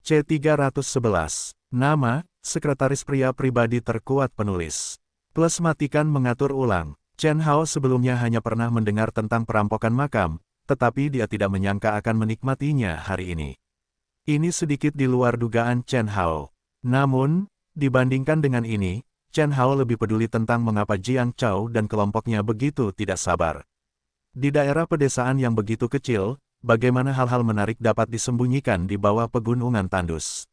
C311. Nama, Sekretaris Pria Pribadi Terkuat Penulis. Plus matikan mengatur ulang. Chen Hao sebelumnya hanya pernah mendengar tentang perampokan makam, tetapi dia tidak menyangka akan menikmatinya hari ini. Ini sedikit di luar dugaan Chen Hao. Namun, dibandingkan dengan ini, Chen Hao lebih peduli tentang mengapa Jiang Chao dan kelompoknya begitu tidak sabar. Di daerah pedesaan yang begitu kecil, bagaimana hal-hal menarik dapat disembunyikan di bawah pegunungan tandus.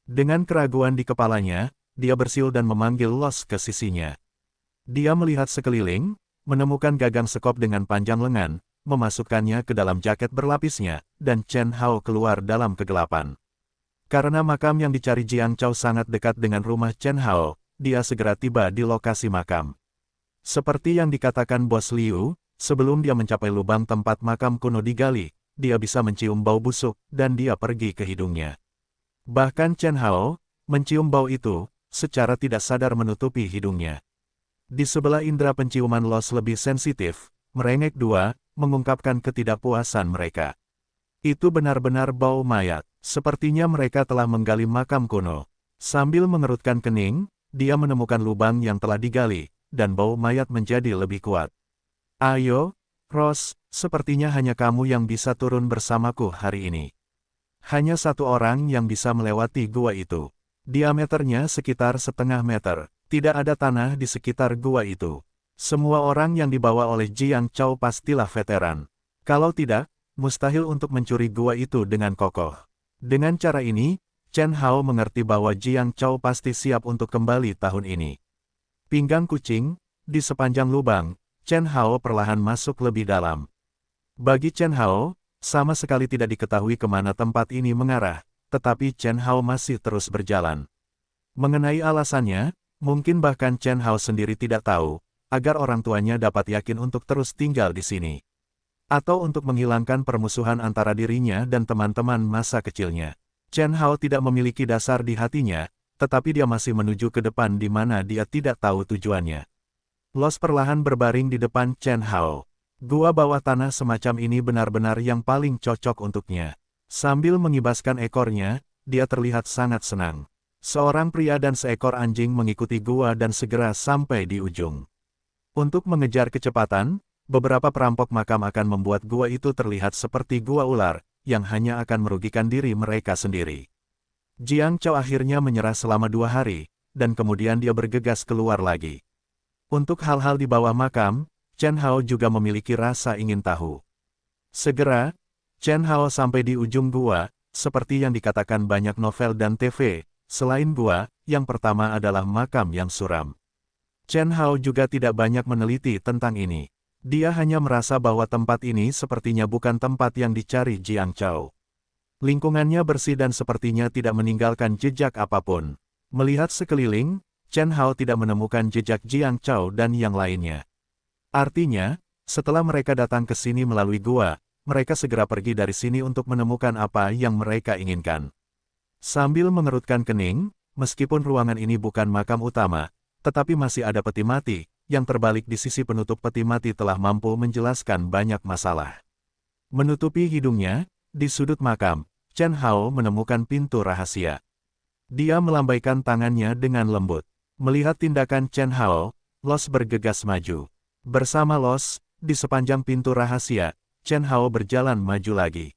Dengan keraguan di kepalanya, dia bersiul dan memanggil Los ke sisinya. Dia melihat sekeliling, menemukan gagang sekop dengan panjang lengan, memasukkannya ke dalam jaket berlapisnya, dan Chen Hao keluar dalam kegelapan. Karena makam yang dicari Jiang Chao sangat dekat dengan rumah Chen Hao, dia segera tiba di lokasi makam. Seperti yang dikatakan Bos Liu, sebelum dia mencapai lubang tempat makam kuno digali, dia bisa mencium bau busuk, dan dia pergi ke hidungnya. Bahkan Chen Hao, mencium bau itu, secara tidak sadar menutupi hidungnya. Di sebelah indera penciuman Los lebih sensitif, merengek dua, mengungkapkan ketidakpuasan mereka. Itu benar-benar bau mayat, sepertinya mereka telah menggali makam kuno. Sambil mengerutkan kening, dia menemukan lubang yang telah digali, dan bau mayat menjadi lebih kuat. Ayo, Ross, sepertinya hanya kamu yang bisa turun bersamaku hari ini. Hanya satu orang yang bisa melewati gua itu. Diameternya sekitar 1,5 meter. Tidak ada tanah di sekitar gua itu. Semua orang yang dibawa oleh Jiang Chao pastilah veteran. Kalau tidak, mustahil untuk mencuri gua itu dengan kokoh. Dengan cara ini, Chen Hao mengerti bahwa Jiang Chao pasti siap untuk kembali tahun ini. Pinggang kucing, di sepanjang lubang, Chen Hao perlahan masuk lebih dalam. Bagi Chen Hao, sama sekali tidak diketahui kemana tempat ini mengarah, tetapi Chen Hao masih terus berjalan. Mengenai alasannya, mungkin bahkan Chen Hao sendiri tidak tahu, agar orang tuanya dapat yakin untuk terus tinggal di sini. Atau untuk menghilangkan permusuhan antara dirinya dan teman-teman masa kecilnya. Chen Hao tidak memiliki dasar di hatinya, tetapi dia masih menuju ke depan di mana dia tidak tahu tujuannya. Los perlahan berbaring di depan Chen Hao. Gua bawah tanah semacam ini benar-benar yang paling cocok untuknya. Sambil mengibaskan ekornya, dia terlihat sangat senang. Seorang pria dan seekor anjing mengikuti gua dan segera sampai di ujung. Untuk mengejar kecepatan, beberapa perampok makam akan membuat gua itu terlihat seperti gua ular, yang hanya akan merugikan diri mereka sendiri. Jiang Chao akhirnya menyerah selama 2 hari, dan kemudian dia bergegas keluar lagi. Untuk hal-hal di bawah makam, Chen Hao juga memiliki rasa ingin tahu. Segera, Chen Hao sampai di ujung gua, seperti yang dikatakan banyak novel dan TV, selain gua, yang pertama adalah makam yang suram. Chen Hao juga tidak banyak meneliti tentang ini. Dia hanya merasa bahwa tempat ini sepertinya bukan tempat yang dicari Jiang Chao. Lingkungannya bersih dan sepertinya tidak meninggalkan jejak apapun. Melihat sekeliling, Chen Hao tidak menemukan jejak Jiang Chao dan yang lainnya. Artinya, setelah mereka datang ke sini melalui gua, mereka segera pergi dari sini untuk menemukan apa yang mereka inginkan. Sambil mengerutkan kening, meskipun ruangan ini bukan makam utama, tetapi masih ada peti mati, yang terbalik di sisi penutup peti mati telah mampu menjelaskan banyak masalah. Menutupi hidungnya, di sudut makam, Chen Hao menemukan pintu rahasia. Dia melambaikan tangannya dengan lembut. Melihat tindakan Chen Hao, Los bergegas maju. Bersama Los, di sepanjang pintu rahasia, Chen Hao berjalan maju lagi.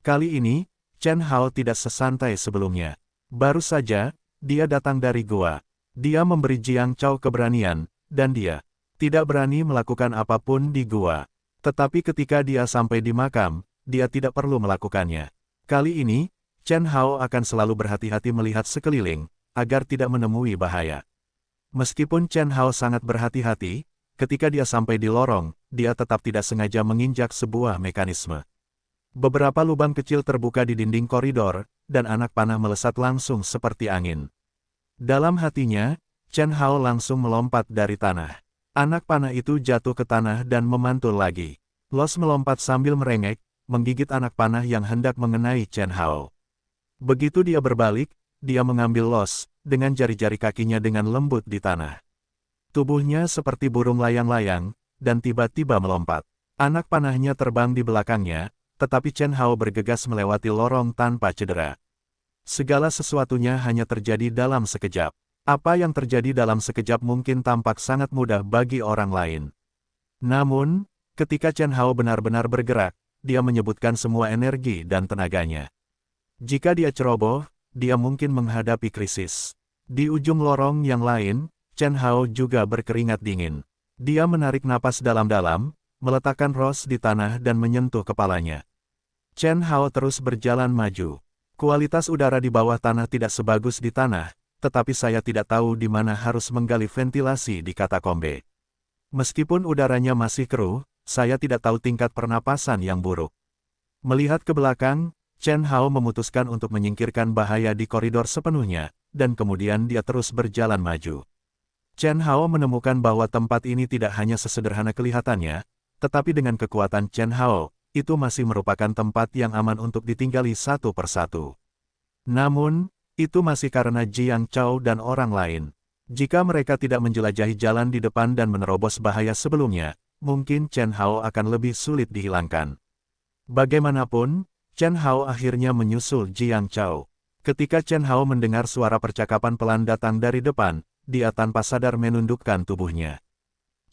Kali ini, Chen Hao tidak sesantai sebelumnya. Baru saja, dia datang dari gua. Dia memberi Jiang Chao keberanian, dan dia tidak berani melakukan apapun di gua. Tetapi ketika dia sampai di makam, dia tidak perlu melakukannya. Kali ini, Chen Hao akan selalu berhati-hati melihat sekeliling, agar tidak menemui bahaya. Meskipun Chen Hao sangat berhati-hati, ketika dia sampai di lorong, dia tetap tidak sengaja menginjak sebuah mekanisme. Beberapa lubang kecil terbuka di dinding koridor, dan anak panah melesat langsung seperti angin. Dalam hatinya, Chen Hao langsung melompat dari tanah. Anak panah itu jatuh ke tanah dan memantul lagi. Los melompat sambil merengek, menggigit anak panah yang hendak mengenai Chen Hao. Begitu dia berbalik, dia mengambil Los, dengan jari-jari kakinya dengan lembut di tanah. Tubuhnya seperti burung layang-layang, dan tiba-tiba melompat. Anak panahnya terbang di belakangnya, tetapi Chen Hao bergegas melewati lorong tanpa cedera. Segala sesuatunya hanya terjadi dalam sekejap. Apa yang terjadi dalam sekejap mungkin tampak sangat mudah bagi orang lain. Namun, ketika Chen Hao benar-benar bergerak, dia menyebutkan semua energi dan tenaganya. Jika dia ceroboh, dia mungkin menghadapi krisis. Di ujung lorong yang lain, Chen Hao juga berkeringat dingin. Dia menarik napas dalam-dalam, meletakkan Rose di tanah dan menyentuh kepalanya. Chen Hao terus berjalan maju. Kualitas udara di bawah tanah tidak sebagus di tanah, tetapi saya tidak tahu di mana harus menggali ventilasi di katakombe. Meskipun udaranya masih keruh, saya tidak tahu tingkat pernapasan yang buruk. Melihat ke belakang, Chen Hao memutuskan untuk menyingkirkan bahaya di koridor sepenuhnya, dan kemudian dia terus berjalan maju. Chen Hao menemukan bahwa tempat ini tidak hanya sesederhana kelihatannya, tetapi dengan kekuatan Chen Hao, itu masih merupakan tempat yang aman untuk ditinggali satu persatu. Namun, itu masih karena Jiang Chao dan orang lain. Jika mereka tidak menjelajahi jalan di depan dan menerobos bahaya sebelumnya, mungkin Chen Hao akan lebih sulit dihilangkan. Bagaimanapun, Chen Hao akhirnya menyusul Jiang Chao. Ketika Chen Hao mendengar suara percakapan pelan datang dari depan, dia tanpa sadar menundukkan tubuhnya.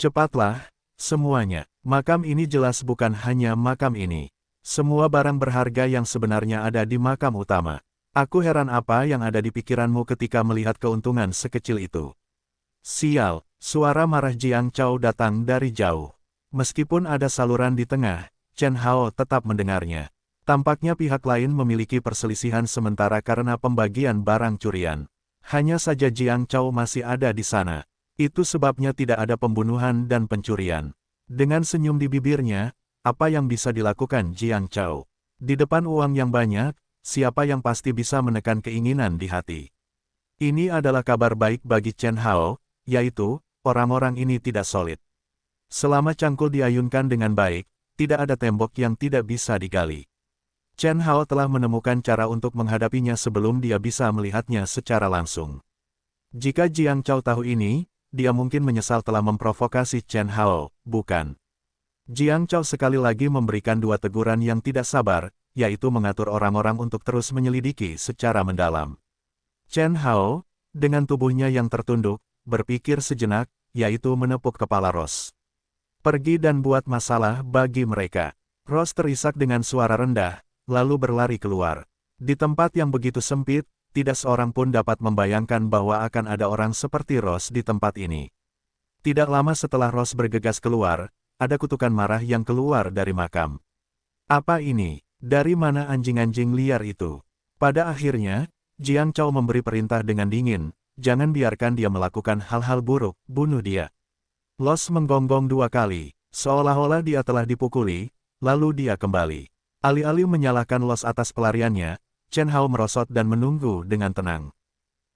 Cepatlah, semuanya. Makam ini jelas bukan hanya makam ini. Semua barang berharga yang sebenarnya ada di makam utama. Aku heran apa yang ada di pikiranmu ketika melihat keuntungan sekecil itu. Sial, suara marah Jiang Chao datang dari jauh. Meskipun ada saluran di tengah, Chen Hao tetap mendengarnya. Tampaknya pihak lain memiliki perselisihan sementara karena pembagian barang curian. Hanya saja Jiang Chao masih ada di sana. Itu sebabnya tidak ada pembunuhan dan pencurian. Dengan senyum di bibirnya, apa yang bisa dilakukan Jiang Chao? Di depan uang yang banyak, siapa yang pasti bisa menekan keinginan di hati? Ini adalah kabar baik bagi Chen Hao, yaitu, orang-orang ini tidak solid. Selama cangkul diayunkan dengan baik, tidak ada tembok yang tidak bisa digali. Chen Hao telah menemukan cara untuk menghadapinya sebelum dia bisa melihatnya secara langsung. Jika Jiang Chao tahu ini, dia mungkin menyesal telah memprovokasi Chen Hao, bukan? Jiang Chao sekali lagi memberikan dua teguran yang tidak sabar, yaitu mengatur orang-orang untuk terus menyelidiki secara mendalam. Chen Hao, dengan tubuhnya yang tertunduk, berpikir sejenak, yaitu menepuk kepala Rose. Pergi dan buat masalah bagi mereka. Rose terisak dengan suara rendah, lalu berlari keluar. Di tempat yang begitu sempit, tidak seorang pun dapat membayangkan bahwa akan ada orang seperti Rose di tempat ini. Tidak lama setelah Rose bergegas keluar, ada kutukan marah yang keluar dari makam. Apa ini? Dari mana anjing-anjing liar itu? Pada akhirnya, Jiang Chao memberi perintah dengan dingin, jangan biarkan dia melakukan hal-hal buruk, bunuh dia. Los menggonggong dua kali, seolah-olah dia telah dipukuli, lalu dia kembali. Alih-alih menyalahkan Los atas pelariannya, Chen Hao merosot dan menunggu dengan tenang.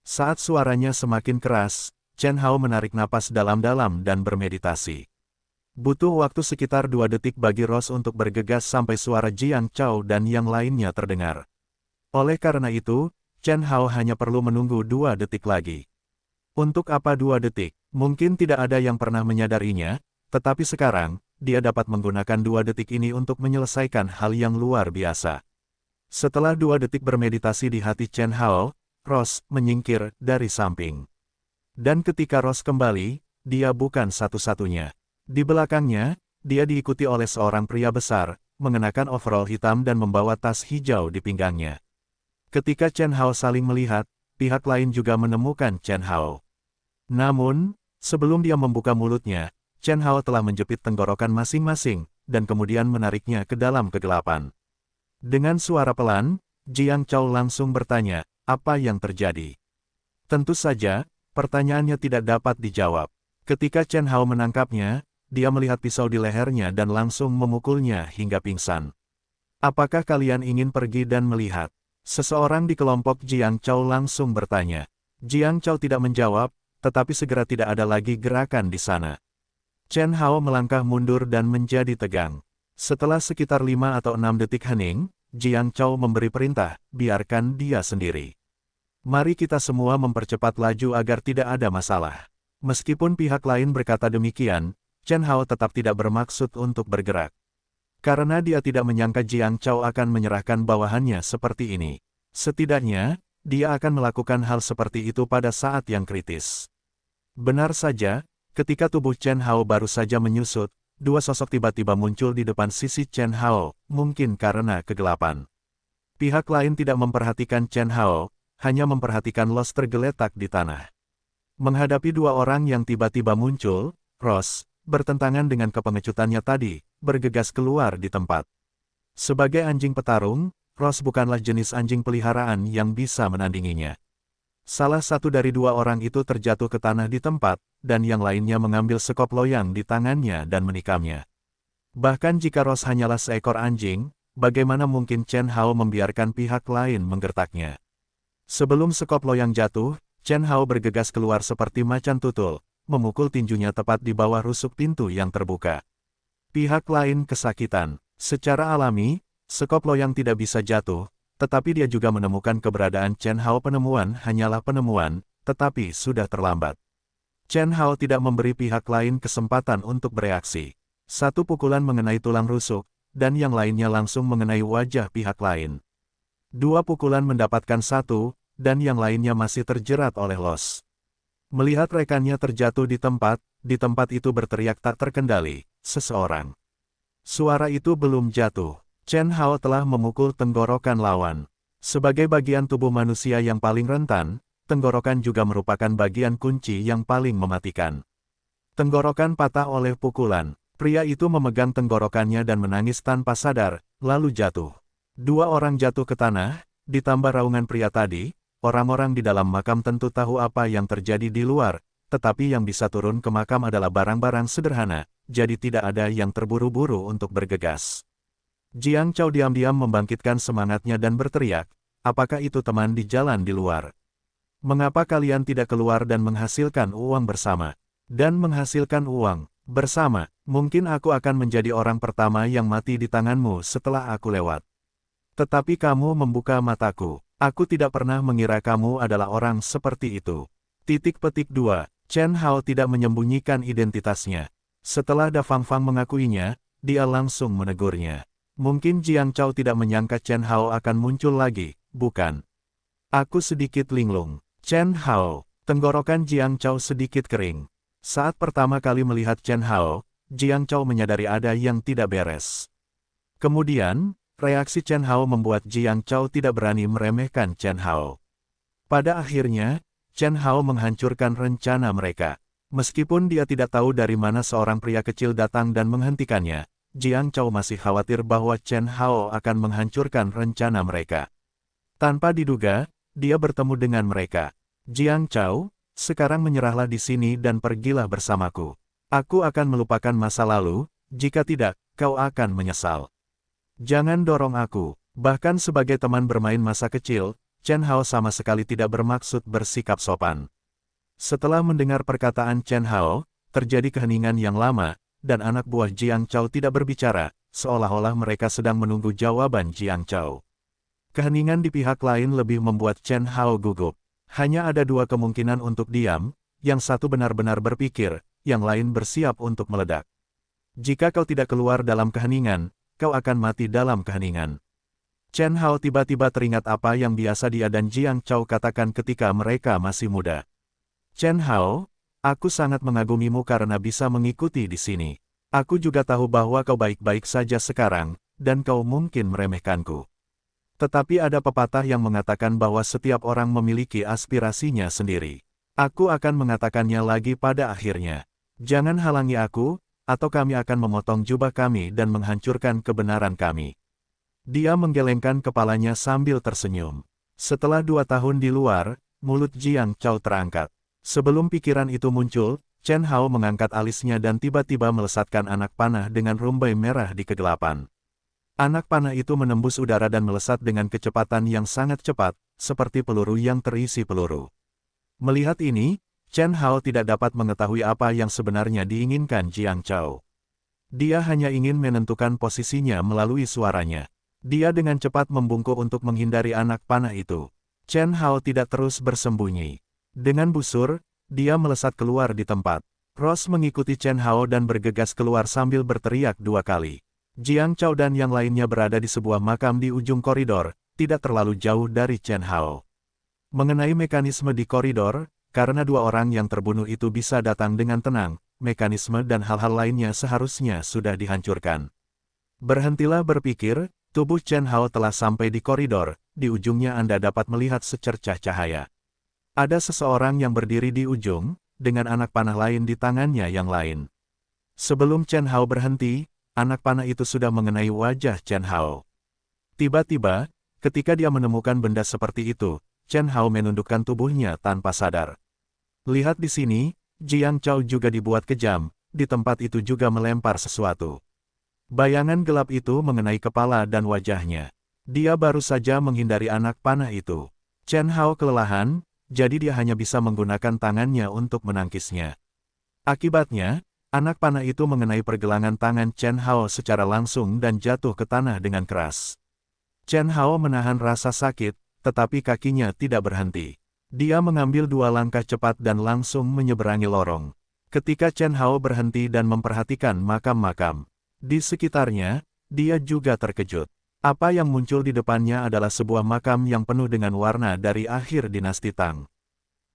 Saat suaranya semakin keras, Chen Hao menarik napas dalam-dalam dan bermeditasi. Butuh waktu sekitar 2 detik bagi Rose untuk bergegas sampai suara Jiang Chao dan yang lainnya terdengar. Oleh karena itu, Chen Hao hanya perlu menunggu 2 detik lagi. Untuk apa 2 detik? Mungkin tidak ada yang pernah menyadarinya, tetapi sekarang, dia dapat menggunakan 2 detik ini untuk menyelesaikan hal yang luar biasa. Setelah 2 detik bermeditasi di hati Chen Hao, Rose menyingkir dari samping. Dan ketika Rose kembali, dia bukan satu-satunya. Di belakangnya, dia diikuti oleh seorang pria besar, mengenakan overall hitam dan membawa tas hijau di pinggangnya. Ketika Chen Hao saling melihat, pihak lain juga menemukan Chen Hao. Namun, sebelum dia membuka mulutnya, Chen Hao telah menjepit tenggorokan masing-masing, dan kemudian menariknya ke dalam kegelapan. Dengan suara pelan, Jiang Chao langsung bertanya, apa yang terjadi? Tentu saja, pertanyaannya tidak dapat dijawab. Ketika Chen Hao menangkapnya, dia melihat pisau di lehernya dan langsung memukulnya hingga pingsan. Apakah kalian ingin pergi dan melihat? Seseorang di kelompok Jiang Chao langsung bertanya. Jiang Chao tidak menjawab, tetapi segera tidak ada lagi gerakan di sana. Chen Hao melangkah mundur dan menjadi tegang. Setelah sekitar 5 atau 6 detik hening, Jiang Chao memberi perintah, biarkan dia sendiri. Mari kita semua mempercepat laju agar tidak ada masalah. Meskipun pihak lain berkata demikian, Chen Hao tetap tidak bermaksud untuk bergerak. Karena dia tidak menyangka Jiang Chao akan menyerahkan bawahannya seperti ini. Setidaknya, dia akan melakukan hal seperti itu pada saat yang kritis. Benar saja, ketika tubuh Chen Hao baru saja menyusut, dua sosok tiba-tiba muncul di depan sisi Chen Hao, mungkin karena kegelapan. Pihak lain tidak memperhatikan Chen Hao, hanya memperhatikan Los tergeletak di tanah. Menghadapi dua orang yang tiba-tiba muncul, Ross, bertentangan dengan kepengecutannya tadi, bergegas keluar di tempat. Sebagai anjing petarung, Ross bukanlah jenis anjing peliharaan yang bisa menandinginya. Salah satu dari dua orang itu terjatuh ke tanah di tempat, dan yang lainnya mengambil sekop loyang di tangannya dan menikamnya. Bahkan jika Ross hanyalah seekor anjing, bagaimana mungkin Chen Hao membiarkan pihak lain menggertaknya? Sebelum sekop loyang jatuh, Chen Hao bergegas keluar seperti macan tutul, memukul tinjunya tepat di bawah rusuk pintu yang terbuka. Pihak lain kesakitan. Secara alami, sekop loyang tidak bisa jatuh, tetapi dia juga menemukan keberadaan Chen Hao. Penemuan hanyalah penemuan, tetapi sudah terlambat. Chen Hao tidak memberi pihak lain kesempatan untuk bereaksi. Satu pukulan mengenai tulang rusuk, dan yang lainnya langsung mengenai wajah pihak lain. Dua pukulan mendapatkan satu, dan yang lainnya masih terjerat oleh Los. Melihat rekannya terjatuh di tempat itu berteriak tak terkendali, seseorang. Suara itu belum jatuh. Chen Hao telah memukul tenggorokan lawan. Sebagai bagian tubuh manusia yang paling rentan, tenggorokan juga merupakan bagian kunci yang paling mematikan. Tenggorokan patah oleh pukulan. Pria itu memegang tenggorokannya dan menangis tanpa sadar, lalu jatuh. Dua orang jatuh ke tanah, ditambah raungan pria tadi, orang-orang di dalam makam tentu tahu apa yang terjadi di luar, tetapi yang bisa turun ke makam adalah barang-barang sederhana, jadi tidak ada yang terburu-buru untuk bergegas. Jiang Chao diam-diam membangkitkan semangatnya dan berteriak, apakah itu teman di jalan di luar? Mengapa kalian tidak keluar dan menghasilkan uang bersama? Dan menghasilkan uang bersama, mungkin aku akan menjadi orang pertama yang mati di tanganmu setelah aku lewat. Tetapi kamu membuka mataku. Aku tidak pernah mengira kamu adalah orang seperti itu. Titik petik 2. Chen Hao tidak menyembunyikan identitasnya. Setelah Da Fangfang mengakuinya, dia langsung menegurnya. Mungkin Jiang Chao tidak menyangka Chen Hao akan muncul lagi, bukan? Aku sedikit linglung. Chen Hao, tenggorokan Jiang Chao sedikit kering. Saat pertama kali melihat Chen Hao, Jiang Chao menyadari ada yang tidak beres. Kemudian, reaksi Chen Hao membuat Jiang Chao tidak berani meremehkan Chen Hao. Pada akhirnya, Chen Hao menghancurkan rencana mereka. Meskipun dia tidak tahu dari mana seorang pria kecil datang dan menghentikannya, Jiang Chao masih khawatir bahwa Chen Hao akan menghancurkan rencana mereka. Tanpa diduga, dia bertemu dengan mereka. Jiang Chao, sekarang menyerahlah di sini dan pergilah bersamaku. Aku akan melupakan masa lalu, jika tidak, kau akan menyesal. Jangan dorong aku. Bahkan sebagai teman bermain masa kecil, Chen Hao sama sekali tidak bermaksud bersikap sopan. Setelah mendengar perkataan Chen Hao, terjadi keheningan yang lama, dan anak buah Jiang Chao tidak berbicara, seolah-olah mereka sedang menunggu jawaban Jiang Chao. Keheningan di pihak lain lebih membuat Chen Hao gugup. Hanya ada dua kemungkinan untuk diam, yang satu benar-benar berpikir, yang lain bersiap untuk meledak. Jika kau tidak keluar dalam keheningan, kau akan mati dalam keheningan. Chen Hao tiba-tiba teringat apa yang biasa dia dan Jiang Chao katakan ketika mereka masih muda. Chen Hao, aku sangat mengagumimu karena bisa mengikuti di sini. Aku juga tahu bahwa kau baik-baik saja sekarang, dan kau mungkin meremehkanku. Tetapi ada pepatah yang mengatakan bahwa setiap orang memiliki aspirasinya sendiri. Aku akan mengatakannya lagi pada akhirnya. Jangan halangi aku, atau kami akan memotong jubah kami dan menghancurkan kebenaran kami. Dia menggelengkan kepalanya sambil tersenyum. Setelah 2 tahun di luar, mulut Jiang Chao terangkat. Sebelum pikiran itu muncul, Chen Hao mengangkat alisnya dan tiba-tiba melesatkan anak panah dengan rumbai merah di kegelapan. Anak panah itu menembus udara dan melesat dengan kecepatan yang sangat cepat, seperti peluru yang terisi peluru. Melihat ini, Chen Hao tidak dapat mengetahui apa yang sebenarnya diinginkan Jiang Chao. Dia hanya ingin menentukan posisinya melalui suaranya. Dia dengan cepat membungkuk untuk menghindari anak panah itu. Chen Hao tidak terus bersembunyi. Dengan busur, dia melesat keluar di tempat. Ross mengikuti Chen Hao dan bergegas keluar sambil berteriak 2 kali. Jiang Chao dan yang lainnya berada di sebuah makam di ujung koridor, tidak terlalu jauh dari Chen Hao. Mengenai mekanisme di koridor, karena dua orang yang terbunuh itu bisa datang dengan tenang, mekanisme dan hal-hal lainnya seharusnya sudah dihancurkan. Berhentilah berpikir, tubuh Chen Hao telah sampai di koridor, di ujungnya Anda dapat melihat secercah cahaya. Ada seseorang yang berdiri di ujung, dengan anak panah lain di tangannya yang lain. Sebelum Chen Hao berhenti, anak panah itu sudah mengenai wajah Chen Hao. Tiba-tiba, ketika dia menemukan benda seperti itu, Chen Hao menundukkan tubuhnya tanpa sadar. Lihat di sini, Jiang Chao juga dibuat kejam, di tempat itu juga melempar sesuatu. Bayangan gelap itu mengenai kepala dan wajahnya. Dia baru saja menghindari anak panah itu. Chen Hao kelelahan, jadi dia hanya bisa menggunakan tangannya untuk menangkisnya. Akibatnya, anak panah itu mengenai pergelangan tangan Chen Hao secara langsung dan jatuh ke tanah dengan keras. Chen Hao menahan rasa sakit, tetapi kakinya tidak berhenti. Dia mengambil dua langkah cepat dan langsung menyeberangi lorong. Ketika Chen Hao berhenti dan memperhatikan makam-makam di sekitarnya, dia juga terkejut. Apa yang muncul di depannya adalah sebuah makam yang penuh dengan warna dari akhir dinasti Tang.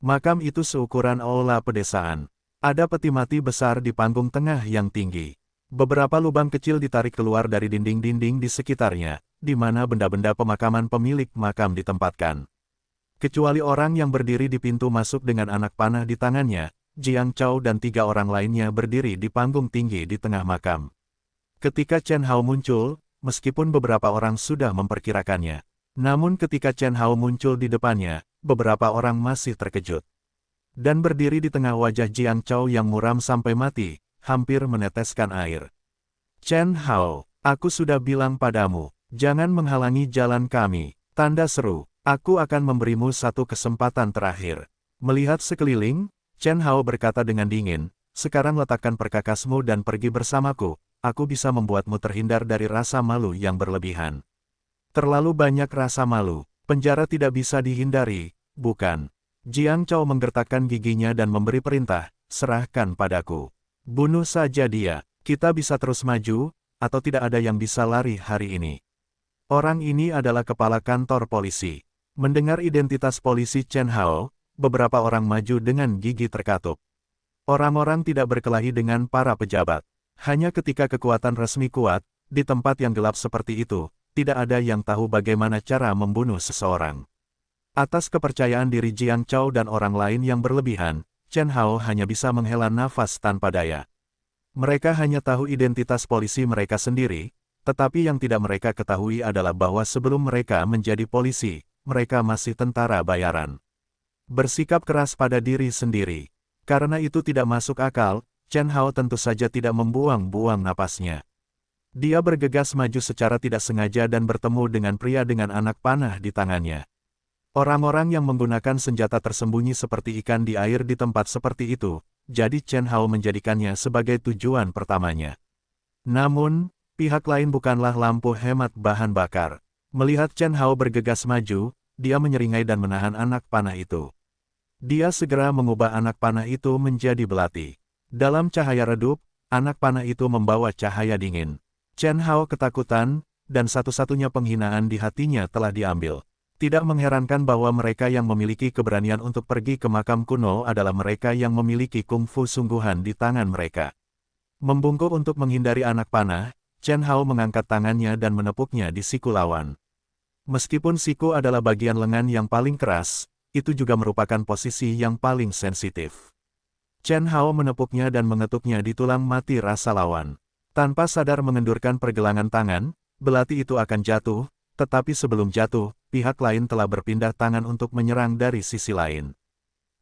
Makam itu seukuran aula pedesaan. Ada peti mati besar di panggung tengah yang tinggi. Beberapa lubang kecil ditarik keluar dari dinding-dinding di sekitarnya, di mana benda-benda pemakaman pemilik makam ditempatkan. Kecuali orang yang berdiri di pintu masuk dengan anak panah di tangannya, Jiang Chao dan 3 orang lainnya berdiri di panggung tinggi di tengah makam. Ketika Chen Hao muncul, meskipun beberapa orang sudah memperkirakannya, namun ketika Chen Hao muncul di depannya, beberapa orang masih terkejut. Dan berdiri di tengah wajah Jiang Chao yang muram sampai mati, hampir meneteskan air. Chen Hao, aku sudah bilang padamu, jangan menghalangi jalan kami. Tanda seru, aku akan memberimu satu kesempatan terakhir. Melihat sekeliling, Chen Hao berkata dengan dingin, sekarang letakkan perkakasmu dan pergi bersamaku, aku bisa membuatmu terhindar dari rasa malu yang berlebihan. Terlalu banyak rasa malu, penjara tidak bisa dihindari, bukan? Jiang Chao menggertakkan giginya dan memberi perintah, serahkan padaku. Bunuh saja dia, kita bisa terus maju, atau tidak ada yang bisa lari hari ini. Orang ini adalah kepala kantor polisi. Mendengar identitas polisi Chen Hao, beberapa orang maju dengan gigi terkatup. Orang-orang tidak berkelahi dengan para pejabat. Hanya ketika kekuatan resmi kuat, di tempat yang gelap seperti itu, tidak ada yang tahu bagaimana cara membunuh seseorang. Atas kepercayaan diri Jiang Chao dan orang lain yang berlebihan, Chen Hao hanya bisa menghela nafas tanpa daya. Mereka hanya tahu identitas polisi mereka sendiri, tetapi yang tidak mereka ketahui adalah bahwa sebelum mereka menjadi polisi, mereka masih tentara bayaran. Bersikap keras pada diri sendiri. Karena itu tidak masuk akal, Chen Hao tentu saja tidak membuang-buang napasnya. Dia bergegas maju secara tidak sengaja dan bertemu dengan pria dengan anak panah di tangannya. Orang-orang yang menggunakan senjata tersembunyi seperti ikan di air di tempat seperti itu, jadi Chen Hao menjadikannya sebagai tujuan pertamanya. Namun, pihak lain bukanlah lampu hemat bahan bakar. Melihat Chen Hao bergegas maju, dia menyeringai dan menahan anak panah itu. Dia segera mengubah anak panah itu menjadi belati. Dalam cahaya redup, anak panah itu membawa cahaya dingin. Chen Hao ketakutan, dan satu-satunya penghinaan di hatinya telah diambil. Tidak mengherankan bahwa mereka yang memiliki keberanian untuk pergi ke makam kuno adalah mereka yang memiliki kungfu sungguhan di tangan mereka. Membungkuk untuk menghindari anak panah, Chen Hao mengangkat tangannya dan menepuknya di siku lawan. Meskipun siku adalah bagian lengan yang paling keras, itu juga merupakan posisi yang paling sensitif. Chen Hao menepuknya dan mengetuknya di tulang mati rasa lawan. Tanpa sadar mengendurkan pergelangan tangan, belati itu akan jatuh, tetapi sebelum jatuh, pihak lain telah berpindah tangan untuk menyerang dari sisi lain.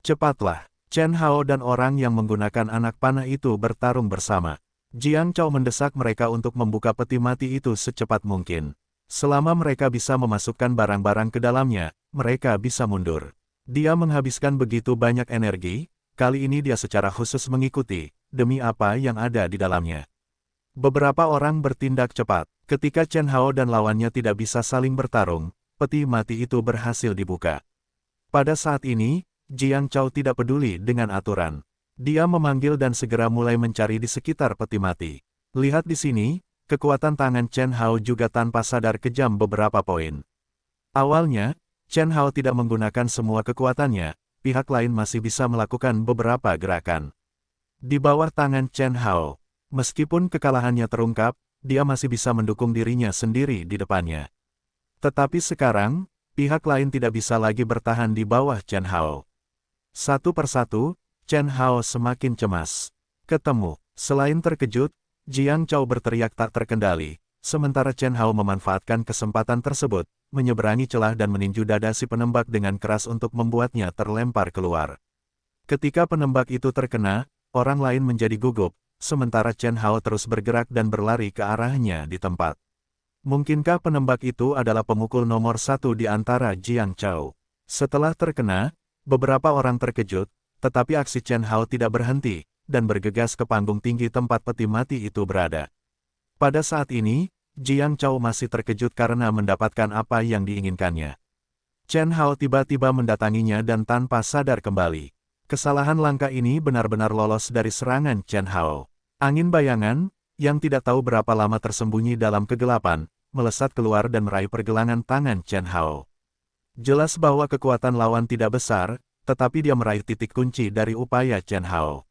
Cepatlah, Chen Hao dan orang yang menggunakan anak panah itu bertarung bersama. Jiang Chao mendesak mereka untuk membuka peti mati itu secepat mungkin. Selama mereka bisa memasukkan barang-barang ke dalamnya, mereka bisa mundur. Dia menghabiskan begitu banyak energi, kali ini dia secara khusus mengikuti, demi apa yang ada di dalamnya. Beberapa orang bertindak cepat. Ketika Chen Hao dan lawannya tidak bisa saling bertarung, peti mati itu berhasil dibuka. Pada saat ini, Jiang Chao tidak peduli dengan aturan. Dia memanggil dan segera mulai mencari di sekitar peti mati. Lihat di sini, kekuatan tangan Chen Hao juga tanpa sadar kejam beberapa poin. Awalnya, Chen Hao tidak menggunakan semua kekuatannya, pihak lain masih bisa melakukan beberapa gerakan. Di bawah tangan Chen Hao, meskipun kekalahannya terungkap, dia masih bisa mendukung dirinya sendiri di depannya. Tetapi sekarang, pihak lain tidak bisa lagi bertahan di bawah Chen Hao. Satu persatu, Chen Hao semakin cemas. Ketemu, selain terkejut, Jiang Chao berteriak tak terkendali, sementara Chen Hao memanfaatkan kesempatan tersebut, menyeberangi celah dan meninju dada si penembak dengan keras untuk membuatnya terlempar keluar. Ketika penembak itu terkena, orang lain menjadi gugup, sementara Chen Hao terus bergerak dan berlari ke arahnya di tempat. Mungkinkah penembak itu adalah pemukul nomor satu di antara Jiang Chao? Setelah terkena, beberapa orang terkejut, tetapi aksi Chen Hao tidak berhenti, dan bergegas ke panggung tinggi tempat peti mati itu berada. Pada saat ini, Jiang Chao masih terkejut karena mendapatkan apa yang diinginkannya. Chen Hao tiba-tiba mendatanginya dan tanpa sadar kembali. Kesalahan langka ini benar-benar lolos dari serangan Chen Hao. Angin bayangan, yang tidak tahu berapa lama tersembunyi dalam kegelapan, melesat keluar dan meraih pergelangan tangan Chen Hao. Jelas bahwa kekuatan lawan tidak besar, tetapi dia meraih titik kunci dari upaya Chen Hao.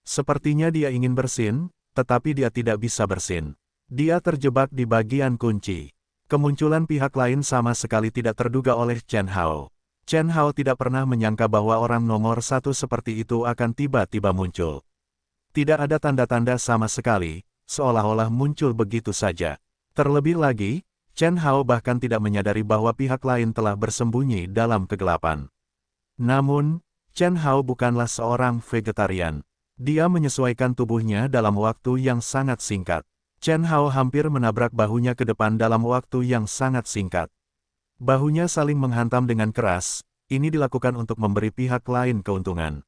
Sepertinya dia ingin bersin, tetapi dia tidak bisa bersin. Dia terjebak di bagian kunci. Kemunculan pihak lain sama sekali tidak terduga oleh Chen Hao. Chen Hao tidak pernah menyangka bahwa orang nomor satu seperti itu akan tiba-tiba muncul. Tidak ada tanda-tanda sama sekali, seolah-olah muncul begitu saja. Terlebih lagi, Chen Hao bahkan tidak menyadari bahwa pihak lain telah bersembunyi dalam kegelapan. Namun, Chen Hao bukanlah seorang vegetarian. Dia menyesuaikan tubuhnya dalam waktu yang sangat singkat. Chen Hao hampir menabrak bahunya ke depan dalam waktu yang sangat singkat. Bahunya saling menghantam dengan keras, ini dilakukan untuk memberi pihak lain keuntungan.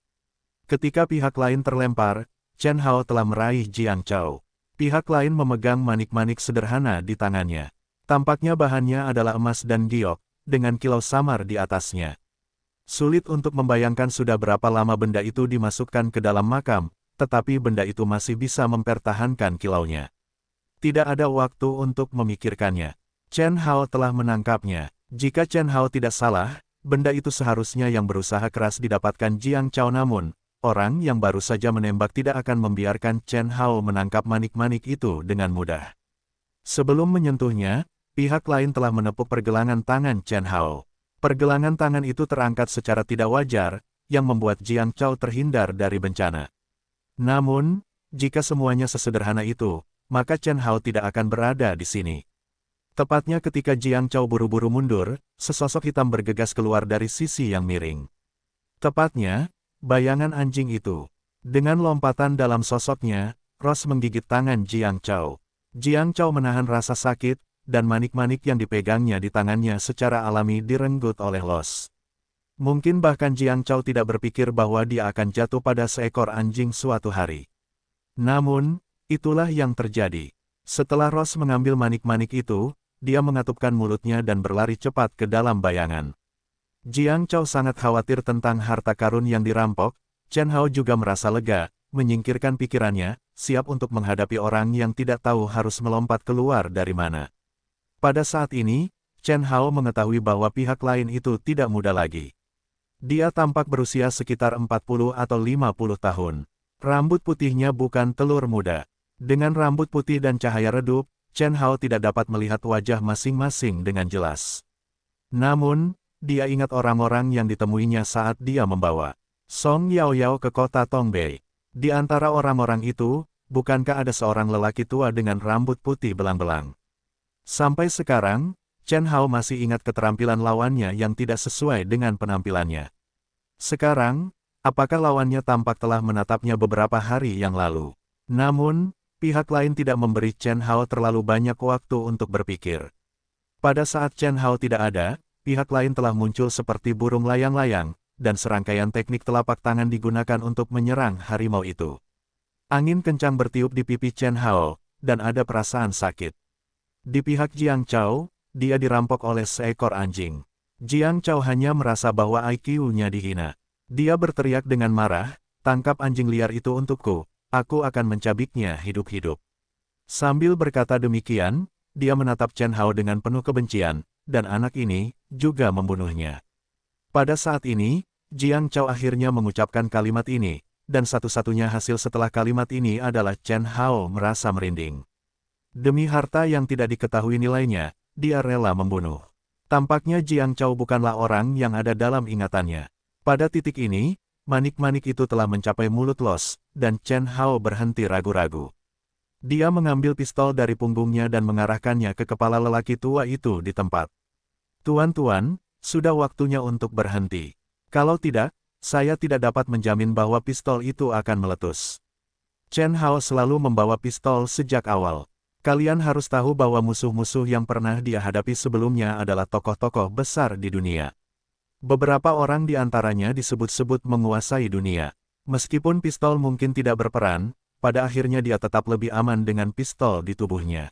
Ketika pihak lain terlempar, Chen Hao telah meraih Jiang Chao. Pihak lain memegang manik-manik sederhana di tangannya. Tampaknya bahannya adalah emas dan giok, dengan kilau samar di atasnya. Sulit untuk membayangkan sudah berapa lama benda itu dimasukkan ke dalam makam, tetapi benda itu masih bisa mempertahankan kilaunya. Tidak ada waktu untuk memikirkannya. Chen Hao telah menangkapnya. Jika Chen Hao tidak salah, benda itu seharusnya yang berusaha keras didapatkan Jiang Chao, namun, orang yang baru saja menembak tidak akan membiarkan Chen Hao menangkap manik-manik itu dengan mudah. Sebelum menyentuhnya, pihak lain telah menepuk pergelangan tangan Chen Hao. Pergelangan tangan itu terangkat secara tidak wajar, yang membuat Jiang Chao terhindar dari bencana. Namun, jika semuanya sesederhana itu, maka Chen Hao tidak akan berada di sini. Tepatnya ketika Jiang Chao buru-buru mundur, sesosok hitam bergegas keluar dari sisi yang miring. Tepatnya, bayangan anjing itu. Dengan lompatan dalam sosoknya, Ross menggigit tangan Jiang Chao. Jiang Chao menahan rasa sakit, dan manik-manik yang dipegangnya di tangannya secara alami direnggut oleh Los. Mungkin bahkan Jiang Chao tidak berpikir bahwa dia akan jatuh pada seekor anjing suatu hari. Namun, itulah yang terjadi. Setelah Ross mengambil manik-manik itu, dia mengatupkan mulutnya dan berlari cepat ke dalam bayangan. Jiang Chao sangat khawatir tentang harta karun yang dirampok. Chen Hao juga merasa lega, menyingkirkan pikirannya, siap untuk menghadapi orang yang tidak tahu harus melompat keluar dari mana. Pada saat ini, Chen Hao mengetahui bahwa pihak lain itu tidak muda lagi. Dia tampak berusia sekitar 40 atau 50 tahun. Rambut putihnya bukan telur muda. Dengan rambut putih dan cahaya redup, Chen Hao tidak dapat melihat wajah masing-masing dengan jelas. Namun, dia ingat orang-orang yang ditemuinya saat dia membawa Song Yaoyao ke kota Tongbei. Di antara orang-orang itu, bukankah ada seorang lelaki tua dengan rambut putih belang-belang? Sampai sekarang, Chen Hao masih ingat keterampilan lawannya yang tidak sesuai dengan penampilannya. Sekarang, apakah lawannya tampak telah menatapnya beberapa hari yang lalu? Namun, pihak lain tidak memberi Chen Hao terlalu banyak waktu untuk berpikir. Pada saat Chen Hao tidak ada, pihak lain telah muncul seperti burung layang-layang, dan serangkaian teknik telapak tangan digunakan untuk menyerang harimau itu. Angin kencang bertiup di pipi Chen Hao, dan ada perasaan sakit. Di pihak Jiang Chao, dia dirampok oleh seekor anjing. Jiang Chao hanya merasa bahwa IQ-nya dihina. Dia berteriak dengan marah, "Tangkap anjing liar itu untukku. Aku akan mencabiknya hidup-hidup." Sambil berkata demikian, dia menatap Chen Hao dengan penuh kebencian, dan anak ini juga membunuhnya. Pada saat ini, Jiang Chao akhirnya mengucapkan kalimat ini, dan satu-satunya hasil setelah kalimat ini adalah Chen Hao merasa merinding. Demi harta yang tidak diketahui nilainya, dia rela membunuh. Tampaknya Jiang Chao bukanlah orang yang ada dalam ingatannya. Pada titik ini, manik-manik itu telah mencapai mulut Los, dan Chen Hao berhenti ragu-ragu. Dia mengambil pistol dari punggungnya dan mengarahkannya ke kepala lelaki tua itu di tempat. Tuan-tuan, sudah waktunya untuk berhenti. Kalau tidak, saya tidak dapat menjamin bahwa pistol itu akan meletus. Chen Hao selalu membawa pistol sejak awal. Kalian harus tahu bahwa musuh-musuh yang pernah dia hadapi sebelumnya adalah tokoh-tokoh besar di dunia. Beberapa orang di antaranya disebut-sebut menguasai dunia. Meskipun pistol mungkin tidak berperan, pada akhirnya dia tetap lebih aman dengan pistol di tubuhnya.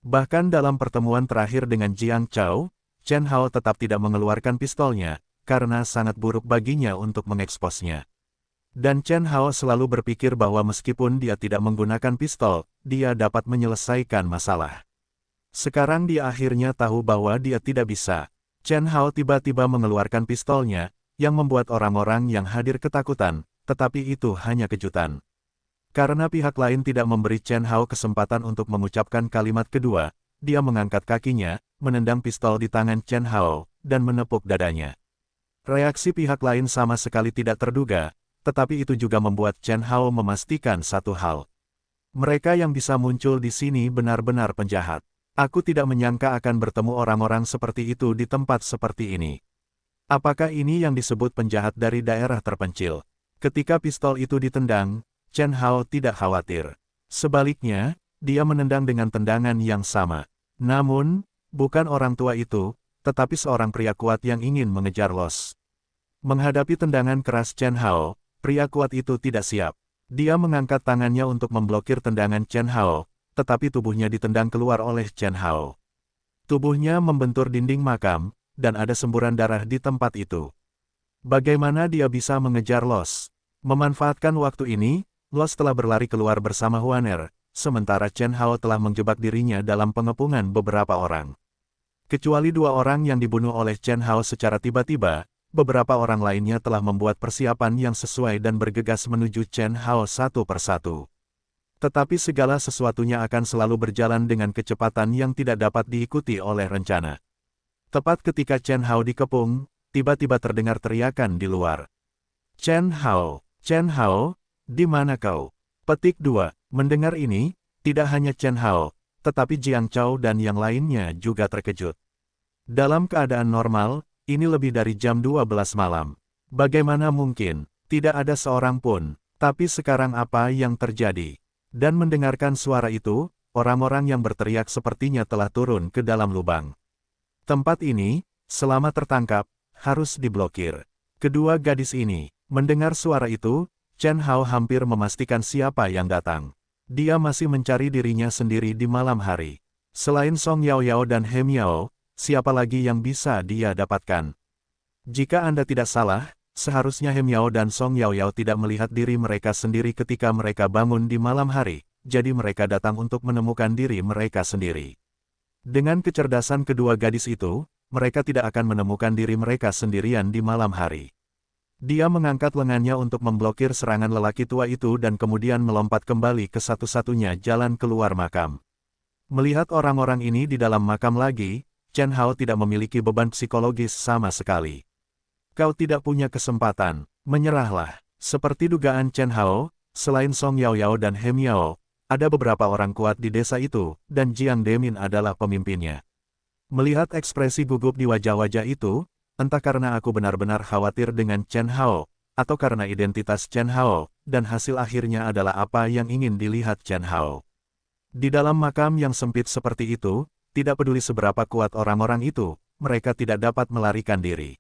Bahkan dalam pertemuan terakhir dengan Jiang Chao, Chen Hao tetap tidak mengeluarkan pistolnya, karena sangat buruk baginya untuk mengeksposnya. Dan Chen Hao selalu berpikir bahwa meskipun dia tidak menggunakan pistol, dia dapat menyelesaikan masalah. Sekarang dia akhirnya tahu bahwa dia tidak bisa. Chen Hao tiba-tiba mengeluarkan pistolnya, yang membuat orang-orang yang hadir ketakutan, tetapi itu hanya kejutan. Karena pihak lain tidak memberi Chen Hao kesempatan untuk mengucapkan kalimat kedua, dia mengangkat kakinya, menendang pistol di tangan Chen Hao, dan menepuk dadanya. Reaksi pihak lain sama sekali tidak terduga, tetapi itu juga membuat Chen Hao memastikan satu hal. Mereka yang bisa muncul di sini benar-benar penjahat. Aku tidak menyangka akan bertemu orang-orang seperti itu di tempat seperti ini. Apakah ini yang disebut penjahat dari daerah terpencil? Ketika pistol itu ditendang, Chen Hao tidak khawatir. Sebaliknya, dia menendang dengan tendangan yang sama. Namun, bukan orang tua itu, tetapi seorang pria kuat yang ingin mengejar Los. Menghadapi tendangan keras Chen Hao, pria kuat itu tidak siap. Dia mengangkat tangannya untuk memblokir tendangan Chen Hao, tetapi tubuhnya ditendang keluar oleh Chen Hao. Tubuhnya membentur dinding makam, dan ada semburan darah di tempat itu. Bagaimana dia bisa mengejar Los? Memanfaatkan waktu ini, Los telah berlari keluar bersama Huaner, sementara Chen Hao telah menjebak dirinya dalam pengepungan beberapa orang. Kecuali 2 orang yang dibunuh oleh Chen Hao secara tiba-tiba, beberapa orang lainnya telah membuat persiapan yang sesuai dan bergegas menuju Chen Hao satu persatu. Tetapi segala sesuatunya akan selalu berjalan dengan kecepatan yang tidak dapat diikuti oleh rencana. Tepat ketika Chen Hao dikepung, tiba-tiba terdengar teriakan di luar. Chen Hao, di mana kau? Petik 2. Mendengar ini, tidak hanya Chen Hao, tetapi Jiang Chao dan yang lainnya juga terkejut. Dalam keadaan normal, ini lebih dari jam 12 malam. Bagaimana mungkin? Tidak ada seorang pun. Tapi sekarang apa yang terjadi? Dan mendengarkan suara itu, orang-orang yang berteriak sepertinya telah turun ke dalam lubang. Tempat ini, selama tertangkap, harus diblokir. Kedua gadis ini, mendengar suara itu, Chen Hao hampir memastikan siapa yang datang. Dia masih mencari dirinya sendiri di malam hari. Selain Song Yaoyao dan He Miao, siapa lagi yang bisa dia dapatkan? Jika Anda tidak salah, seharusnya He Miao dan Song Yaoyao tidak melihat diri mereka sendiri ketika mereka bangun di malam hari, jadi mereka datang untuk menemukan diri mereka sendiri. Dengan kecerdasan kedua gadis itu, mereka tidak akan menemukan diri mereka sendirian di malam hari. Dia mengangkat lengannya untuk memblokir serangan lelaki tua itu dan kemudian melompat kembali ke satu-satunya jalan keluar makam. Melihat orang-orang ini di dalam makam lagi, Chen Hao tidak memiliki beban psikologis sama sekali. Kau tidak punya kesempatan, menyerahlah. Seperti dugaan Chen Hao, selain Song Yaoyao dan He Miao, ada beberapa orang kuat di desa itu, dan Jiang Demin adalah pemimpinnya. Melihat ekspresi gugup di wajah-wajah itu, entah karena aku benar-benar khawatir dengan Chen Hao, atau karena identitas Chen Hao, dan hasil akhirnya adalah apa yang ingin dilihat Chen Hao. Di dalam makam yang sempit seperti itu, tidak peduli seberapa kuat orang-orang itu, mereka tidak dapat melarikan diri.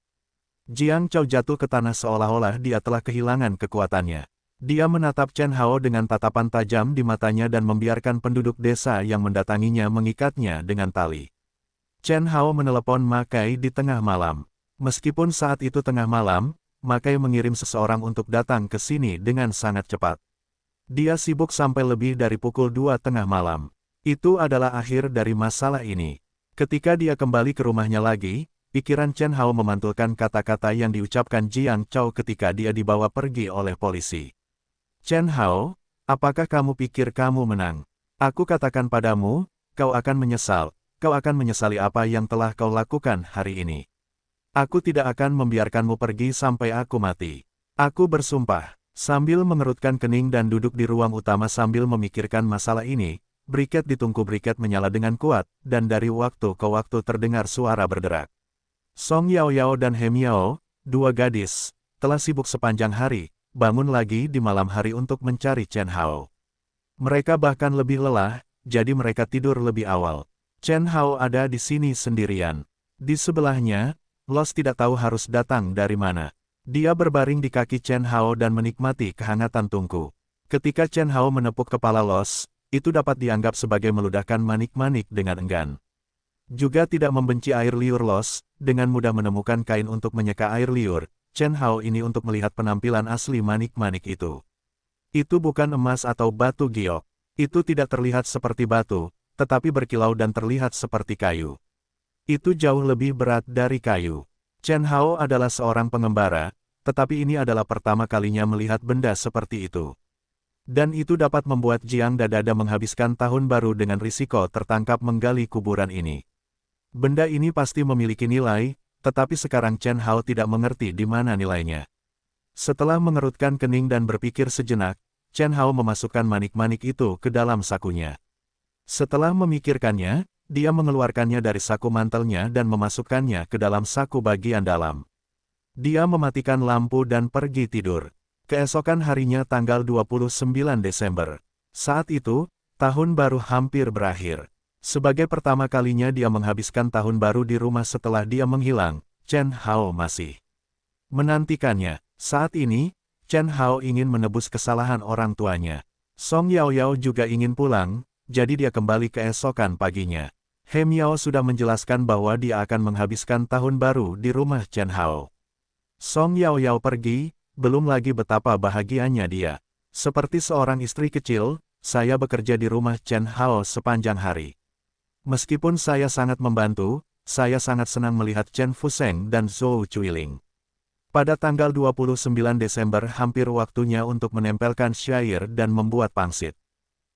Jiang Chao jatuh ke tanah seolah-olah dia telah kehilangan kekuatannya. Dia menatap Chen Hao dengan tatapan tajam di matanya dan membiarkan penduduk desa yang mendatanginya mengikatnya dengan tali. Chen Hao menelepon Makai di tengah malam. Meskipun saat itu tengah malam, Makai mengirim seseorang untuk datang ke sini dengan sangat cepat. Dia sibuk sampai lebih dari pukul 2 tengah malam. Itu adalah akhir dari masalah ini. Ketika dia kembali ke rumahnya lagi, pikiran Chen Hao memantulkan kata-kata yang diucapkan Jiang Chao ketika dia dibawa pergi oleh polisi. Chen Hao, apakah kamu pikir kamu menang? Aku katakan padamu, kau akan menyesal. Kau akan menyesali apa yang telah kau lakukan hari ini. Aku tidak akan membiarkanmu pergi sampai aku mati. Aku bersumpah. Sambil mengerutkan kening dan duduk di ruang utama sambil memikirkan masalah ini, briket di tungku briket menyala dengan kuat, dan dari waktu ke waktu terdengar suara berderak. Song Yao Yao dan He Miao, dua gadis, telah sibuk sepanjang hari, bangun lagi di malam hari untuk mencari Chen Hao. Mereka bahkan lebih lelah, jadi mereka tidur lebih awal. Chen Hao ada di sini sendirian. Di sebelahnya, Los tidak tahu harus datang dari mana. Dia berbaring di kaki Chen Hao dan menikmati kehangatan tungku. Ketika Chen Hao menepuk kepala Los, itu dapat dianggap sebagai meludahkan manik-manik dengan enggan. Juga tidak membenci air liur Los, dengan mudah menemukan kain untuk menyeka air liur, Chen Hao ini untuk melihat penampilan asli manik-manik itu. Itu bukan emas atau batu giok. Itu tidak terlihat seperti batu, tetapi berkilau dan terlihat seperti kayu. Itu jauh lebih berat dari kayu. Chen Hao adalah seorang pengembara, tetapi ini adalah pertama kalinya melihat benda seperti itu. Dan itu dapat membuat Jiang Dadada menghabiskan tahun baru dengan risiko tertangkap menggali kuburan ini. Benda ini pasti memiliki nilai, tetapi sekarang Chen Hao tidak mengerti di mana nilainya. Setelah mengerutkan kening dan berpikir sejenak, Chen Hao memasukkan manik-manik itu ke dalam sakunya. Setelah memikirkannya, dia mengeluarkannya dari saku mantelnya dan memasukkannya ke dalam saku bagian dalam. Dia mematikan lampu dan pergi tidur. Keesokan harinya tanggal 29 Desember. Saat itu, tahun baru hampir berakhir. Sebagai pertama kalinya dia menghabiskan tahun baru di rumah setelah dia menghilang, Chen Hao masih menantikannya. Saat ini, Chen Hao ingin menebus kesalahan orang tuanya. Song Yao Yao juga ingin pulang, jadi dia kembali keesokan paginya. He Miao sudah menjelaskan bahwa dia akan menghabiskan tahun baru di rumah Chen Hao. Song Yao Yao pergi, belum lagi betapa bahagianya dia. Seperti seorang istri kecil, saya bekerja di rumah Chen Hao sepanjang hari. Meskipun saya sangat membantu, saya sangat senang melihat Chen Fuseng dan Zhou Chuiling. Pada tanggal 29 Desember hampir waktunya untuk menempelkan syair dan membuat pangsit.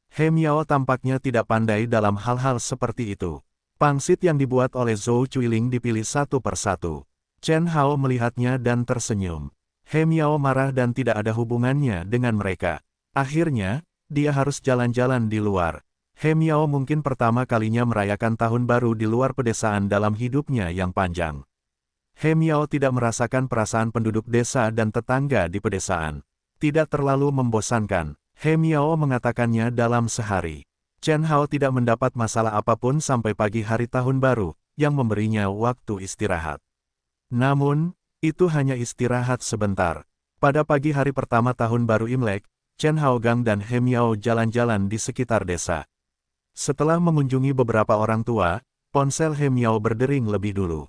He Miao tampaknya tidak pandai dalam hal-hal seperti itu. Pangsit yang dibuat oleh Zhou Chuiling dipilih satu persatu. Chen Hao melihatnya dan tersenyum. He Miao marah dan tidak ada hubungannya dengan mereka. Akhirnya, dia harus jalan-jalan di luar. He Miao mungkin pertama kalinya merayakan tahun baru di luar pedesaan dalam hidupnya yang panjang. He Miao tidak merasakan perasaan penduduk desa dan tetangga di pedesaan. Tidak terlalu membosankan. He Miao mengatakannya dalam sehari. Chen Hao tidak mendapat masalah apapun sampai pagi hari tahun baru, yang memberinya waktu istirahat. Namun, itu hanya istirahat sebentar. Pada pagi hari pertama tahun baru Imlek, Chen Haogang dan He Miao jalan-jalan di sekitar desa. Setelah mengunjungi beberapa orang tua, ponsel He Miao berdering lebih dulu.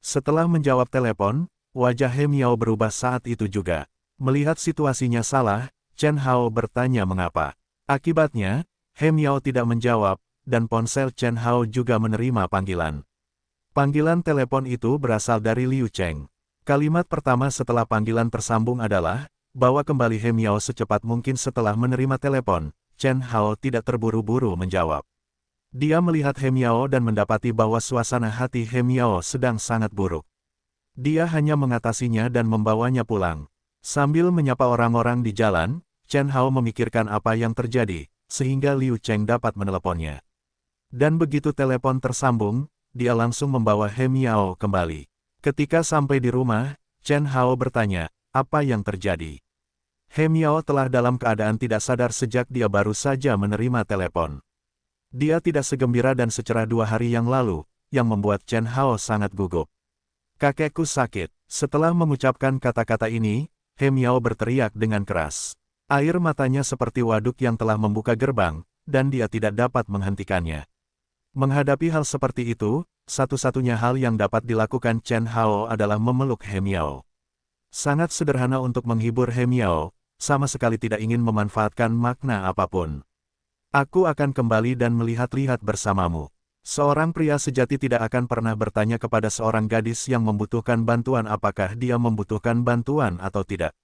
Setelah menjawab telepon, wajah He Miao berubah saat itu juga. Melihat situasinya salah, Chen Hao bertanya mengapa. Akibatnya, He Miao tidak menjawab, dan ponsel Chen Hao juga menerima panggilan. Panggilan telepon itu berasal dari Liu Cheng. Kalimat pertama setelah panggilan tersambung adalah, bawa kembali He Miao secepat mungkin. Setelah menerima telepon, Chen Hao tidak terburu-buru menjawab. Dia melihat He Miao dan mendapati bahwa suasana hati He Miao sedang sangat buruk. Dia hanya mengatasinya dan membawanya pulang. Sambil menyapa orang-orang di jalan, Chen Hao memikirkan apa yang terjadi, sehingga Liu Cheng dapat meneleponnya. Dan begitu telepon tersambung, dia langsung membawa He Miao kembali. Ketika sampai di rumah, Chen Hao bertanya, apa yang terjadi? He Miao telah dalam keadaan tidak sadar sejak dia baru saja menerima telepon. Dia tidak segembira dan secerah 2 hari yang lalu, yang membuat Chen Hao sangat gugup. Kakekku sakit. Setelah mengucapkan kata-kata ini, He Miao berteriak dengan keras. Air matanya seperti waduk yang telah membuka gerbang, dan dia tidak dapat menghentikannya. Menghadapi hal seperti itu, satu-satunya hal yang dapat dilakukan Chen Hao adalah memeluk He Miao. Sangat sederhana untuk menghibur He Miao, sama sekali tidak ingin memanfaatkan makna apapun. Aku akan kembali dan melihat-lihat bersamamu. Seorang pria sejati tidak akan pernah bertanya kepada seorang gadis yang membutuhkan bantuan apakah dia membutuhkan bantuan atau tidak.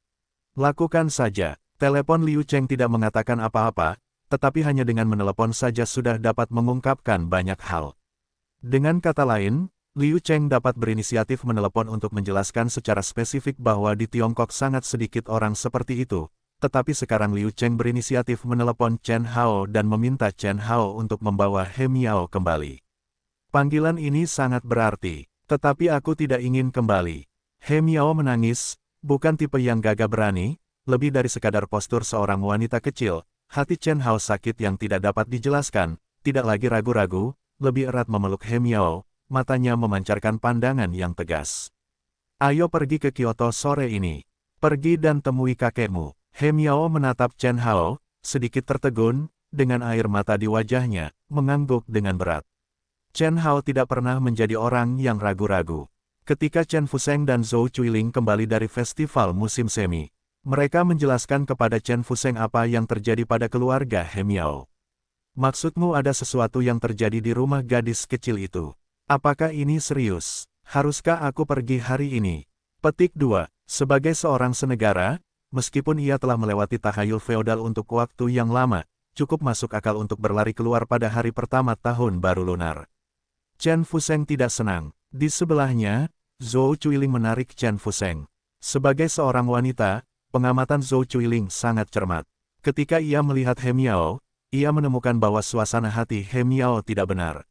Lakukan saja. Telepon Liu Cheng tidak mengatakan apa-apa, tetapi hanya dengan menelepon saja sudah dapat mengungkapkan banyak hal. Dengan kata lain, Liu Cheng dapat berinisiatif menelepon untuk menjelaskan secara spesifik bahwa di Tiongkok sangat sedikit orang seperti itu, tetapi sekarang Liu Cheng berinisiatif menelepon Chen Hao dan meminta Chen Hao untuk membawa He Miao kembali. Panggilan ini sangat berarti, tetapi aku tidak ingin kembali. He Miao menangis, bukan tipe yang gagah berani, lebih dari sekadar postur seorang wanita kecil. Hati Chen Hao sakit yang tidak dapat dijelaskan, tidak lagi ragu-ragu, lebih erat memeluk He Miao, matanya memancarkan pandangan yang tegas. Ayo pergi ke Kyoto sore ini. Pergi dan temui kakekmu. He Miao menatap Chen Hao, sedikit tertegun, dengan air mata di wajahnya, mengangguk dengan berat. Chen Hao tidak pernah menjadi orang yang ragu-ragu. Ketika Chen Fuseng dan Zhou Chuiling kembali dari festival musim semi, mereka menjelaskan kepada Chen Fuseng apa yang terjadi pada keluarga He Miao. Maksudmu ada sesuatu yang terjadi di rumah gadis kecil itu? Apakah ini serius? Haruskah aku pergi hari ini? Petik 2. Sebagai seorang senegara, meskipun ia telah melewati tahayul feodal untuk waktu yang lama, cukup masuk akal untuk berlari keluar pada hari pertama tahun baru lunar. Chen Fuseng tidak senang. Di sebelahnya, Zhou Chuiling menarik Chen Fuseng. Sebagai seorang wanita, pengamatan Zhou Chuiling sangat cermat. Ketika ia melihat He Miao, ia menemukan bahwa suasana hati He Miao tidak benar.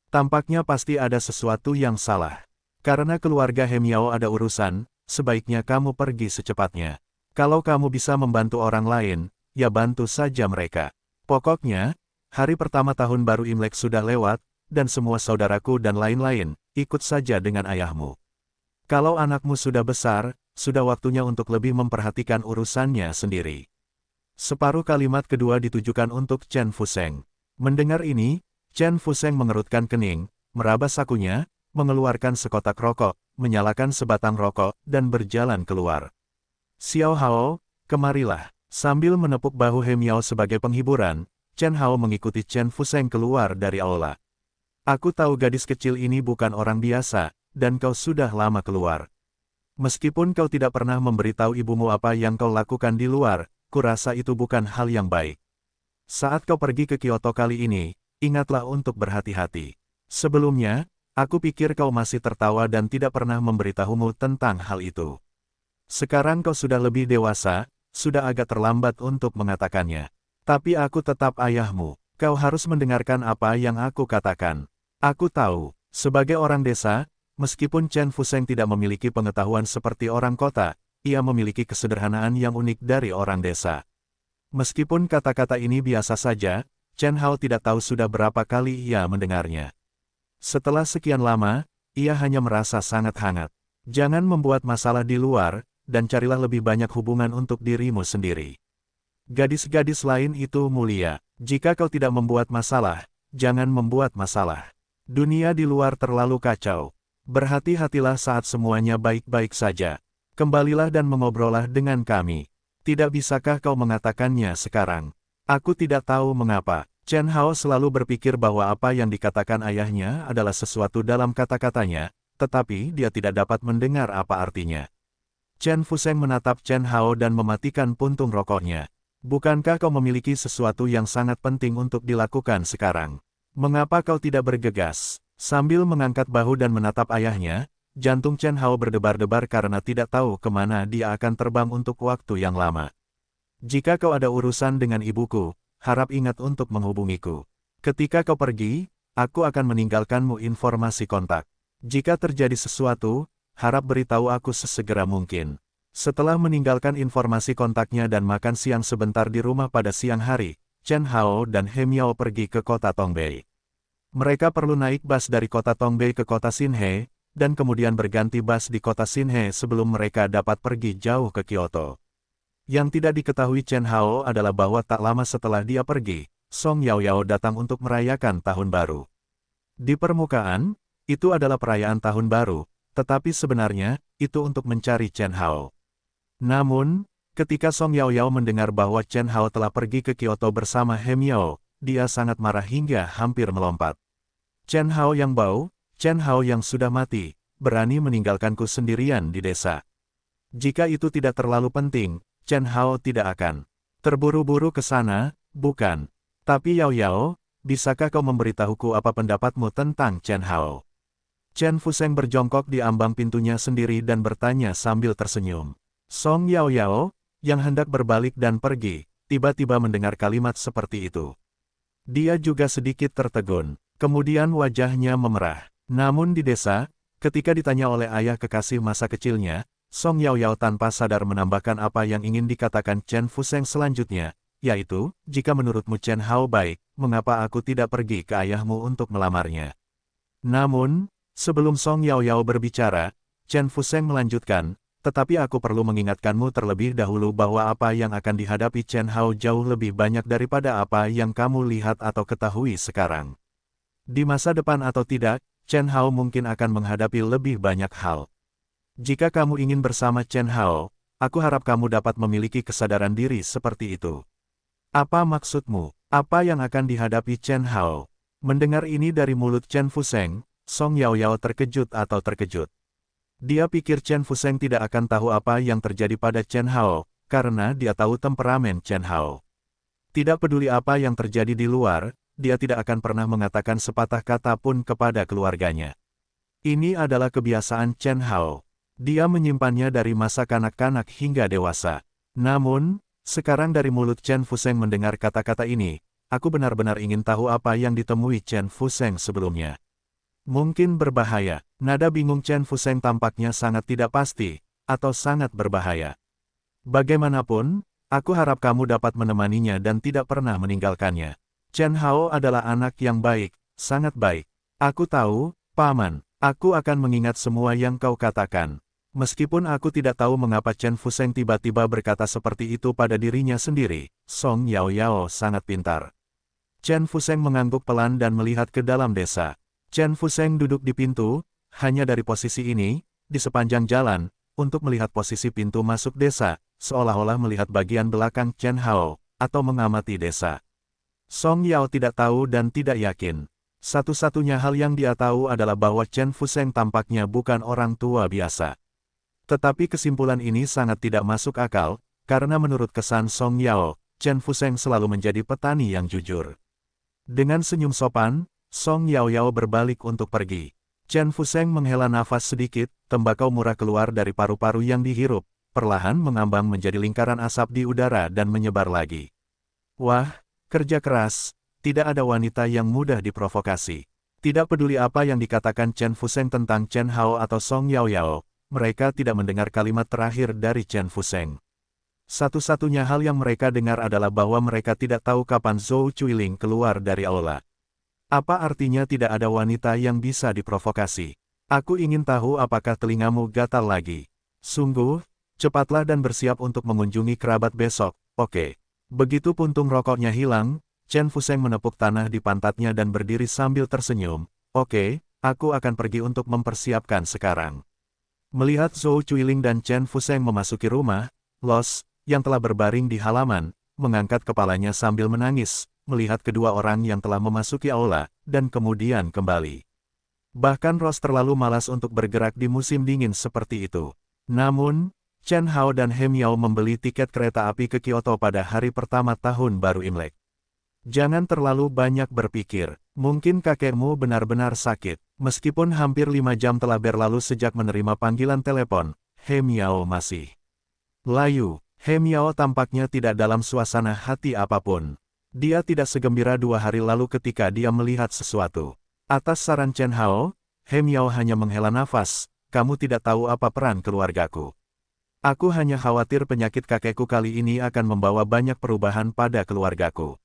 Tampaknya pasti ada sesuatu yang salah. Karena keluarga He Miao ada urusan, sebaiknya kamu pergi secepatnya. Kalau kamu bisa membantu orang lain, ya bantu saja mereka. Pokoknya, hari pertama tahun baru Imlek sudah lewat, dan semua saudaraku dan lain-lain, ikut saja dengan ayahmu. Kalau anakmu sudah besar, sudah waktunya untuk lebih memperhatikan urusannya sendiri. Separuh kalimat kedua ditujukan untuk Chen Fuseng. Mendengar ini, Chen Fuseng mengerutkan kening, meraba sakunya, mengeluarkan sekotak rokok, menyalakan sebatang rokok, dan berjalan keluar. Xiao Hao, kemarilah. Sambil menepuk bahu He Miao sebagai penghiburan, Chen Hao mengikuti Chen Fuseng keluar dari aula. Aku tahu gadis kecil ini bukan orang biasa, dan kau sudah lama keluar. Meskipun kau tidak pernah memberitahu ibumu apa yang kau lakukan di luar, kurasa itu bukan hal yang baik. Saat kau pergi ke Kyoto kali ini, ingatlah untuk berhati-hati. Sebelumnya, aku pikir kau masih tertawa dan tidak pernah memberitahumu tentang hal itu. Sekarang kau sudah lebih dewasa, sudah agak terlambat untuk mengatakannya. Tapi aku tetap ayahmu, kau harus mendengarkan apa yang aku katakan. Aku tahu, sebagai orang desa, meskipun Chen Fuseng tidak memiliki pengetahuan seperti orang kota, ia memiliki kesederhanaan yang unik dari orang desa. Meskipun kata-kata ini biasa saja, Chen Hao tidak tahu sudah berapa kali ia mendengarnya. Setelah sekian lama, ia hanya merasa sangat hangat. Jangan membuat masalah di luar, dan carilah lebih banyak hubungan untuk dirimu sendiri. Gadis-gadis lain itu mulia. Jika kau tidak membuat masalah, jangan membuat masalah. Dunia di luar terlalu kacau. Berhati-hatilah saat semuanya baik-baik saja. Kembalilah dan mengobrollah dengan kami. Tidak bisakah kau mengatakannya sekarang? Aku tidak tahu mengapa. Chen Hao selalu berpikir bahwa apa yang dikatakan ayahnya adalah sesuatu dalam kata-katanya, tetapi dia tidak dapat mendengar apa artinya. Chen Fuseng menatap Chen Hao dan mematikan puntung rokoknya. Bukankah kau memiliki sesuatu yang sangat penting untuk dilakukan sekarang? Mengapa kau tidak bergegas? Sambil mengangkat bahu dan menatap ayahnya, jantung Chen Hao berdebar-debar karena tidak tahu kemana dia akan terbang untuk waktu yang lama. Jika kau ada urusan dengan ibuku, harap ingat untuk menghubungiku. Ketika kau pergi, aku akan meninggalkanmu informasi kontak. Jika terjadi sesuatu, harap beritahu aku sesegera mungkin. Setelah meninggalkan informasi kontaknya dan makan siang sebentar di rumah pada siang hari, Chen Hao dan He Miao pergi ke kota Tongbei. Mereka perlu naik bus dari kota Tongbei ke kota Xinhe, dan kemudian berganti bus di kota Xinhe sebelum mereka dapat pergi jauh ke Kyoto. Yang tidak diketahui Chen Hao adalah bahwa tak lama setelah dia pergi, Song Yaoyao datang untuk merayakan tahun baru. Di permukaan, itu adalah perayaan tahun baru, tetapi sebenarnya, itu untuk mencari Chen Hao. Namun, ketika Song Yaoyao mendengar bahwa Chen Hao telah pergi ke Kyoto bersama He Miao, dia sangat marah hingga hampir melompat. Chen Hao yang bau, Chen Hao yang sudah mati, berani meninggalkanku sendirian di desa. Jika itu tidak terlalu penting, Chen Hao tidak akan terburu-buru ke sana, bukan? Tapi Yao Yao, bisakah kau memberitahuku apa pendapatmu tentang Chen Hao? Chen Fuseng berjongkok di ambang pintunya sendiri dan bertanya sambil tersenyum. Song Yao Yao, yang hendak berbalik dan pergi, tiba-tiba mendengar kalimat seperti itu. Dia juga sedikit tertegun, kemudian wajahnya memerah. Namun di desa, ketika ditanya oleh ayah kekasih masa kecilnya, Song Yao Yao tanpa sadar menambahkan apa yang ingin dikatakan Chen Fuseng selanjutnya, yaitu, jika menurutmu Chen Hao baik, mengapa aku tidak pergi ke ayahmu untuk melamarnya? Namun, sebelum Song Yao Yao berbicara, Chen Fuseng melanjutkan, tetapi aku perlu mengingatkanmu terlebih dahulu bahwa apa yang akan dihadapi Chen Hao jauh lebih banyak daripada apa yang kamu lihat atau ketahui sekarang. Di masa depan atau tidak, Chen Hao mungkin akan menghadapi lebih banyak hal. Jika kamu ingin bersama Chen Hao, aku harap kamu dapat memiliki kesadaran diri seperti itu. Apa maksudmu? Apa yang akan dihadapi Chen Hao? Mendengar ini dari mulut Chen Fuseng, Song Yao Yao terkejut atau terkejut. Dia pikir Chen Fuseng tidak akan tahu apa yang terjadi pada Chen Hao, karena dia tahu temperamen Chen Hao. Tidak peduli apa yang terjadi di luar, dia tidak akan pernah mengatakan sepatah kata pun kepada keluarganya. Ini adalah kebiasaan Chen Hao. Dia menyimpannya dari masa kanak-kanak hingga dewasa. Namun, sekarang dari mulut Chen Fuseng mendengar kata-kata ini, aku benar-benar ingin tahu apa yang ditemui Chen Fuseng sebelumnya. Mungkin berbahaya. Nada bingung Chen Fuseng tampaknya sangat tidak pasti, atau sangat berbahaya. Bagaimanapun, aku harap kamu dapat menemaninya dan tidak pernah meninggalkannya. Chen Hao adalah anak yang baik, sangat baik. Aku tahu, Paman, aku akan mengingat semua yang kau katakan. Meskipun aku tidak tahu mengapa Chen Fuseng tiba-tiba berkata seperti itu pada dirinya sendiri, Song Yao Yao sangat pintar. Chen Fuseng mengangguk pelan dan melihat ke dalam desa. Chen Fuseng duduk di pintu, hanya dari posisi ini, di sepanjang jalan, untuk melihat posisi pintu masuk desa, seolah-olah melihat bagian belakang Chen Hao, atau mengamati desa. Song Yao tidak tahu dan tidak yakin. Satu-satunya hal yang dia tahu adalah bahwa Chen Fuseng tampaknya bukan orang tua biasa. Tetapi kesimpulan ini sangat tidak masuk akal, karena menurut kesan Song Yao, Chen Fuseng selalu menjadi petani yang jujur. Dengan senyum sopan, Song Yao Yao berbalik untuk pergi. Chen Fuseng menghela nafas sedikit, tembakau murah keluar dari paru-paru yang dihirup, perlahan mengambang menjadi lingkaran asap di udara dan menyebar lagi. Wah, kerja keras, tidak ada wanita yang mudah diprovokasi. Tidak peduli apa yang dikatakan Chen Fuseng tentang Chen Hao atau Song Yao Yao, mereka tidak mendengar kalimat terakhir dari Chen Fuseng. Satu-satunya hal yang mereka dengar adalah bahwa mereka tidak tahu kapan Zhou Chuiling keluar dari aula. Apa artinya tidak ada wanita yang bisa diprovokasi? Aku ingin tahu apakah telingamu gatal lagi. Sungguh, cepatlah dan bersiap untuk mengunjungi kerabat besok, oke. Begitu puntung rokoknya hilang, Chen Fuseng menepuk tanah di pantatnya dan berdiri sambil tersenyum. Oke, aku akan pergi untuk mempersiapkan sekarang. Melihat Zhou Chuiling dan Chen Fuseng memasuki rumah, Los, yang telah berbaring di halaman, mengangkat kepalanya sambil menangis, melihat kedua orang yang telah memasuki aula, dan kemudian kembali. Bahkan Ross terlalu malas untuk bergerak di musim dingin seperti itu. Namun, Chen Hao dan He Miao membeli tiket kereta api ke Kyoto pada hari pertama tahun baru Imlek. Jangan terlalu banyak berpikir, mungkin kakekmu benar-benar sakit. Meskipun hampir 5 jam telah berlalu sejak menerima panggilan telepon, He Miao masih layu. He Miao tampaknya tidak dalam suasana hati apapun. Dia tidak segembira 2 hari lalu ketika dia melihat sesuatu. Atas saran Chen Hao, He Miao hanya menghela nafas, kamu tidak tahu apa peran keluargaku. Aku hanya khawatir penyakit kakekku kali ini akan membawa banyak perubahan pada keluargaku.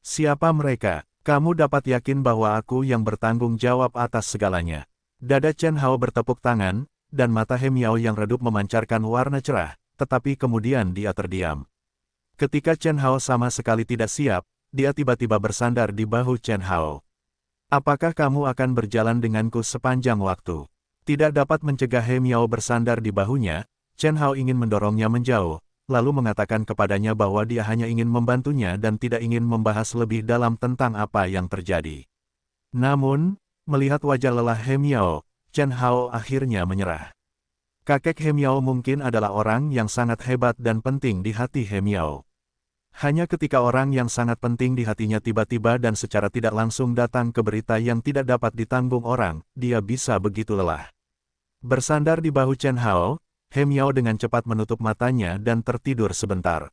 Siapa mereka? Kamu dapat yakin bahwa aku yang bertanggung jawab atas segalanya. Dada Chen Hao bertepuk tangan, dan mata He Miao yang redup memancarkan warna cerah, tetapi kemudian dia terdiam. Ketika Chen Hao sama sekali tidak siap, dia tiba-tiba bersandar di bahu Chen Hao. Apakah kamu akan berjalan denganku sepanjang waktu? Tidak dapat mencegah He Miao bersandar di bahunya, Chen Hao ingin mendorongnya menjauh, lalu mengatakan kepadanya bahwa dia hanya ingin membantunya dan tidak ingin membahas lebih dalam tentang apa yang terjadi. Namun, Melihat wajah lelah He Miao, Chen Hao akhirnya menyerah. Kakek He Miao mungkin adalah orang yang sangat hebat dan penting di hati He Miao. Hanya ketika orang yang sangat penting di hatinya tiba-tiba dan secara tidak langsung datang ke berita yang tidak dapat ditanggung orang, dia bisa begitu lelah. Bersandar di bahu Chen Hao, He Miao dengan cepat menutup matanya dan tertidur sebentar.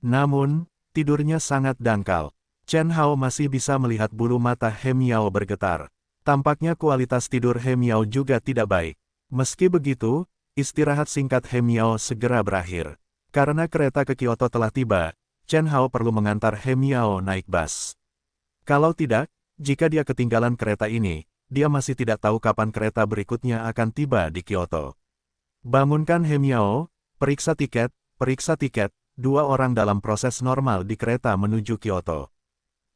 Namun, tidurnya sangat dangkal. Chen Hao masih bisa melihat bulu mata He Miao bergetar. Tampaknya kualitas tidur He Miao juga tidak baik. Meski begitu, istirahat singkat He Miao segera berakhir. Karena kereta ke Kyoto telah tiba, Chen Hao perlu mengantar He Miao naik bus. Kalau tidak, jika dia ketinggalan kereta ini, dia masih tidak tahu kapan kereta berikutnya akan tiba di Kyoto. Bangunkan He Miao, periksa tiket, dua orang dalam proses normal di kereta menuju Kyoto.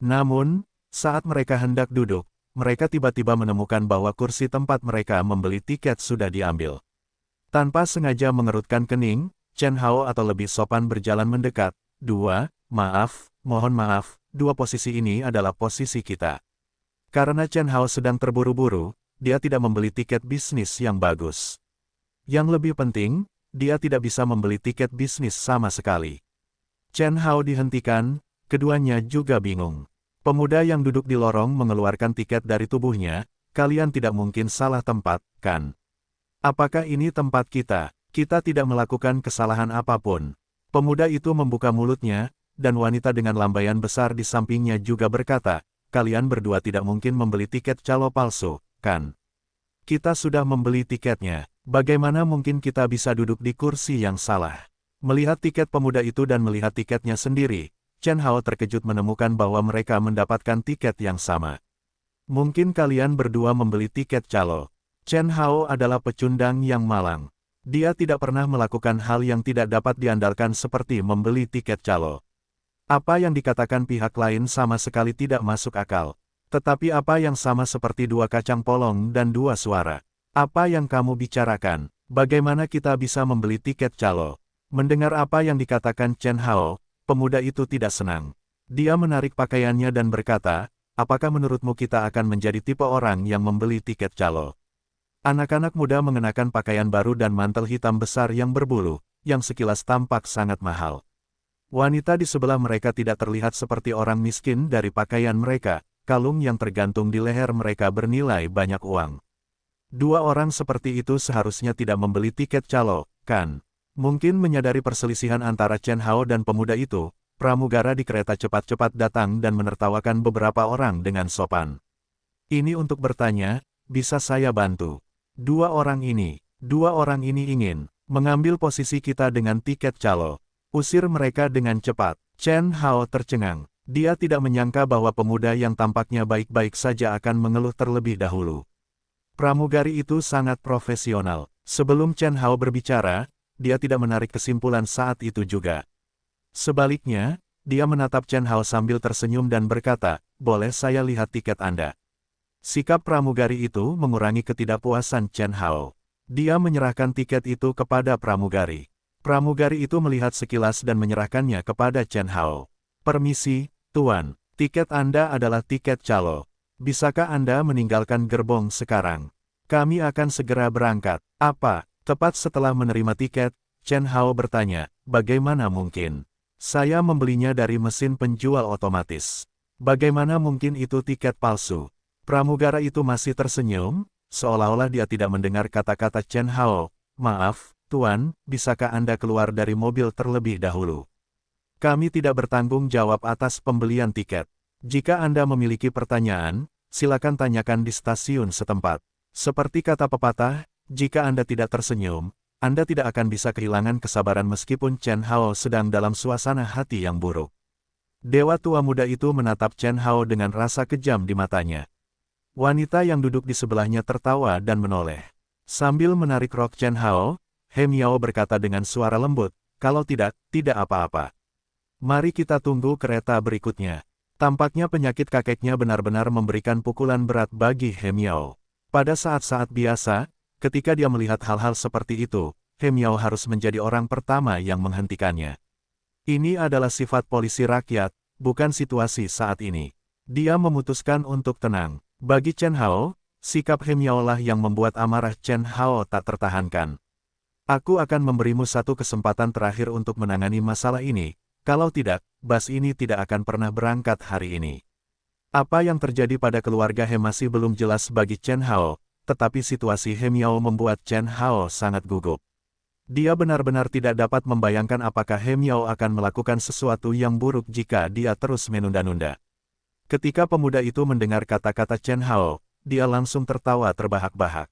Namun, saat mereka hendak duduk, mereka tiba-tiba menemukan bahwa kursi tempat mereka membeli tiket sudah diambil. Tanpa sengaja mengerutkan kening, Chen Hao atau lebih sopan berjalan mendekat. Mohon maaf, dua posisi ini adalah posisi kita. Karena Chen Hao sedang terburu-buru, dia tidak membeli tiket bisnis yang bagus. Yang lebih penting, dia tidak bisa membeli tiket bisnis sama sekali. Chen Hao dihentikan, keduanya juga bingung. Pemuda yang duduk di lorong mengeluarkan tiket dari tubuhnya, kalian tidak mungkin salah tempat, kan? Apakah ini tempat kita? Kita tidak melakukan kesalahan apapun. Pemuda itu membuka mulutnya, dan wanita dengan lambaian besar di sampingnya juga berkata, kalian berdua tidak mungkin membeli tiket calo palsu, kan? Kita sudah membeli tiketnya, bagaimana mungkin kita bisa duduk di kursi yang salah? Melihat tiket pemuda itu dan melihat tiketnya sendiri, Chen Hao terkejut menemukan bahwa mereka mendapatkan tiket yang sama. Mungkin kalian berdua membeli tiket calo. Chen Hao adalah pecundang yang malang. Dia tidak pernah melakukan hal yang tidak dapat diandalkan seperti membeli tiket calo. Apa yang dikatakan pihak lain sama sekali tidak masuk akal. Tetapi apa yang sama seperti dua kacang polong dan dua suara? Apa yang kamu bicarakan? Bagaimana kita bisa membeli tiket calo? Mendengar apa yang dikatakan Chen Hao, pemuda itu tidak senang. Dia menarik pakaiannya dan berkata, apakah menurutmu kita akan menjadi tipe orang yang membeli tiket calo? Anak-anak muda mengenakan pakaian baru dan mantel hitam besar yang berbulu, yang sekilas tampak sangat mahal. Wanita di sebelah mereka tidak terlihat seperti orang miskin dari pakaian mereka, kalung yang tergantung di leher mereka bernilai banyak uang. Dua orang seperti itu seharusnya tidak membeli tiket calo, kan? Mungkin menyadari perselisihan antara Chen Hao dan pemuda itu, pramugara di kereta cepat-cepat datang dan menertawakan beberapa orang dengan sopan. Ini untuk bertanya, bisa saya bantu? Dua orang ini ingin mengambil posisi kita dengan tiket calo. Usir mereka dengan cepat. Chen Hao tercengang. Dia tidak menyangka bahwa pemuda yang tampaknya baik-baik saja akan mengeluh terlebih dahulu. Pramugari itu sangat profesional. Sebelum Chen Hao berbicara, dia tidak menarik kesimpulan saat itu juga. Sebaliknya, dia menatap Chen Hao sambil tersenyum dan berkata, boleh saya lihat tiket Anda? Sikap pramugari itu mengurangi ketidakpuasan Chen Hao. Dia menyerahkan tiket itu kepada pramugari. Pramugari itu melihat sekilas dan menyerahkannya kepada Chen Hao. Permisi, Tuan, tiket Anda adalah tiket calo. Bisakah Anda meninggalkan gerbong sekarang? Kami akan segera berangkat. Apa? Tepat setelah menerima tiket, Chen Hao bertanya, bagaimana mungkin? Saya membelinya dari mesin penjual otomatis. Bagaimana mungkin itu tiket palsu? Pramugara itu masih tersenyum, seolah-olah dia tidak mendengar kata-kata Chen Hao. Maaf, Tuan, bisakah Anda keluar dari mobil terlebih dahulu? Kami tidak bertanggung jawab atas pembelian tiket. Jika Anda memiliki pertanyaan, silakan tanyakan di stasiun setempat. Seperti kata pepatah, jika Anda tidak tersenyum, Anda tidak akan bisa kehilangan kesabaran meskipun Chen Hao sedang dalam suasana hati yang buruk. Dewa tua muda itu menatap Chen Hao dengan rasa kejam di matanya. Wanita yang duduk di sebelahnya tertawa dan menoleh. Sambil menarik rok Chen Hao, He Miao berkata dengan suara lembut, kalau tidak, tidak apa-apa. Mari kita tunggu kereta berikutnya. Tampaknya penyakit kakeknya benar-benar memberikan pukulan berat bagi He Miao. Pada saat-saat biasa, ketika dia melihat hal-hal seperti itu, He Miao harus menjadi orang pertama yang menghentikannya. Ini adalah sifat polisi rakyat, bukan situasi saat ini. Dia memutuskan untuk tenang. Bagi Chen Hao, sikap He Miao lah yang membuat amarah Chen Hao tak tertahankan. Aku akan memberimu satu kesempatan terakhir untuk menangani masalah ini, kalau tidak, bas ini tidak akan pernah berangkat hari ini. Apa yang terjadi pada keluarga He masih belum jelas bagi Chen Hao, tetapi situasi He Miao membuat Chen Hao sangat gugup. Dia benar-benar tidak dapat membayangkan apakah He Miao akan melakukan sesuatu yang buruk jika dia terus menunda-nunda. Ketika pemuda itu mendengar kata-kata Chen Hao, dia langsung tertawa terbahak-bahak.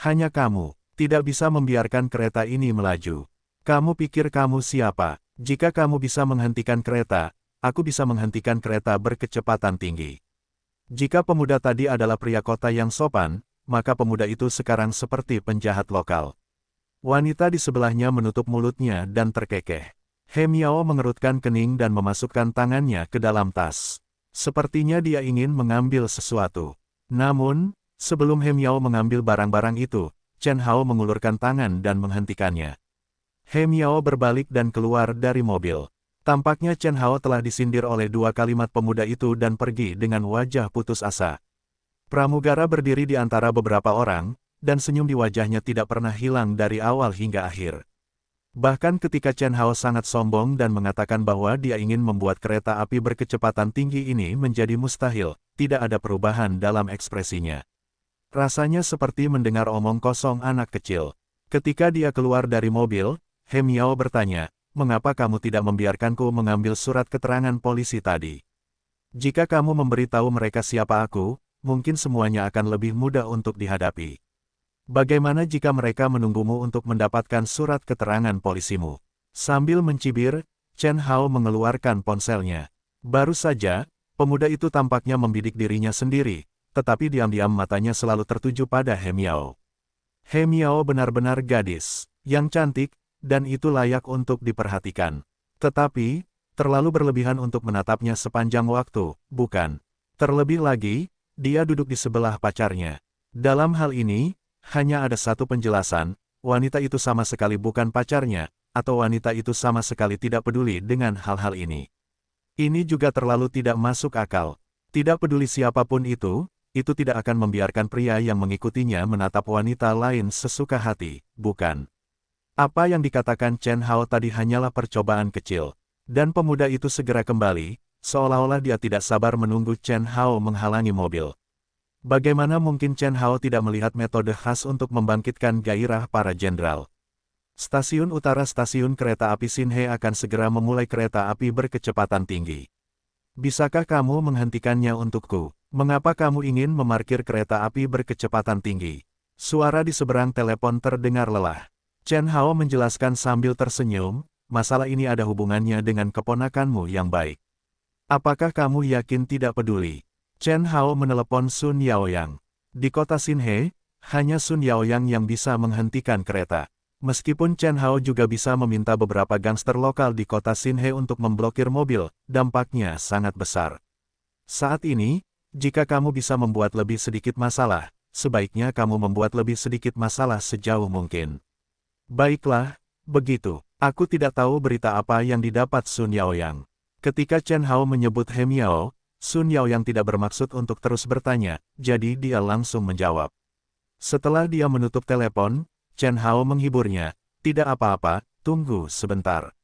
Hanya kamu tidak bisa membiarkan kereta ini melaju. Kamu pikir kamu siapa? Jika kamu bisa menghentikan kereta, aku bisa menghentikan kereta berkecepatan tinggi. Jika pemuda tadi adalah pria kota yang sopan, maka pemuda itu sekarang seperti penjahat lokal. Wanita di sebelahnya menutup mulutnya dan terkekeh. He Miao mengerutkan kening dan memasukkan tangannya ke dalam tas. Sepertinya dia ingin mengambil sesuatu. Namun, sebelum He Miao mengambil barang-barang itu, Chen Hao mengulurkan tangan dan menghentikannya. He Miao berbalik dan keluar dari mobil. Tampaknya Chen Hao telah disindir oleh dua kalimat pemuda itu dan pergi dengan wajah putus asa. Pramugara berdiri di antara beberapa orang, dan senyum di wajahnya tidak pernah hilang dari awal hingga akhir. Bahkan ketika Chen Hao sangat sombong dan mengatakan bahwa dia ingin membuat kereta api berkecepatan tinggi ini menjadi mustahil, tidak ada perubahan dalam ekspresinya. Rasanya seperti mendengar omong kosong anak kecil. Ketika dia keluar dari mobil, He Miao bertanya, "Mengapa kamu tidak membiarkanku mengambil surat keterangan polisi tadi? Jika kamu memberitahu mereka siapa aku, mungkin semuanya akan lebih mudah untuk dihadapi. Bagaimana jika mereka menunggumu untuk mendapatkan surat keterangan polisimu?" Sambil mencibir, Chen Hao mengeluarkan ponselnya. Baru saja, pemuda itu tampaknya membidik dirinya sendiri, tetapi diam-diam matanya selalu tertuju pada He Miao. He Miao benar-benar gadis yang cantik, dan itu layak untuk diperhatikan. Tetapi, terlalu berlebihan untuk menatapnya sepanjang waktu, bukan? Terlebih lagi, dia duduk di sebelah pacarnya. Dalam hal ini, hanya ada satu penjelasan, wanita itu sama sekali bukan pacarnya, atau wanita itu sama sekali tidak peduli dengan hal-hal ini. Ini juga terlalu tidak masuk akal. Tidak peduli siapapun itu tidak akan membiarkan pria yang mengikutinya menatap wanita lain sesuka hati, bukan? Apa yang dikatakan Chen Hao tadi hanyalah percobaan kecil. Dan pemuda itu segera kembali, seolah-olah dia tidak sabar menunggu Chen Hao menghalangi mobil. Bagaimana mungkin Chen Hao tidak melihat metode khas untuk membangkitkan gairah para jenderal? Stasiun Utara Stasiun Kereta Api Xinhe akan segera memulai kereta api berkecepatan tinggi. Bisakah kamu menghentikannya untukku? Mengapa kamu ingin memarkir kereta api berkecepatan tinggi? Suara di seberang telepon terdengar lelah. Chen Hao menjelaskan sambil tersenyum, masalah ini ada hubungannya dengan keponakanmu yang baik. Apakah kamu yakin tidak peduli? Chen Hao menelepon Sun Yaoyang. Di kota Xinhe, hanya Sun Yaoyang yang bisa menghentikan kereta. Meskipun Chen Hao juga bisa meminta beberapa gangster lokal di kota Xinhe untuk memblokir mobil, dampaknya sangat besar. Saat ini, jika kamu bisa membuat lebih sedikit masalah, sebaiknya kamu membuat lebih sedikit masalah sejauh mungkin. Baiklah, begitu. Aku tidak tahu berita apa yang didapat Sun Yaoyang. Ketika Chen Hao menyebut He Miao, Sun Yaoyang tidak bermaksud untuk terus bertanya, jadi dia langsung menjawab. Setelah dia menutup telepon, Chen Hao menghiburnya, "Tidak apa-apa, tunggu sebentar."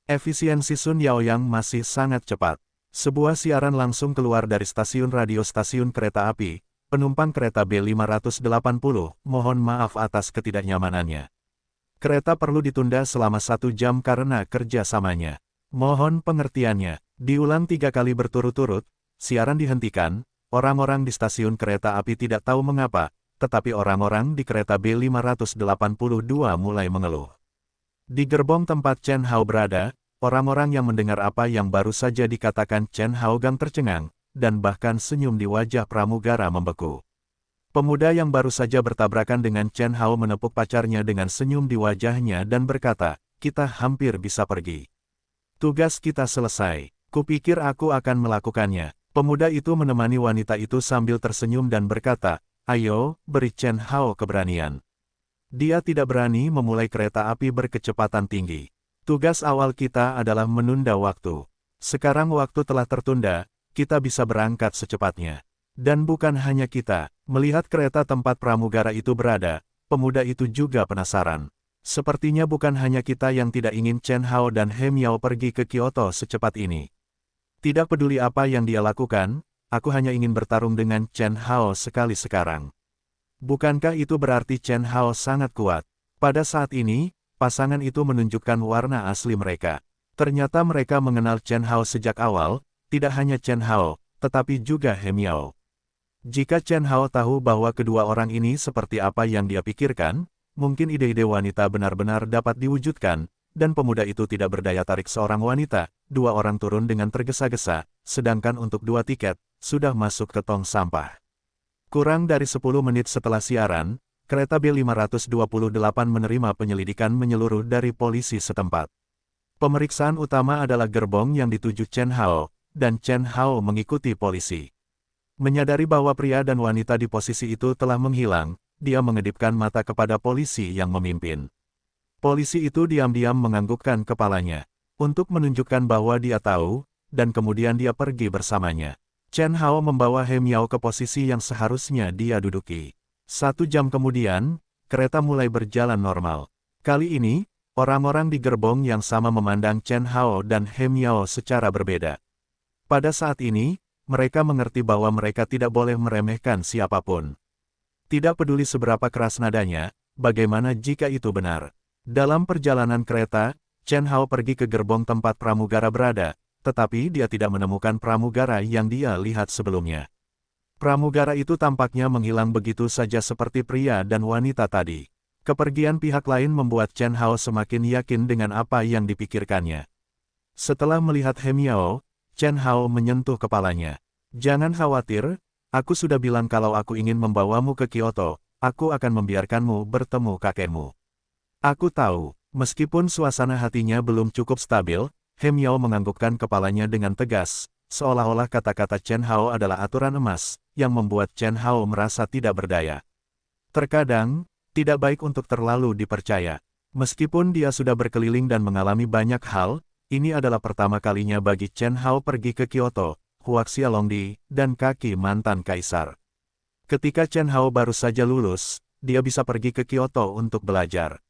Efisiensi Sun Yaoyang masih sangat cepat. Sebuah siaran langsung keluar dari stasiun radio stasiun kereta api, penumpang kereta B580, mohon maaf atas ketidaknyamanannya. Kereta perlu ditunda selama 1 jam karena kerjasamanya. Mohon pengertiannya. Diulang 3 kali berturut-turut, siaran dihentikan, orang-orang di stasiun kereta api tidak tahu mengapa, tetapi orang-orang di kereta B582 mulai mengeluh. Di gerbong tempat Chen Hao berada, orang-orang yang mendengar apa yang baru saja dikatakan Chen Hao gang tercengang, dan bahkan senyum di wajah pramugara membeku. Pemuda yang baru saja bertabrakan dengan Chen Hao menepuk pacarnya dengan senyum di wajahnya dan berkata, "Kita hampir bisa pergi. Tugas kita selesai. Kupikir aku akan melakukannya." Pemuda itu menemani wanita itu sambil tersenyum dan berkata, "Ayo, beri Chen Hao keberanian. Dia tidak berani memulai kereta api berkecepatan tinggi. Tugas awal kita adalah menunda waktu. Sekarang waktu telah tertunda, kita bisa berangkat secepatnya." Dan bukan hanya kita, melihat kereta tempat pramugara itu berada, pemuda itu juga penasaran. Sepertinya bukan hanya kita yang tidak ingin Chen Hao dan He Miao pergi ke Kyoto secepat ini. Tidak peduli apa yang dia lakukan, aku hanya ingin bertarung dengan Chen Hao sekali sekarang. Bukankah itu berarti Chen Hao sangat kuat? Pada saat ini, pasangan itu menunjukkan warna asli mereka. Ternyata mereka mengenal Chen Hao sejak awal, tidak hanya Chen Hao, tetapi juga He Miao. Jika Chen Hao tahu bahwa kedua orang ini seperti apa yang dia pikirkan, mungkin ide-ide wanita benar-benar dapat diwujudkan, dan pemuda itu tidak berdaya tarik seorang wanita. Dua orang turun dengan tergesa-gesa, sedangkan untuk 2 tiket, sudah masuk ke tong sampah. Kurang dari 10 menit setelah siaran, kereta B528 menerima penyelidikan menyeluruh dari polisi setempat. Pemeriksaan utama adalah gerbong yang dituju Chen Hao, dan Chen Hao mengikuti polisi. Menyadari bahwa pria dan wanita di posisi itu telah menghilang, dia mengedipkan mata kepada polisi yang memimpin. Polisi itu diam-diam menganggukkan kepalanya, untuk menunjukkan bahwa dia tahu, dan kemudian dia pergi bersamanya. Chen Hao membawa He Miao ke posisi yang seharusnya dia duduki. 1 jam kemudian, kereta mulai berjalan normal. Kali ini, orang-orang di gerbong yang sama memandang Chen Hao dan He Miao secara berbeda. Pada saat ini, mereka mengerti bahwa mereka tidak boleh meremehkan siapapun. Tidak peduli seberapa keras nadanya, bagaimana jika itu benar. Dalam perjalanan kereta, Chen Hao pergi ke gerbong tempat pramugara berada, tetapi dia tidak menemukan pramugara yang dia lihat sebelumnya. Pramugara itu tampaknya menghilang begitu saja seperti pria dan wanita tadi. Kepergian pihak lain membuat Chen Hao semakin yakin dengan apa yang dipikirkannya. Setelah melihat He Miao, Chen Hao menyentuh kepalanya. Jangan khawatir, aku sudah bilang kalau aku ingin membawamu ke Kyoto, aku akan membiarkanmu bertemu kakekmu. Aku tahu, meskipun suasana hatinya belum cukup stabil, He Miao menganggukkan kepalanya dengan tegas, seolah-olah kata-kata Chen Hao adalah aturan emas, yang membuat Chen Hao merasa tidak berdaya. Terkadang, tidak baik untuk terlalu dipercaya. Meskipun dia sudah berkeliling dan mengalami banyak hal, ini adalah pertama kalinya bagi Chen Hao pergi ke Kyoto, Huaxia Longdi, dan kaki mantan kaisar. Ketika Chen Hao baru saja lulus, dia bisa pergi ke Kyoto untuk belajar.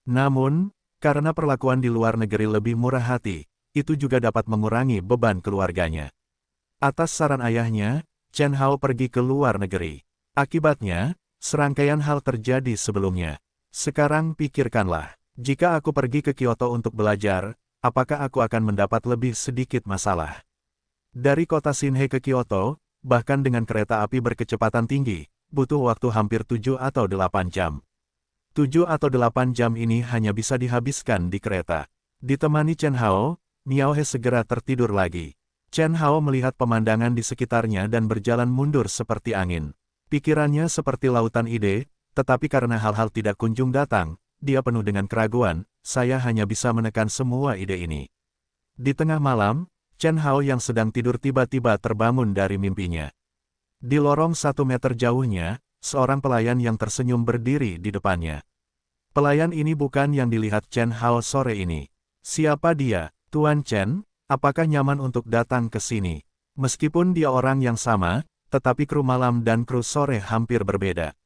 Namun, karena perlakuan di luar negeri lebih murah hati, itu juga dapat mengurangi beban keluarganya. Atas saran ayahnya, Chen Hao pergi ke luar negeri. Akibatnya, serangkaian hal terjadi sebelumnya. Sekarang pikirkanlah, jika aku pergi ke Kyoto untuk belajar, apakah aku akan mendapat lebih sedikit masalah? Dari kota Shinhe ke Kyoto, bahkan dengan kereta api berkecepatan tinggi, butuh waktu hampir 7 atau 8 jam. 7 atau 8 jam ini hanya bisa dihabiskan di kereta. Ditemani Chen Hao, Miao He segera tertidur lagi. Chen Hao melihat pemandangan di sekitarnya dan berjalan mundur seperti angin. Pikirannya seperti lautan ide, tetapi karena hal-hal tidak kunjung datang, dia penuh dengan keraguan, saya hanya bisa menekan semua ide ini. Di tengah malam, Chen Hao yang sedang tidur tiba-tiba terbangun dari mimpinya. Di lorong 1 meter jauhnya, seorang pelayan yang tersenyum berdiri di depannya. Pelayan ini bukan yang dilihat Chen Hao sore ini. Siapa dia, Tuan Chen? Apakah nyaman untuk datang ke sini? Meskipun dia orang yang sama, tetapi kru malam dan kru sore hampir berbeda.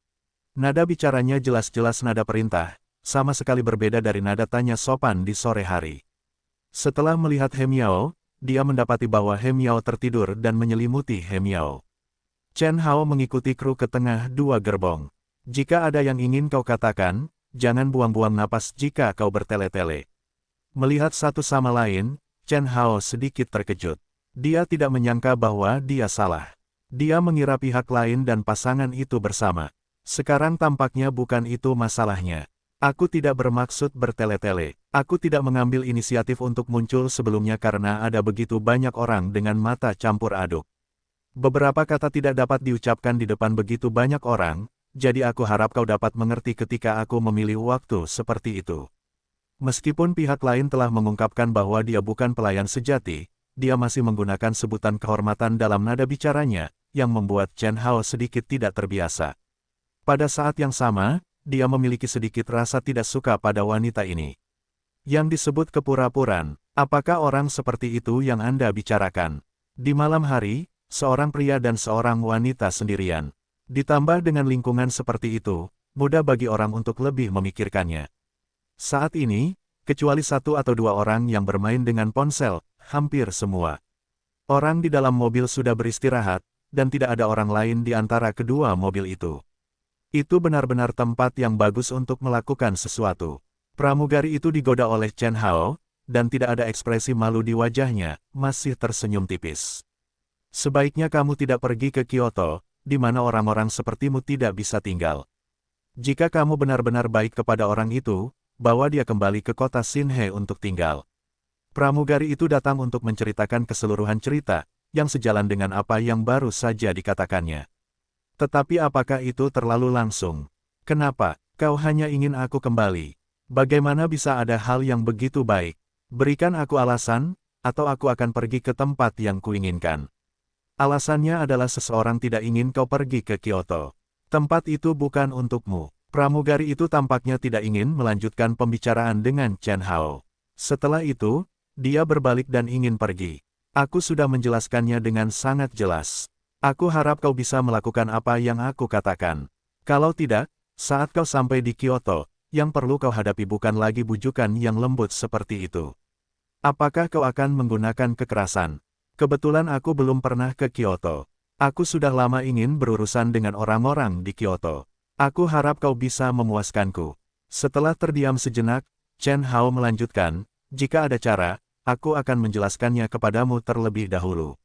Nada bicaranya jelas-jelas nada perintah, sama sekali berbeda dari nada tanya sopan di sore hari. Setelah melihat He Miao, dia mendapati bahwa He Miao tertidur dan menyelimuti He Miao. Chen Hao mengikuti kru ke tengah 2 gerbong. Jika ada yang ingin kau katakan, jangan buang-buang napas jika kau bertele-tele. Melihat satu sama lain, Chen Hao sedikit terkejut. Dia tidak menyangka bahwa dia salah. Dia mengira pihak lain dan pasangan itu bersama. Sekarang tampaknya bukan itu masalahnya. Aku tidak bermaksud bertele-tele. Aku tidak mengambil inisiatif untuk muncul sebelumnya karena ada begitu banyak orang dengan mata campur aduk. Beberapa kata tidak dapat diucapkan di depan begitu banyak orang, jadi aku harap kau dapat mengerti ketika aku memilih waktu seperti itu. Meskipun pihak lain telah mengungkapkan bahwa dia bukan pelayan sejati, dia masih menggunakan sebutan kehormatan dalam nada bicaranya, yang membuat Chen Hao sedikit tidak terbiasa. Pada saat yang sama, dia memiliki sedikit rasa tidak suka pada wanita ini. Yang disebut kepura-puraan, apakah orang seperti itu yang Anda bicarakan? Di malam hari, seorang pria dan seorang wanita sendirian. Ditambah dengan lingkungan seperti itu, mudah bagi orang untuk lebih memikirkannya. Saat ini, kecuali satu atau dua orang yang bermain dengan ponsel, hampir semua orang di dalam mobil sudah beristirahat, dan tidak ada orang lain di antara kedua mobil itu. Itu benar-benar tempat yang bagus untuk melakukan sesuatu. Pramugari itu digoda oleh Chen Hao, dan tidak ada ekspresi malu di wajahnya, masih tersenyum tipis. Sebaiknya kamu tidak pergi ke Kyoto, di mana orang-orang sepertimu tidak bisa tinggal. Jika kamu benar-benar baik kepada orang itu, bawa dia kembali ke kota Shinhe untuk tinggal. Pramugari itu datang untuk menceritakan keseluruhan cerita, yang sejalan dengan apa yang baru saja dikatakannya. Tetapi apakah itu terlalu langsung? Kenapa, kau hanya ingin aku kembali? Bagaimana bisa ada hal yang begitu baik? Berikan aku alasan, atau aku akan pergi ke tempat yang kuinginkan. Alasannya adalah seseorang tidak ingin kau pergi ke Kyoto. Tempat itu bukan untukmu. Pramugari itu tampaknya tidak ingin melanjutkan pembicaraan dengan Chen Hao. Setelah itu, dia berbalik dan ingin pergi. Aku sudah menjelaskannya dengan sangat jelas. Aku harap kau bisa melakukan apa yang aku katakan. Kalau tidak, saat kau sampai di Kyoto, yang perlu kau hadapi bukan lagi bujukan yang lembut seperti itu. Apakah kau akan menggunakan kekerasan? Kebetulan aku belum pernah ke Kyoto. Aku sudah lama ingin berurusan dengan orang-orang di Kyoto. Aku harap kau bisa memuaskanku. Setelah terdiam sejenak, Chen Hao melanjutkan, jika ada cara, aku akan menjelaskannya kepadamu terlebih dahulu.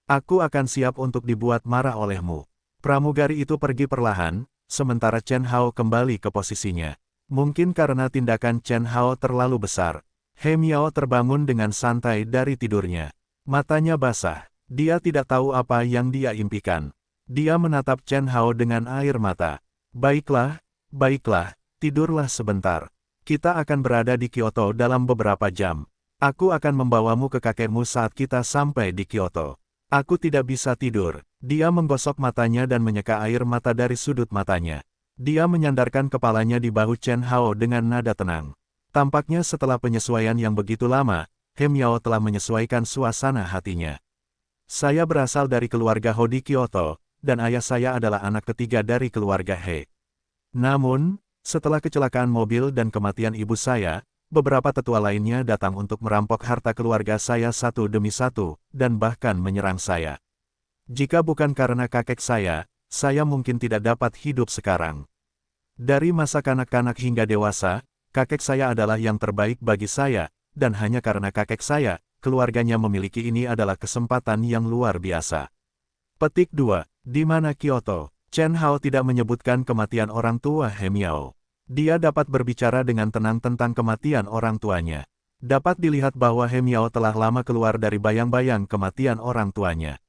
Aku akan siap untuk dibuat marah olehmu. Pramugari itu pergi perlahan, sementara Chen Hao kembali ke posisinya. Mungkin karena tindakan Chen Hao terlalu besar, He Miao terbangun dengan santai dari tidurnya. Matanya basah. Dia tidak tahu apa yang dia impikan. Dia menatap Chen Hao dengan air mata. Baiklah, baiklah, tidurlah sebentar. Kita akan berada di Kyoto dalam beberapa jam. Aku akan membawamu ke kakekmu saat kita sampai di Kyoto. Aku tidak bisa tidur. Dia menggosok matanya dan menyeka air mata dari sudut matanya. Dia menyandarkan kepalanya di bahu Chen Hao dengan nada tenang. Tampaknya setelah penyesuaian yang begitu lama, He Miao telah menyesuaikan suasana hatinya. Saya berasal dari keluarga Ho di Kyoto, dan ayah saya adalah anak ketiga dari keluarga He. Namun, setelah kecelakaan mobil dan kematian ibu saya, beberapa tetua lainnya datang untuk merampok harta keluarga saya satu demi satu, dan bahkan menyerang saya. Jika bukan karena kakek saya mungkin tidak dapat hidup sekarang. Dari masa kanak-kanak hingga dewasa, kakek saya adalah yang terbaik bagi saya, dan hanya karena kakek saya, keluarganya memiliki ini adalah kesempatan yang luar biasa. Petik 2. Di mana Kyoto? Chen Hao tidak menyebutkan kematian orang tua He Miao. Dia dapat berbicara dengan tenang tentang kematian orang tuanya. Dapat dilihat bahwa He Miao telah lama keluar dari bayang-bayang kematian orang tuanya.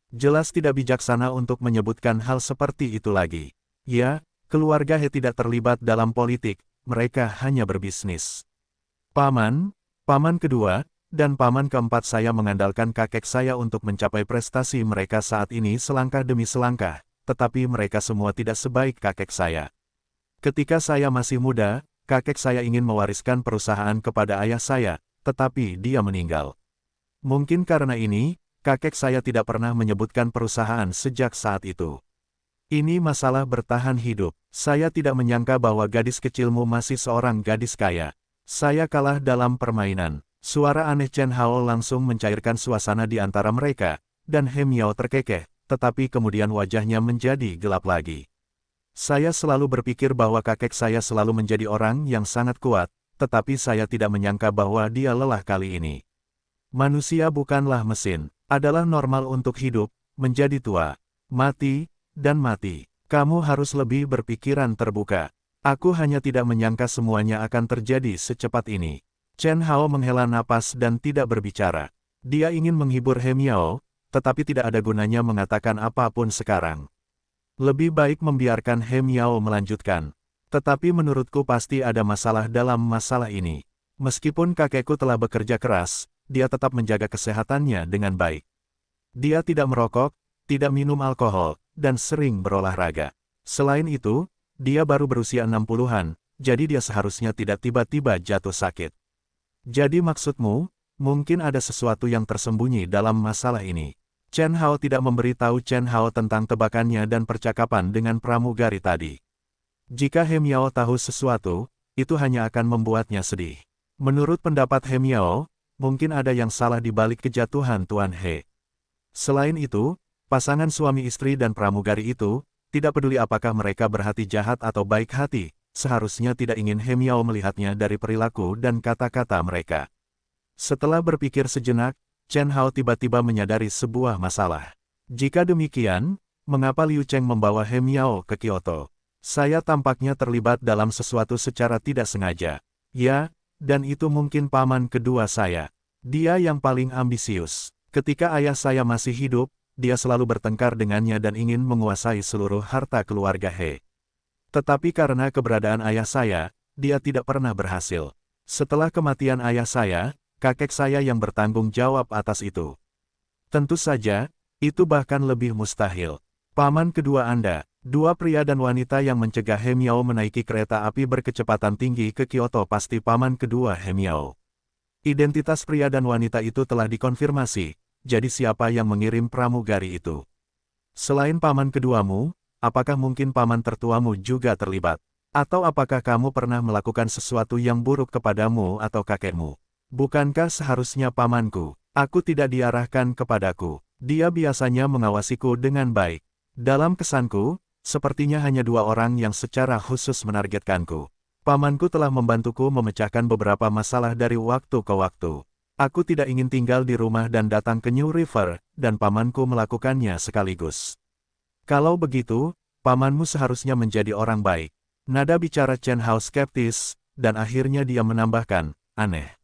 Jelas tidak bijaksana untuk menyebutkan hal seperti itu lagi. Ya, keluarga He tidak terlibat dalam politik, mereka hanya berbisnis. Paman kedua, dan paman keempat saya mengandalkan kakek saya untuk mencapai prestasi mereka saat ini selangkah demi selangkah, tetapi mereka semua tidak sebaik kakek saya. Ketika saya masih muda, kakek saya ingin mewariskan perusahaan kepada ayah saya, tetapi dia meninggal. Mungkin karena ini, kakek saya tidak pernah menyebutkan perusahaan sejak saat itu. Ini masalah bertahan hidup. Saya tidak menyangka bahwa gadis kecilmu masih seorang gadis kaya. Saya kalah dalam permainan. Suara aneh Chen Hao langsung mencairkan suasana di antara mereka, dan He Miao terkekeh, tetapi kemudian wajahnya menjadi gelap lagi. Saya selalu berpikir bahwa kakek saya selalu menjadi orang yang sangat kuat, tetapi saya tidak menyangka bahwa dia lelah kali ini. Manusia bukanlah mesin, adalah normal untuk hidup, menjadi tua, mati, dan mati. Kamu harus lebih berpikiran terbuka. Aku hanya tidak menyangka semuanya akan terjadi secepat ini. Chen Hao menghela napas dan tidak berbicara. Dia ingin menghibur He Miao, tetapi tidak ada gunanya mengatakan apapun sekarang. Lebih baik membiarkan He Miao melanjutkan. Tetapi menurutku pasti ada masalah dalam masalah ini. Meskipun kakekku telah bekerja keras, dia tetap menjaga kesehatannya dengan baik. Dia tidak merokok, tidak minum alkohol, dan sering berolahraga. Selain itu, dia baru berusia 60-an, jadi dia seharusnya tidak tiba-tiba jatuh sakit. Jadi maksudmu, mungkin ada sesuatu yang tersembunyi dalam masalah ini. Chen Hao tidak memberitahu Chen Hao tentang tebakannya dan percakapan dengan pramugari tadi. Jika He Miao tahu sesuatu, itu hanya akan membuatnya sedih. Menurut pendapat He Miao, mungkin ada yang salah di balik kejatuhan Tuan He. Selain itu, pasangan suami istri dan pramugari itu, tidak peduli apakah mereka berhati jahat atau baik hati, seharusnya tidak ingin He Miao melihatnya dari perilaku dan kata-kata mereka. Setelah berpikir sejenak, Chen Hao tiba-tiba menyadari sebuah masalah. Jika demikian, mengapa Liu Cheng membawa He Miao ke Kyoto? Saya tampaknya terlibat dalam sesuatu secara tidak sengaja. Ya, dan itu mungkin paman kedua saya. Dia yang paling ambisius. Ketika ayah saya masih hidup, dia selalu bertengkar dengannya dan ingin menguasai seluruh harta keluarga He. Tetapi karena keberadaan ayah saya, dia tidak pernah berhasil. Setelah kematian ayah saya, kakek saya yang bertanggung jawab atas itu. Tentu saja, itu bahkan lebih mustahil. Paman kedua Anda, dua pria dan wanita yang mencegah He Miao menaiki kereta api berkecepatan tinggi ke Kyoto pasti paman kedua He Miao. Identitas pria dan wanita itu telah dikonfirmasi, jadi siapa yang mengirim pramugari itu? Selain paman keduamu, apakah mungkin paman tertuamu juga terlibat? Atau apakah kamu pernah melakukan sesuatu yang buruk kepadamu atau kakekmu? Bukankah seharusnya pamanku? Aku tidak diarahkan kepadaku. Dia biasanya mengawasiku dengan baik. Dalam kesanku, sepertinya hanya dua orang yang secara khusus menargetkanku. Pamanku telah membantuku memecahkan beberapa masalah dari waktu ke waktu. Aku tidak ingin tinggal di rumah dan datang ke New River, dan pamanku melakukannya sekaligus. Kalau begitu, pamanmu seharusnya menjadi orang baik. Nada bicara Chen Hao skeptis, dan akhirnya dia menambahkan, aneh.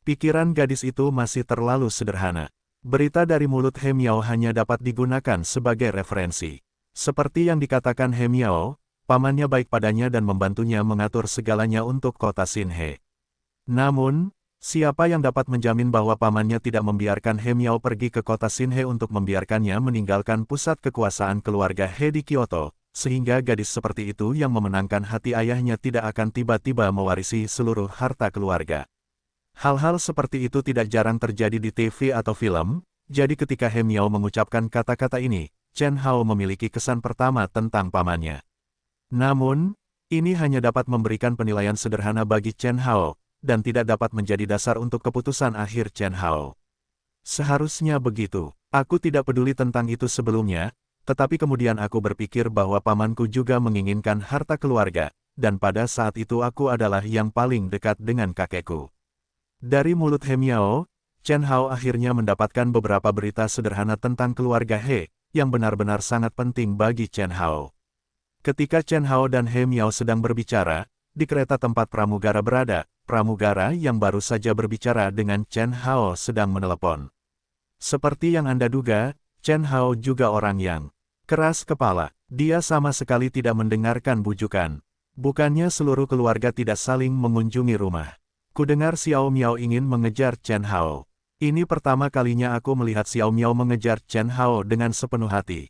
Pikiran gadis itu masih terlalu sederhana. Berita dari mulut He Miao hanya dapat digunakan sebagai referensi. Seperti yang dikatakan He Miao, pamannya baik padanya dan membantunya mengatur segalanya untuk kota Xinhe. Namun, siapa yang dapat menjamin bahwa pamannya tidak membiarkan He Miao pergi ke kota Xinhe untuk membiarkannya meninggalkan pusat kekuasaan keluarga He di Kyoto, sehingga gadis seperti itu yang memenangkan hati ayahnya tidak akan tiba-tiba mewarisi seluruh harta keluarga. Hal-hal seperti itu tidak jarang terjadi di TV atau film, jadi ketika He Miao mengucapkan kata-kata ini, Chen Hao memiliki kesan pertama tentang pamannya. Namun, ini hanya dapat memberikan penilaian sederhana bagi Chen Hao, dan tidak dapat menjadi dasar untuk keputusan akhir Chen Hao. Seharusnya begitu, aku tidak peduli tentang itu sebelumnya, tetapi kemudian aku berpikir bahwa pamanku juga menginginkan harta keluarga, dan pada saat itu aku adalah yang paling dekat dengan kakekku. Dari mulut He Miao, Chen Hao akhirnya mendapatkan beberapa berita sederhana tentang keluarga He, yang benar-benar sangat penting bagi Chen Hao. Ketika Chen Hao dan He Miao sedang berbicara, di kereta tempat pramugara berada, pramugara yang baru saja berbicara dengan Chen Hao sedang menelepon. Seperti yang Anda duga, Chen Hao juga orang yang keras kepala. Dia sama sekali tidak mendengarkan bujukan. Bukannya seluruh keluarga tidak saling mengunjungi rumah. Kudengar Xiao Miao ingin mengejar Chen Hao. Ini pertama kalinya aku melihat Xiao Miao mengejar Chen Hao dengan sepenuh hati.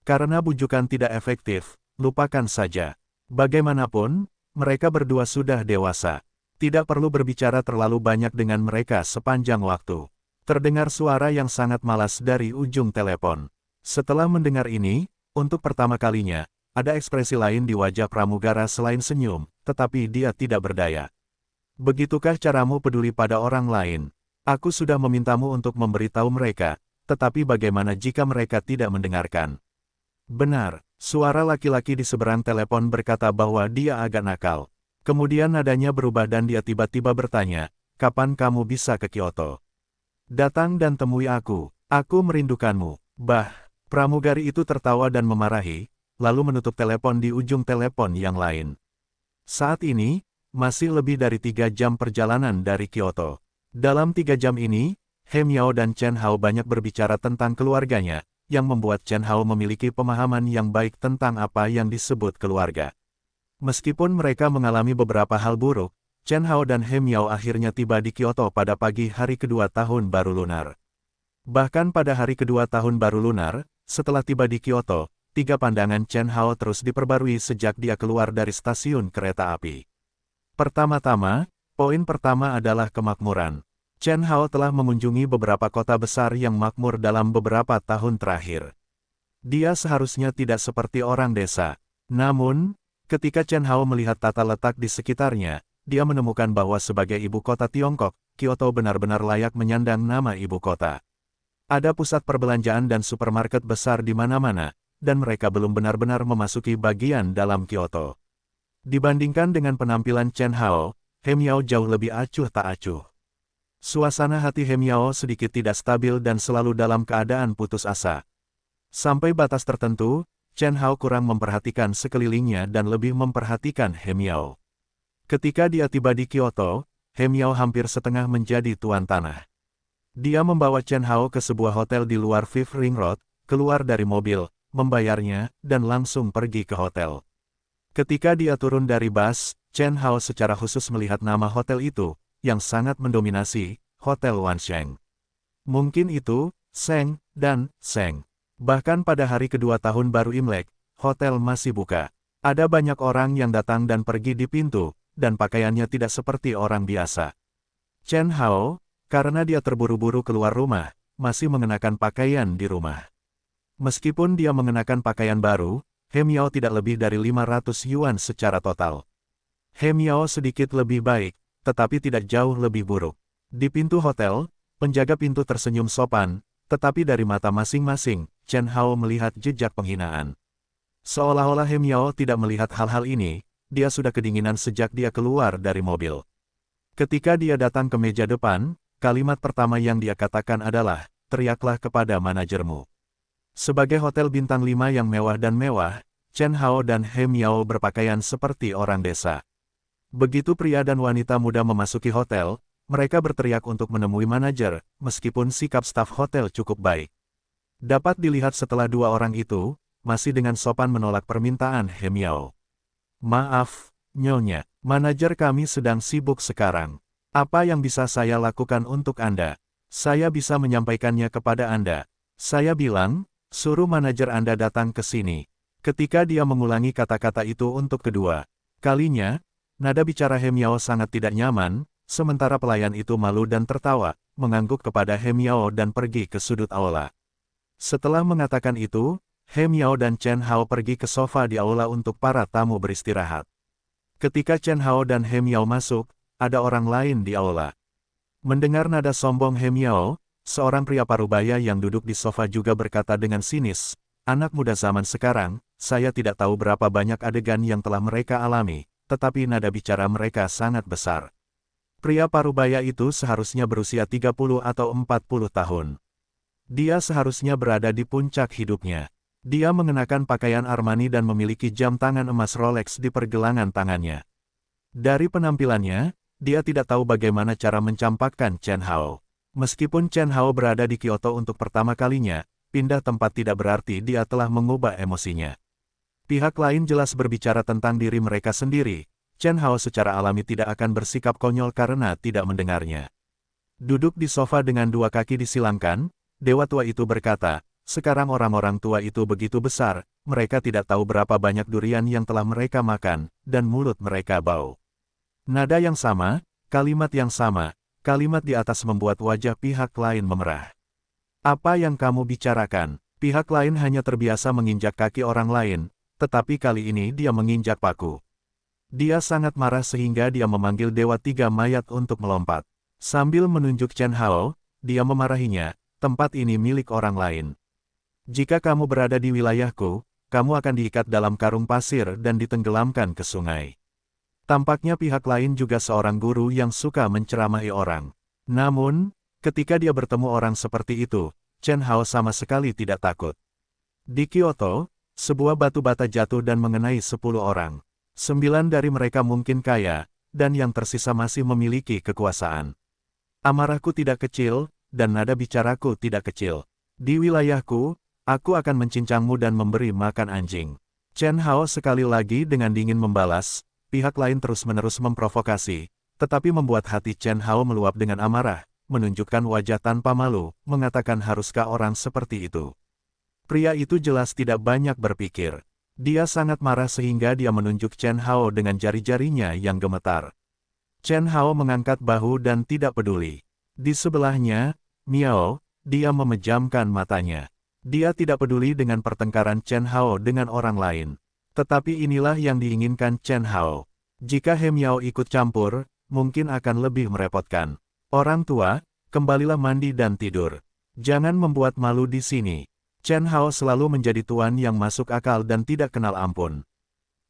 Karena bujukan tidak efektif, lupakan saja. Bagaimanapun, mereka berdua sudah dewasa. Tidak perlu berbicara terlalu banyak dengan mereka sepanjang waktu. Terdengar suara yang sangat malas dari ujung telepon. Setelah mendengar ini, untuk pertama kalinya, ada ekspresi lain di wajah pramugara selain senyum, tetapi dia tidak berdaya. Begitukah caramu peduli pada orang lain? Aku sudah memintamu untuk memberitahu mereka, tetapi bagaimana jika mereka tidak mendengarkan? Benar, suara laki-laki di seberang telepon berkata bahwa dia agak nakal. Kemudian nadanya berubah dan dia tiba-tiba bertanya, kapan kamu bisa ke Kyoto? Datang dan temui aku merindukanmu. Bah, pramugari itu tertawa dan memarahi, lalu menutup telepon di ujung telepon yang lain. Saat ini, masih lebih dari 3 jam perjalanan dari Kyoto. Dalam 3 jam ini, He Miao dan Chen Hao banyak berbicara tentang keluarganya, yang membuat Chen Hao memiliki pemahaman yang baik tentang apa yang disebut keluarga. Meskipun mereka mengalami beberapa hal buruk, Chen Hao dan He Miao akhirnya tiba di Kyoto pada pagi hari kedua tahun baru lunar. Bahkan pada hari kedua tahun baru lunar, setelah tiba di Kyoto, 3 pandangan Chen Hao terus diperbarui sejak dia keluar dari stasiun kereta api. Pertama-tama, poin pertama adalah kemakmuran. Chen Hao telah mengunjungi beberapa kota besar yang makmur dalam beberapa tahun terakhir. Dia seharusnya tidak seperti orang desa. Namun, ketika Chen Hao melihat tata letak di sekitarnya, dia menemukan bahwa sebagai ibu kota Tiongkok, Kyoto benar-benar layak menyandang nama ibu kota. Ada pusat perbelanjaan dan supermarket besar di mana-mana, dan mereka belum benar-benar memasuki bagian dalam Kyoto. Dibandingkan dengan penampilan Chen Hao, He Miao jauh lebih acuh tak acuh. Suasana hati He Miao sedikit tidak stabil dan selalu dalam keadaan putus asa. Sampai batas tertentu, Chen Hao kurang memperhatikan sekelilingnya dan lebih memperhatikan He Miao. Ketika dia tiba di Kyoto, He Miao hampir setengah menjadi tuan tanah. Dia membawa Chen Hao ke sebuah hotel di luar Fifth Ring Road, keluar dari mobil, membayarnya, dan langsung pergi ke hotel. Ketika dia turun dari bus, Chen Hao secara khusus melihat nama hotel itu, yang sangat mendominasi, Hotel Wansheng. Mungkin itu, Sheng, dan Sheng. Bahkan pada hari kedua tahun baru Imlek, hotel masih buka. Ada banyak orang yang datang dan pergi di pintu, dan pakaiannya tidak seperti orang biasa. Chen Hao, karena dia terburu-buru keluar rumah, masih mengenakan pakaian di rumah. Meskipun dia mengenakan pakaian baru, He Miao tidak lebih dari 500 yuan secara total. He Miao sedikit lebih baik, tetapi tidak jauh lebih buruk. Di pintu hotel, penjaga pintu tersenyum sopan, tetapi dari mata masing-masing, Chen Hao melihat jejak penghinaan. Seolah-olah He Miao tidak melihat hal-hal ini, dia sudah kedinginan sejak dia keluar dari mobil. Ketika dia datang ke meja depan, kalimat pertama yang dia katakan adalah, "Teriaklah kepada manajermu." Sebagai hotel bintang 5 yang mewah dan mewah, Chen Hao dan He Miao berpakaian seperti orang desa. Begitu pria dan wanita muda memasuki hotel, mereka berteriak untuk menemui manajer, meskipun sikap staf hotel cukup baik. Dapat dilihat setelah dua orang itu, masih dengan sopan menolak permintaan He Miao. "Maaf, Nyonya, manajer kami sedang sibuk sekarang. Apa yang bisa saya lakukan untuk Anda? Saya bisa menyampaikannya kepada Anda." Saya bilang, "Suruh manajer Anda datang ke sini." Ketika dia mengulangi kata-kata itu untuk kedua kalinya, nada bicara He Miao sangat tidak nyaman, sementara pelayan itu malu dan tertawa, mengangguk kepada He Miao dan pergi ke sudut aula. Setelah mengatakan itu, He Miao dan Chen Hao pergi ke sofa di aula untuk para tamu beristirahat. Ketika Chen Hao dan He Miao masuk, ada orang lain di aula. Mendengar nada sombong He Miao, seorang pria parubaya yang duduk di sofa juga berkata dengan sinis, "Anak muda zaman sekarang, saya tidak tahu berapa banyak adegan yang telah mereka alami, tetapi nada bicara mereka sangat besar." Pria parubaya itu seharusnya berusia 30 atau 40 tahun. Dia seharusnya berada di puncak hidupnya. Dia mengenakan pakaian Armani dan memiliki jam tangan emas Rolex di pergelangan tangannya. Dari penampilannya, dia tidak tahu bagaimana cara mencampakkan Chen Hao. Meskipun Chen Hao berada di Kyoto untuk pertama kalinya, pindah tempat tidak berarti dia telah mengubah emosinya. Pihak lain jelas berbicara tentang diri mereka sendiri. Chen Hao secara alami tidak akan bersikap konyol karena tidak mendengarnya. Duduk di sofa dengan dua kaki disilangkan, dewa tua itu berkata, "Sekarang orang-orang tua itu begitu besar, mereka tidak tahu berapa banyak durian yang telah mereka makan, dan mulut mereka bau." Nada yang sama, kalimat yang sama, kalimat di atas membuat wajah pihak lain memerah. "Apa yang kamu bicarakan?" Pihak lain hanya terbiasa menginjak kaki orang lain, tetapi kali ini dia menginjak paku. Dia sangat marah sehingga dia memanggil Dewa Tiga Mayat untuk melompat. Sambil menunjuk Chen Hao, dia memarahinya, "Tempat ini milik orang lain. Jika kamu berada di wilayahku, kamu akan diikat dalam karung pasir dan ditenggelamkan ke sungai." Tampaknya pihak lain juga seorang guru yang suka menceramahi orang. Namun, ketika dia bertemu orang seperti itu, Chen Hao sama sekali tidak takut. Di Kyoto, sebuah batu bata jatuh dan mengenai 10 orang. 9 dari mereka mungkin kaya, dan yang tersisa masih memiliki kekuasaan. Amarahku tidak kecil, dan nada bicaraku tidak kecil. Di wilayahku, aku akan mencincangmu dan memberi makan anjing. Chen Hao sekali lagi dengan dingin membalas. Pihak lain terus-menerus memprovokasi, tetapi membuat hati Chen Hao meluap dengan amarah, menunjukkan wajah tanpa malu, mengatakan haruskah orang seperti itu. Pria itu jelas tidak banyak berpikir. Dia sangat marah sehingga dia menunjuk Chen Hao dengan jari-jarinya yang gemetar. Chen Hao mengangkat bahu dan tidak peduli. Di sebelahnya, Miao, dia memejamkan matanya. Dia tidak peduli dengan pertengkaran Chen Hao dengan orang lain. Tetapi inilah yang diinginkan Chen Hao. Jika He Miao ikut campur, mungkin akan lebih merepotkan. Orang tua, kembalilah mandi dan tidur. Jangan membuat malu di sini. Chen Hao selalu menjadi tuan yang masuk akal dan tidak kenal ampun.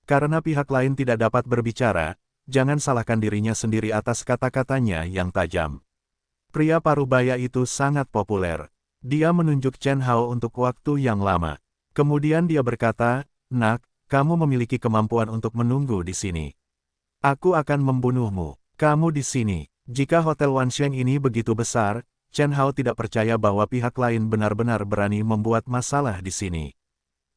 Karena pihak lain tidak dapat berbicara, jangan salahkan dirinya sendiri atas kata-katanya yang tajam. Pria parubaya itu sangat populer. Dia menunjuk Chen Hao untuk waktu yang lama. Kemudian dia berkata, "Nak, kamu memiliki kemampuan untuk menunggu di sini. Aku akan membunuhmu. Kamu di sini." Jika Hotel Wansheng ini begitu besar, Chen Hao tidak percaya bahwa pihak lain benar-benar berani membuat masalah di sini.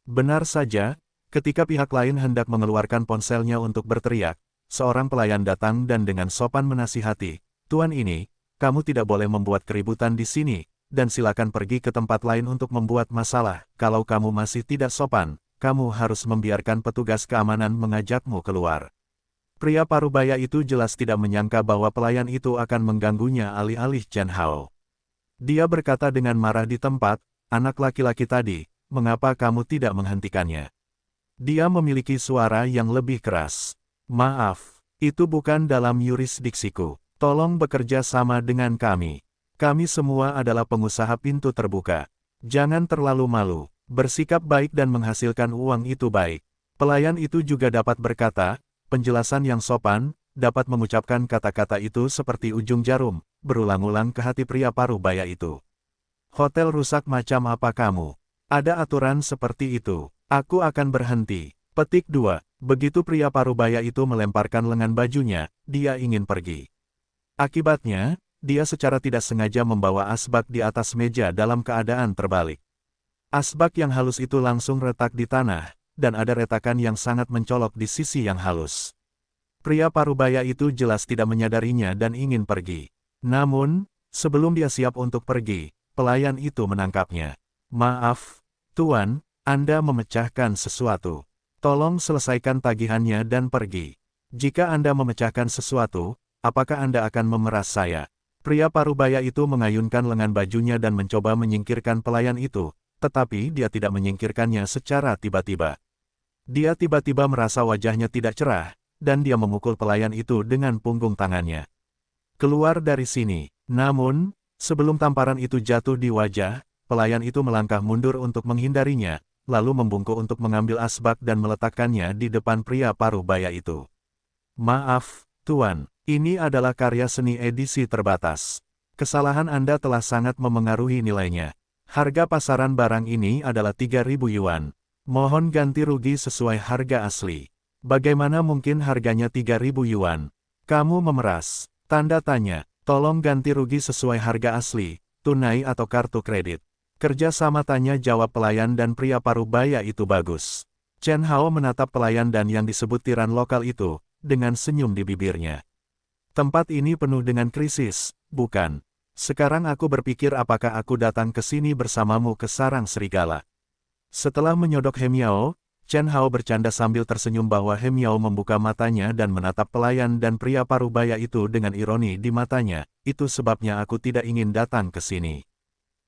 Benar saja, ketika pihak lain hendak mengeluarkan ponselnya untuk berteriak, seorang pelayan datang dan dengan sopan menasihati, "Tuan ini, kamu tidak boleh membuat keributan di sini, dan silakan pergi ke tempat lain untuk membuat masalah. Kalau kamu masih tidak sopan, kamu harus membiarkan petugas keamanan mengajakmu keluar." Pria parubaya itu jelas tidak menyangka bahwa pelayan itu akan mengganggunya alih-alih Chen Hao. Dia berkata dengan marah di tempat, "Anak laki-laki tadi, mengapa kamu tidak menghentikannya?" Dia memiliki suara yang lebih keras. "Maaf, itu bukan dalam yurisdiksiku. Tolong bekerja sama dengan kami. Kami semua adalah pengusaha pintu terbuka. Jangan terlalu malu. Bersikap baik dan menghasilkan uang itu baik." Pelayan itu juga dapat berkata, penjelasan yang sopan, dapat mengucapkan kata-kata itu seperti ujung jarum, berulang-ulang ke hati pria parubaya itu. "Hotel rusak macam apa kamu? Ada aturan seperti itu. Aku akan berhenti." Petik 2. Begitu pria parubaya itu melemparkan lengan bajunya, dia ingin pergi. Akibatnya, dia secara tidak sengaja membawa asbak di atas meja dalam keadaan terbalik. Asbak yang halus itu langsung retak di tanah, dan ada retakan yang sangat mencolok di sisi yang halus. Pria parubaya itu jelas tidak menyadarinya dan ingin pergi. Namun, sebelum dia siap untuk pergi, pelayan itu menangkapnya. "Maaf, Tuan, Anda memecahkan sesuatu. Tolong selesaikan tagihannya dan pergi. Jika Anda memecahkan sesuatu, apakah Anda akan memeras saya?" Pria parubaya itu mengayunkan lengan bajunya dan mencoba menyingkirkan pelayan itu, tetapi dia tidak menyingkirkannya secara tiba-tiba. Dia tiba-tiba merasa wajahnya tidak cerah, dan dia memukul pelayan itu dengan punggung tangannya. "Keluar dari sini." Namun, sebelum tamparan itu jatuh di wajah, pelayan itu melangkah mundur untuk menghindarinya, lalu membungkuk untuk mengambil asbak dan meletakkannya di depan pria parubaya itu. "Maaf, Tuan, ini adalah karya seni edisi terbatas. Kesalahan Anda telah sangat memengaruhi nilainya. Harga pasaran barang ini adalah 3.000 yuan. Mohon ganti rugi sesuai harga asli." "Bagaimana mungkin harganya 3.000 yuan? Kamu memeras." Tanda tanya. "Tolong ganti rugi sesuai harga asli, tunai atau kartu kredit." "Kerja sama," tanya jawab pelayan, dan pria parubaya itu bagus. Chen Hao menatap pelayan dan yang disebut tiran lokal itu, dengan senyum di bibirnya. "Tempat ini penuh dengan krisis, bukan? Sekarang aku berpikir apakah aku datang ke sini bersamamu ke sarang serigala." Setelah menyodok He Miao, Chen Hao bercanda sambil tersenyum bahwa He Miao membuka matanya dan menatap pelayan dan pria parubaya itu dengan ironi di matanya. "Itu sebabnya aku tidak ingin datang ke sini."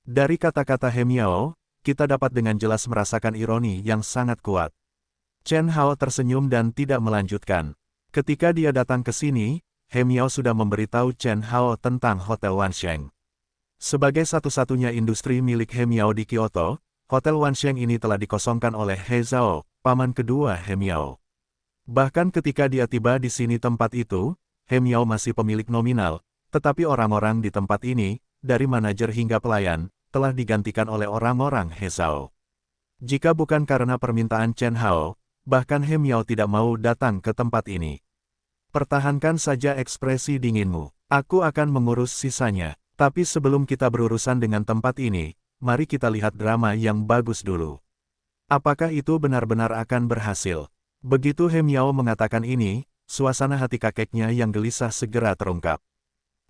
Dari kata-kata He Miao, kita dapat dengan jelas merasakan ironi yang sangat kuat. Chen Hao tersenyum dan tidak melanjutkan. Ketika dia datang ke sini, He Miao sudah memberitahu Chen Hao tentang Hotel Wansheng. Sebagai satu-satunya industri milik He Miao di Kyoto, Hotel Wansheng ini telah dikosongkan oleh He Zhao, paman kedua He Miao. Bahkan ketika dia tiba di sini tempat itu, He Miao masih pemilik nominal, tetapi orang-orang di tempat ini, dari manajer hingga pelayan, telah digantikan oleh orang-orang He Zhao. Jika bukan karena permintaan Chen Hao, bahkan He Miao tidak mau datang ke tempat ini. "Pertahankan saja ekspresi dinginmu. Aku akan mengurus sisanya. Tapi sebelum kita berurusan dengan tempat ini, mari kita lihat drama yang bagus dulu. Apakah itu benar-benar akan berhasil?" Begitu He Miao mengatakan ini, suasana hati kakeknya yang gelisah segera terungkap.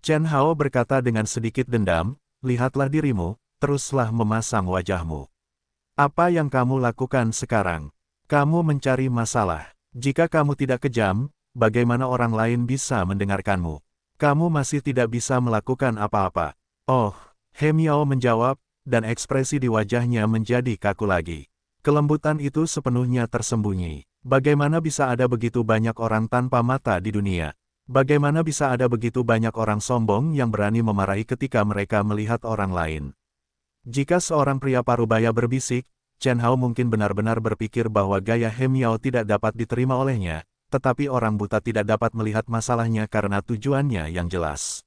Chen Hao berkata dengan sedikit dendam, "Lihatlah dirimu, teruslah memasang wajahmu. Apa yang kamu lakukan sekarang? Kamu mencari masalah. Jika kamu tidak kejam, bagaimana orang lain bisa mendengarkanmu?" Kamu masih tidak bisa melakukan apa-apa. Oh, He Miao menjawab, dan ekspresi di wajahnya menjadi kaku lagi. Kelembutan itu sepenuhnya tersembunyi. Bagaimana bisa ada begitu banyak orang tanpa mata di dunia? Bagaimana bisa ada begitu banyak orang sombong yang berani memarahi ketika mereka melihat orang lain? Jika seorang pria parubaya berbisik, Chen Hao mungkin benar-benar berpikir bahwa gaya He Miao tidak dapat diterima olehnya, tetapi orang buta tidak dapat melihat masalahnya karena tujuannya yang jelas.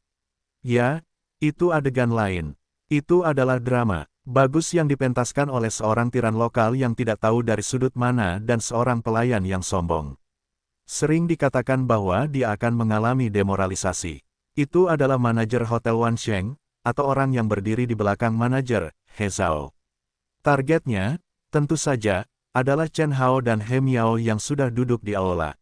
Ya, itu adegan lain. Itu adalah drama bagus yang dipentaskan oleh seorang tiran lokal yang tidak tahu dari sudut mana dan seorang pelayan yang sombong. Sering dikatakan bahwa dia akan mengalami demoralisasi. Itu adalah manajer Hotel Wansheng, atau orang yang berdiri di belakang manajer, He Zhao. Targetnya, tentu saja, adalah Chen Hao dan He Miao yang sudah duduk di aula.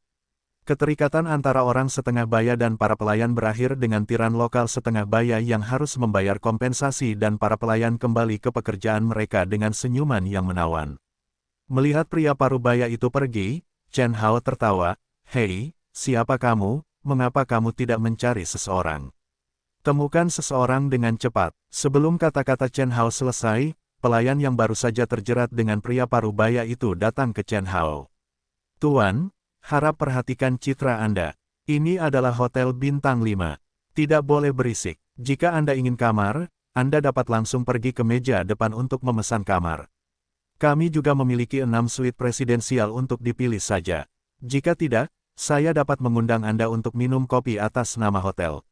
Keterikatan antara orang setengah baya dan para pelayan berakhir dengan tiran lokal setengah baya yang harus membayar kompensasi dan para pelayan kembali ke pekerjaan mereka dengan senyuman yang menawan. Melihat pria parubaya itu pergi, Chen Hao tertawa, "Hei, siapa kamu? Mengapa kamu tidak mencari seseorang? Temukan seseorang dengan cepat." Sebelum kata-kata Chen Hao selesai, pelayan yang baru saja terjerat dengan pria parubaya itu datang ke Chen Hao. "Tuan, harap perhatikan citra Anda. Ini adalah hotel bintang 5. Tidak boleh berisik. Jika Anda ingin kamar, Anda dapat langsung pergi ke meja depan untuk memesan kamar. Kami juga memiliki 6 suite presidensial untuk dipilih saja. Jika tidak, saya dapat mengundang Anda untuk minum kopi atas nama hotel.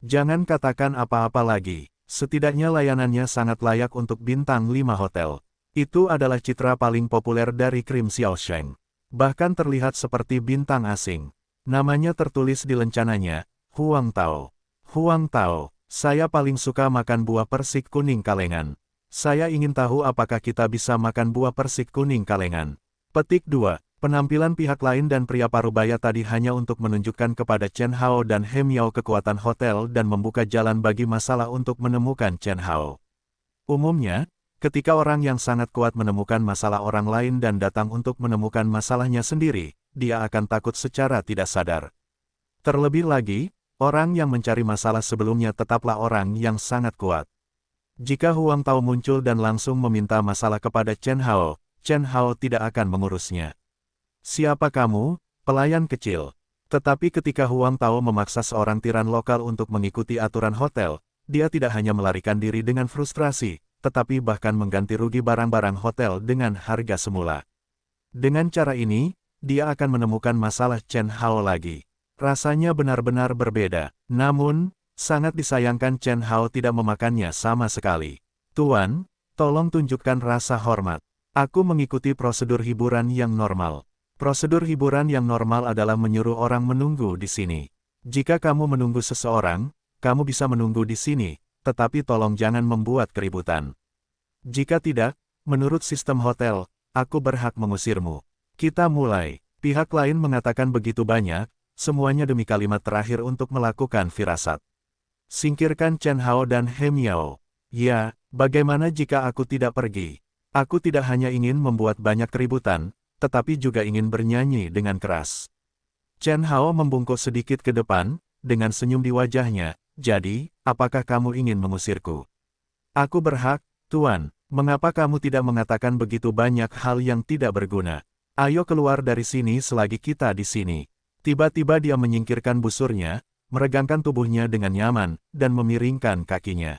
Jangan katakan apa-apa lagi. Setidaknya layanannya sangat layak untuk bintang 5 hotel. Itu adalah citra paling populer dari Krim Xiaosheng. Bahkan terlihat seperti bintang asing. Namanya tertulis di lencananya, Huang Tao. Huang Tao, saya paling suka makan buah persik kuning kalengan. Saya ingin tahu apakah kita bisa makan buah persik kuning kalengan. Petik 2. Penampilan pihak lain dan pria parubaya tadi hanya untuk menunjukkan kepada Chen Hao dan He Miao kekuatan hotel dan membuka jalan bagi masalah untuk menemukan Chen Hao. Umumnya, ketika orang yang sangat kuat menemukan masalah orang lain dan datang untuk menemukan masalahnya sendiri, dia akan takut secara tidak sadar. Terlebih lagi, orang yang mencari masalah sebelumnya tetaplah orang yang sangat kuat. Jika Huang Tao muncul dan langsung meminta masalah kepada Chen Hao tidak akan mengurusnya. "Siapa kamu, pelayan kecil?" Tetapi ketika Huang Tao memaksa seorang tiran lokal untuk mengikuti aturan hotel, dia tidak hanya melarikan diri dengan frustrasi, tetapi bahkan mengganti rugi barang-barang hotel dengan harga semula. Dengan cara ini, dia akan menemukan masalah Chen Hao lagi. Rasanya benar-benar berbeda, namun, sangat disayangkan Chen Hao tidak memakannya sama sekali. "Tuan, tolong tunjukkan rasa hormat. Aku mengikuti prosedur hiburan yang normal." Prosedur hiburan yang normal adalah menyuruh orang menunggu di sini. Jika kamu menunggu seseorang, kamu bisa menunggu di sini, tetapi tolong jangan membuat keributan. Jika tidak, menurut sistem hotel, aku berhak mengusirmu. Kita mulai. Pihak lain mengatakan begitu banyak, semuanya demi kalimat terakhir untuk melakukan firasat. Singkirkan Chen Hao dan He Miao. Ya, bagaimana jika aku tidak pergi? Aku tidak hanya ingin membuat banyak keributan, tetapi juga ingin bernyanyi dengan keras. Chen Hao membungkuk sedikit ke depan, dengan senyum di wajahnya. "Jadi, apakah kamu ingin mengusirku?" "Aku berhak, Tuan. Mengapa kamu tidak mengatakan begitu banyak hal yang tidak berguna? Ayo keluar dari sini selagi kita di sini." Tiba-tiba dia menyingkirkan busurnya, meregangkan tubuhnya dengan nyaman, dan memiringkan kakinya.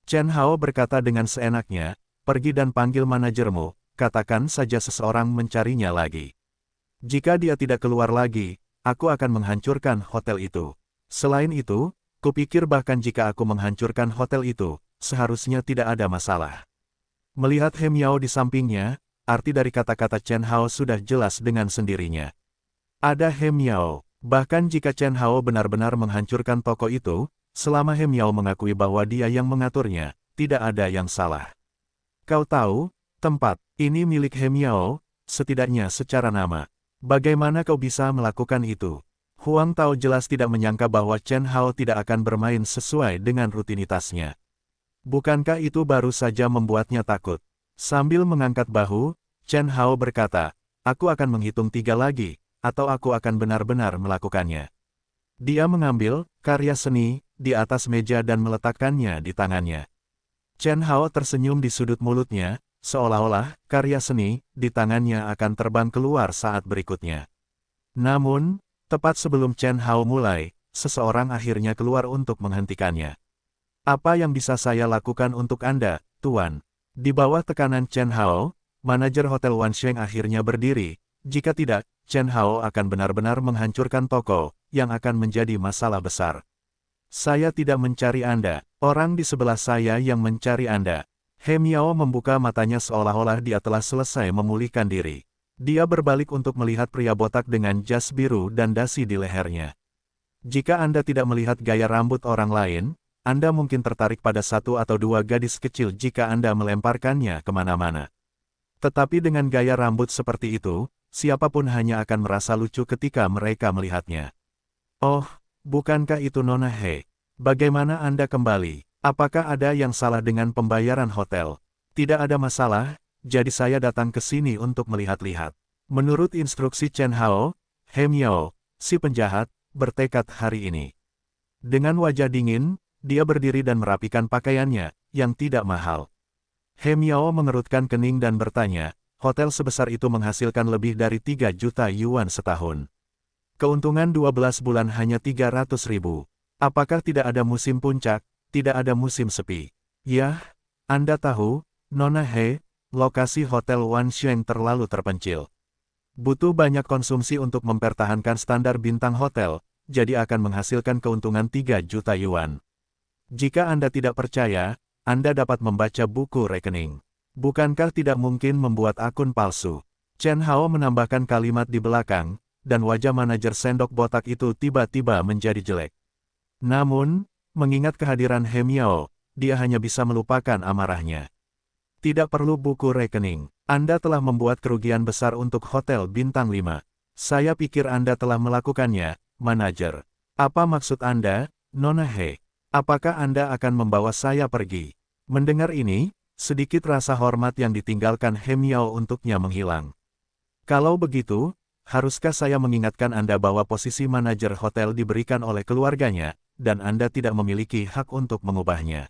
Chen Hao berkata dengan seenaknya, "Pergi dan panggil manajermu, katakan saja seseorang mencarinya lagi. Jika dia tidak keluar lagi, aku akan menghancurkan hotel itu. Selain itu, kupikir bahkan jika aku menghancurkan hotel itu, seharusnya tidak ada masalah." Melihat He Miao di sampingnya, arti dari kata-kata Chen Hao sudah jelas dengan sendirinya. Ada He Miao. Bahkan jika Chen Hao benar-benar menghancurkan toko itu, selama He Miao mengakui bahwa dia yang mengaturnya, tidak ada yang salah. "Kau tahu, tempat ini milik He Miao, setidaknya secara nama. Bagaimana kau bisa melakukan itu?" Huang Tao jelas tidak menyangka bahwa Chen Hao tidak akan bermain sesuai dengan rutinitasnya. Bukankah itu baru saja membuatnya takut? Sambil mengangkat bahu, Chen Hao berkata, "Aku akan menghitung 3 lagi, atau aku akan benar-benar melakukannya." Dia mengambil karya seni di atas meja dan meletakkannya di tangannya. Chen Hao tersenyum di sudut mulutnya, seolah-olah karya seni di tangannya akan terbang keluar saat berikutnya. Namun, tepat sebelum Chen Hao mulai, seseorang akhirnya keluar untuk menghentikannya. Apa yang bisa saya lakukan untuk Anda, Tuan? Di bawah tekanan Chen Hao, manajer Hotel Wansheng akhirnya berdiri. Jika tidak, Chen Hao akan benar-benar menghancurkan toko, yang akan menjadi masalah besar. Saya tidak mencari Anda, orang di sebelah saya yang mencari Anda. He Miao membuka matanya seolah-olah dia telah selesai memulihkan diri. Dia berbalik untuk melihat pria botak dengan jas biru dan dasi di lehernya. Jika Anda tidak melihat gaya rambut orang lain, Anda mungkin tertarik pada satu atau dua gadis kecil jika Anda melemparkannya kemana-mana. Tetapi dengan gaya rambut seperti itu, siapapun hanya akan merasa lucu ketika mereka melihatnya. Oh, bukankah itu Nona He? Bagaimana Anda kembali? Apakah ada yang salah dengan pembayaran hotel? Tidak ada masalah, jadi saya datang ke sini untuk melihat-lihat. Menurut instruksi Chen Hao, He Miao, si penjahat, bertekad hari ini. Dengan wajah dingin, dia berdiri dan merapikan pakaiannya, yang tidak mahal. He Miao mengerutkan kening dan bertanya, hotel sebesar itu menghasilkan lebih dari 3 juta yuan setahun. Keuntungan 12 bulan hanya 300.000. Apakah tidak ada musim puncak, tidak ada musim sepi? Yah, Anda tahu, Nona He, lokasi Hotel Wansheng terlalu terpencil. Butuh banyak konsumsi untuk mempertahankan standar bintang hotel, jadi akan menghasilkan keuntungan 3 juta yuan. Jika Anda tidak percaya, Anda dapat membaca buku rekening. Bukankah tidak mungkin membuat akun palsu? Chen Hao menambahkan kalimat di belakang, dan wajah manajer sendok botak itu tiba-tiba menjadi jelek. Namun, mengingat kehadiran He Miao, dia hanya bisa melupakan amarahnya. Tidak perlu buku rekening. Anda telah membuat kerugian besar untuk Hotel Bintang 5. Saya pikir Anda telah melakukannya, manajer. Apa maksud Anda, Nona He? Apakah Anda akan membawa saya pergi? Mendengar ini, sedikit rasa hormat yang ditinggalkan He Miao untuknya menghilang. Kalau begitu, haruskah saya mengingatkan Anda bahwa posisi manajer hotel diberikan oleh keluarganya, dan Anda tidak memiliki hak untuk mengubahnya.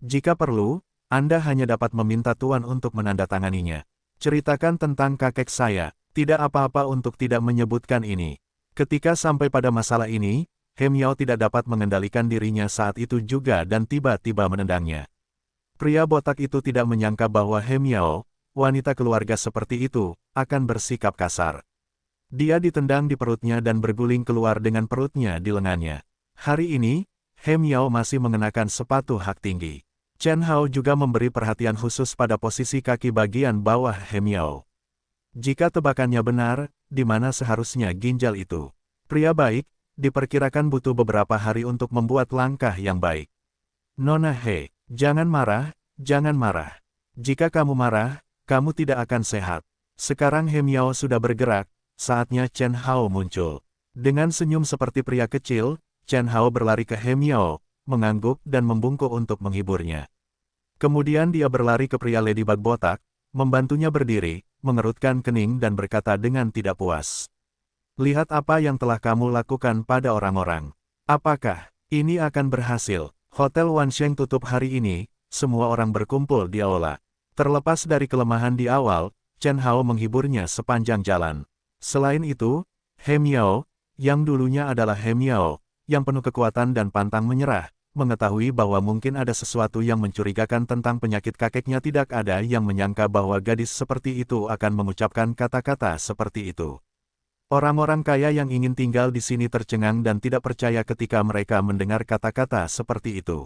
Jika perlu, Anda hanya dapat meminta Tuan untuk menandatanganinya. Ceritakan tentang kakek saya, tidak apa-apa untuk tidak menyebutkan ini. Ketika sampai pada masalah ini, He Miao tidak dapat mengendalikan dirinya saat itu juga dan tiba-tiba menendangnya. Pria botak itu tidak menyangka bahwa He Miao, wanita keluarga seperti itu, akan bersikap kasar. Dia ditendang di perutnya dan berguling keluar dengan perutnya di lengannya. Hari ini, He Miao masih mengenakan sepatu hak tinggi. Chen Hao juga memberi perhatian khusus pada posisi kaki bagian bawah He Miao. Jika tebakannya benar, di mana seharusnya ginjal itu? Pria baik, diperkirakan butuh beberapa hari untuk membuat langkah yang baik. Nona He, jangan marah, jangan marah. Jika kamu marah, kamu tidak akan sehat. Sekarang He Miao sudah bergerak, saatnya Chen Hao muncul. Dengan senyum seperti pria kecil, Chen Hao berlari ke He Miao, mengangguk dan membungkuk untuk menghiburnya. Kemudian dia berlari ke pria Ladybug botak, membantunya berdiri, mengerutkan kening dan berkata dengan tidak puas. Lihat apa yang telah kamu lakukan pada orang-orang. Apakah ini akan berhasil? Hotel Wansheng tutup hari ini, semua orang berkumpul di aula. Terlepas dari kelemahan di awal, Chen Hao menghiburnya sepanjang jalan. Selain itu, He Miao, yang dulunya adalah He Miao, yang penuh kekuatan dan pantang menyerah, mengetahui bahwa mungkin ada sesuatu yang mencurigakan tentang penyakit kakeknya. Tidak ada yang menyangka bahwa gadis seperti itu akan mengucapkan kata-kata seperti itu. Orang-orang kaya yang ingin tinggal di sini tercengang dan tidak percaya ketika mereka mendengar kata-kata seperti itu.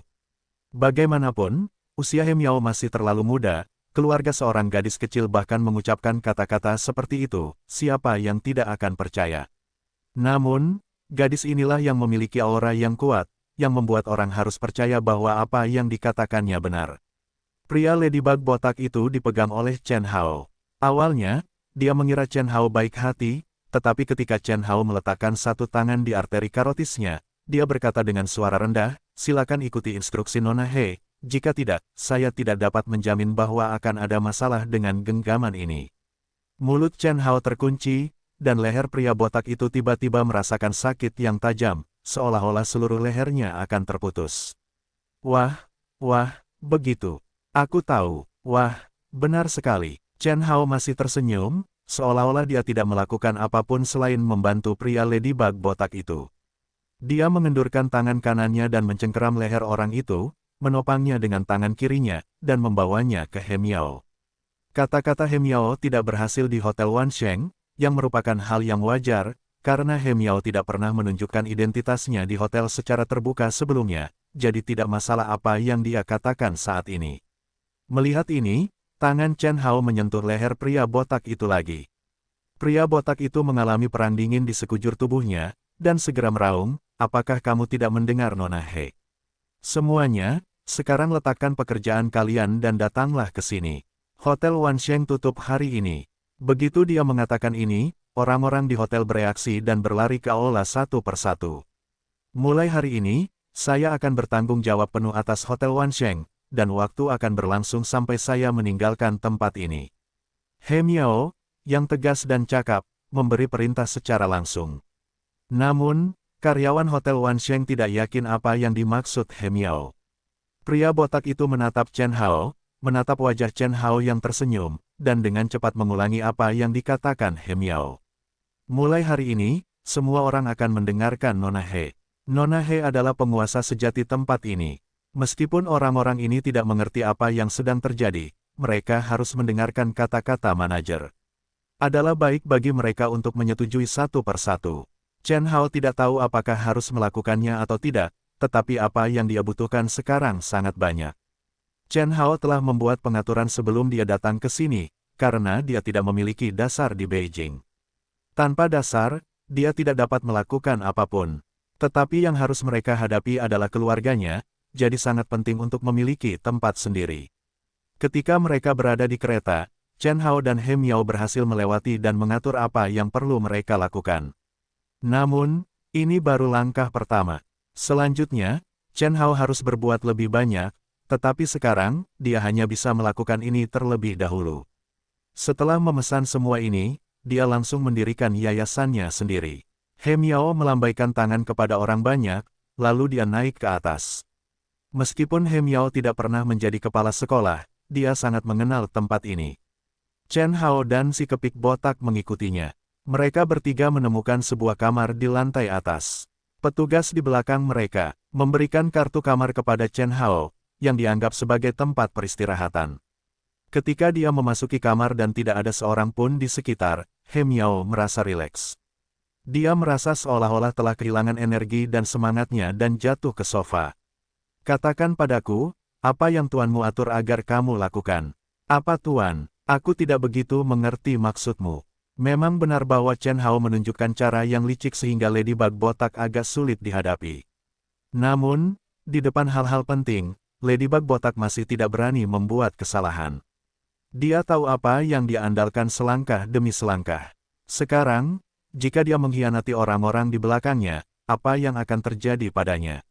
Bagaimanapun, usia He Miao masih terlalu muda, keluarga seorang gadis kecil bahkan mengucapkan kata-kata seperti itu, siapa yang tidak akan percaya? Namun, gadis inilah yang memiliki aura yang kuat, yang membuat orang harus percaya bahwa apa yang dikatakannya benar. Pria Ladybug botak itu dipegang oleh Chen Hao. Awalnya, dia mengira Chen Hao baik hati, tetapi ketika Chen Hao meletakkan satu tangan di arteri karotisnya, dia berkata dengan suara rendah, silakan ikuti instruksi Nona He, jika tidak, saya tidak dapat menjamin bahwa akan ada masalah dengan genggaman ini. Mulut Chen Hao terkunci, dan leher pria botak itu tiba-tiba merasakan sakit yang tajam, seolah-olah seluruh lehernya akan terputus. Wah, begitu. Aku tahu. Wah, benar sekali. Chen Hao masih tersenyum, seolah-olah dia tidak melakukan apapun selain membantu pria ladybug botak itu. Dia mengendurkan tangan kanannya dan mencengkeram leher orang itu, menopangnya dengan tangan kirinya, dan membawanya ke He Miao. Kata-kata He Miao tidak berhasil di Hotel Wansheng, yang merupakan hal yang wajar, karena He Miao tidak pernah menunjukkan identitasnya di hotel secara terbuka sebelumnya, jadi tidak masalah apa yang dia katakan saat ini. Melihat ini, tangan Chen Hao menyentuh leher pria botak itu lagi. Pria botak itu mengalami perang dingin di sekujur tubuhnya, dan segera meraung, apakah kamu tidak mendengar Nona He? Semuanya, sekarang letakkan pekerjaan kalian dan datanglah ke sini. Hotel Wansheng tutup hari ini. Begitu dia mengatakan ini, orang-orang di hotel bereaksi dan berlari ke aula satu persatu. Mulai hari ini, saya akan bertanggung jawab penuh atas Hotel Wansheng, dan waktu akan berlangsung sampai saya meninggalkan tempat ini. He Miao, yang tegas dan cakap, memberi perintah secara langsung. Namun, karyawan Hotel Wansheng tidak yakin apa yang dimaksud He Miao. Pria botak itu menatap Chen Hao, menatap wajah Chen Hao yang tersenyum, dan dengan cepat mengulangi apa yang dikatakan He Miao. Mulai hari ini, semua orang akan mendengarkan Nona He. Nona He adalah penguasa sejati tempat ini. Meskipun orang-orang ini tidak mengerti apa yang sedang terjadi, mereka harus mendengarkan kata-kata manajer. Adalah baik bagi mereka untuk menyetujui satu persatu. Chen Hao tidak tahu apakah harus melakukannya atau tidak, tetapi apa yang dia butuhkan sekarang sangat banyak. Chen Hao telah membuat pengaturan sebelum dia datang ke sini, karena dia tidak memiliki dasar di Beijing. Tanpa dasar, dia tidak dapat melakukan apapun. Tetapi yang harus mereka hadapi adalah keluarganya, jadi sangat penting untuk memiliki tempat sendiri. Ketika mereka berada di kereta, Chen Hao dan He Miao berhasil melewati dan mengatur apa yang perlu mereka lakukan. Namun, ini baru langkah pertama. Selanjutnya, Chen Hao harus berbuat lebih banyak, tetapi sekarang, dia hanya bisa melakukan ini terlebih dahulu. Setelah memesan semua ini, dia langsung mendirikan yayasannya sendiri. He Miao melambaikan tangan kepada orang banyak, lalu dia naik ke atas. Meskipun He Miao tidak pernah menjadi kepala sekolah, dia sangat mengenal tempat ini. Chen Hao dan si kepik botak mengikutinya. Mereka bertiga menemukan sebuah kamar di lantai atas. Petugas di belakang mereka memberikan kartu kamar kepada Chen Hao, yang dianggap sebagai tempat peristirahatan. Ketika dia memasuki kamar dan tidak ada seorang pun di sekitar, He Miao merasa rileks. Dia merasa seolah-olah telah kehilangan energi dan semangatnya dan jatuh ke sofa. Katakan padaku, apa yang tuanmu atur agar kamu lakukan? Apa tuan? Aku tidak begitu mengerti maksudmu. Memang benar bahwa Chen Hao menunjukkan cara yang licik sehingga ladybug botak agak sulit dihadapi. Namun, di depan hal-hal penting, ladybug botak masih tidak berani membuat kesalahan. Dia tahu apa yang dia andalkan selangkah demi selangkah. Sekarang, jika dia mengkhianati orang-orang di belakangnya, apa yang akan terjadi padanya?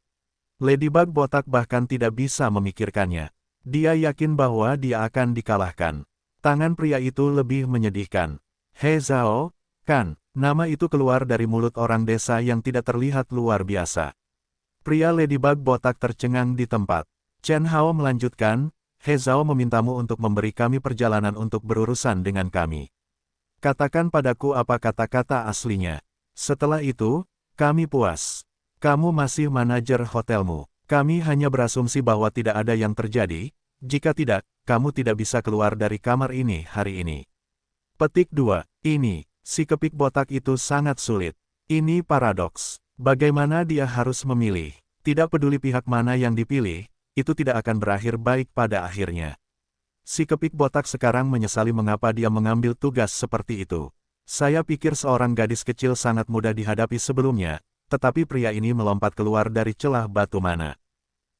Ladybug botak bahkan tidak bisa memikirkannya. Dia yakin bahwa dia akan dikalahkan. Tangan pria itu lebih menyedihkan. He Zhao, kan, nama itu keluar dari mulut orang desa yang tidak terlihat luar biasa. Pria ladybug botak tercengang di tempat. Chen Hao melanjutkan, He Zhao memintamu untuk memberi kami perjalanan untuk berurusan dengan kami. Katakan padaku apa kata-kata aslinya. Setelah itu, kami puas. Kamu masih manajer hotelmu. Kami hanya berasumsi bahwa tidak ada yang terjadi, jika tidak, kamu tidak bisa keluar dari kamar ini hari ini. Petik 2. Ini, si kepik botak itu sangat sulit. Ini paradoks. Bagaimana dia harus memilih? Tidak peduli pihak mana yang dipilih, itu tidak akan berakhir baik pada akhirnya. Si kepik botak sekarang menyesali mengapa dia mengambil tugas seperti itu. Saya pikir seorang gadis kecil sangat mudah dihadapi sebelumnya, tetapi pria ini melompat keluar dari celah batu mana.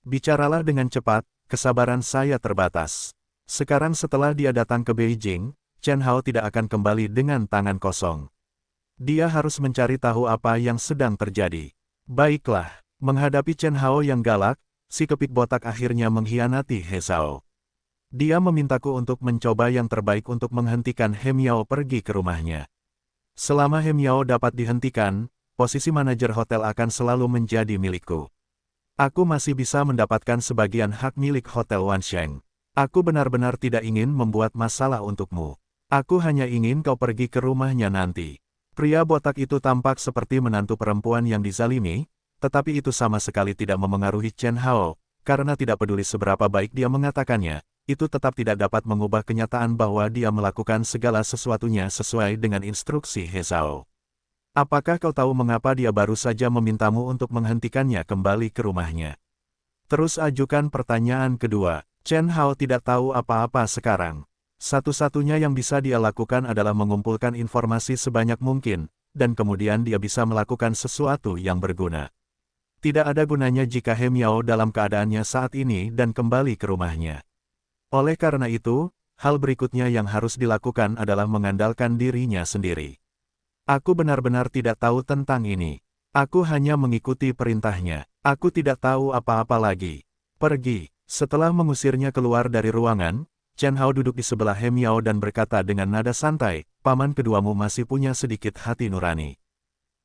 Bicaralah dengan cepat, kesabaran saya terbatas. Sekarang setelah dia datang ke Beijing, Chen Hao tidak akan kembali dengan tangan kosong. Dia harus mencari tahu apa yang sedang terjadi. Baiklah, menghadapi Chen Hao yang galak, si kepik botak akhirnya mengkhianati He Zhao. Dia memintaku untuk mencoba yang terbaik untuk menghentikan He Miao pergi ke rumahnya. Selama He Miao dapat dihentikan, posisi manajer hotel akan selalu menjadi milikku. Aku masih bisa mendapatkan sebagian hak milik Hotel Wansheng. Aku benar-benar tidak ingin membuat masalah untukmu. Aku hanya ingin kau pergi ke rumahnya nanti. Pria botak itu tampak seperti menantu perempuan yang dizalimi, tetapi itu sama sekali tidak memengaruhi Chen Hao, karena tidak peduli seberapa baik dia mengatakannya. Itu tetap tidak dapat mengubah kenyataan bahwa dia melakukan segala sesuatunya sesuai dengan instruksi He Zhao. Apakah kau tahu mengapa dia baru saja memintamu untuk menghentikannya kembali ke rumahnya? Terus ajukan pertanyaan kedua. Chen Hao tidak tahu apa-apa sekarang. Satu-satunya yang bisa dia lakukan adalah mengumpulkan informasi sebanyak mungkin, dan kemudian dia bisa melakukan sesuatu yang berguna. Tidak ada gunanya jika He Miao dalam keadaannya saat ini dan kembali ke rumahnya. Oleh karena itu, hal berikutnya yang harus dilakukan adalah mengandalkan dirinya sendiri. Aku benar-benar tidak tahu tentang ini. Aku hanya mengikuti perintahnya. Aku tidak tahu apa-apa lagi. Pergi. Setelah mengusirnya keluar dari ruangan, Chen Hao duduk di sebelah He Miao dan berkata dengan nada santai, paman keduamu masih punya sedikit hati nurani.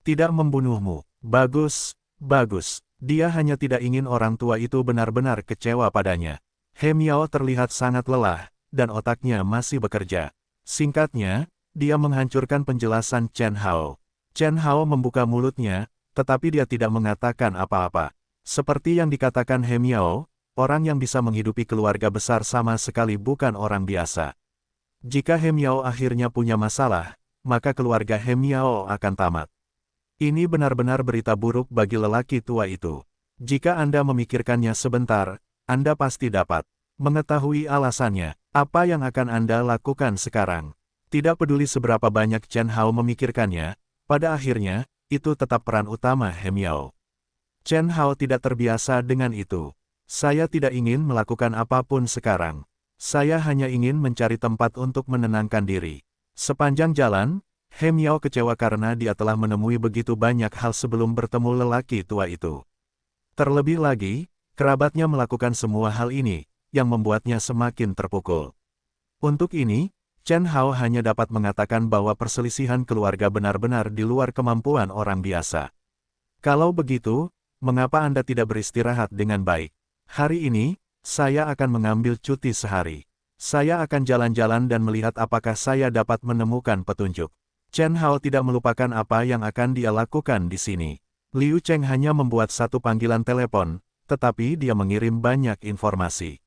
Tidak membunuhmu. Bagus, bagus. Dia hanya tidak ingin orang tua itu benar-benar kecewa padanya. He Miao terlihat sangat lelah, dan otaknya masih bekerja. Singkatnya, dia menghancurkan penjelasan Chen Hao. Chen Hao membuka mulutnya, tetapi dia tidak mengatakan apa-apa. Seperti yang dikatakan He Miao, orang yang bisa menghidupi keluarga besar sama sekali bukan orang biasa. Jika He Miao akhirnya punya masalah, maka keluarga He Miao akan tamat. Ini benar-benar berita buruk bagi lelaki tua itu. Jika Anda memikirkannya sebentar, Anda pasti dapat mengetahui alasannya. Apa yang akan Anda lakukan sekarang? Tidak peduli seberapa banyak Chen Hao memikirkannya, pada akhirnya, itu tetap peran utama He Miao. Chen Hao tidak terbiasa dengan itu. Saya tidak ingin melakukan apapun sekarang. Saya hanya ingin mencari tempat untuk menenangkan diri. Sepanjang jalan, He Miao kecewa karena dia telah menemui begitu banyak hal sebelum bertemu lelaki tua itu. Terlebih lagi, kerabatnya melakukan semua hal ini, yang membuatnya semakin terpukul. Untuk ini, Chen Hao hanya dapat mengatakan bahwa perselisihan keluarga benar-benar di luar kemampuan orang biasa. Kalau begitu, mengapa Anda tidak beristirahat dengan baik? Hari ini, saya akan mengambil cuti sehari. Saya akan jalan-jalan dan melihat apakah saya dapat menemukan petunjuk. Chen Hao tidak melupakan apa yang akan dia lakukan di sini. Liu Cheng hanya membuat satu panggilan telepon, tetapi dia mengirim banyak informasi.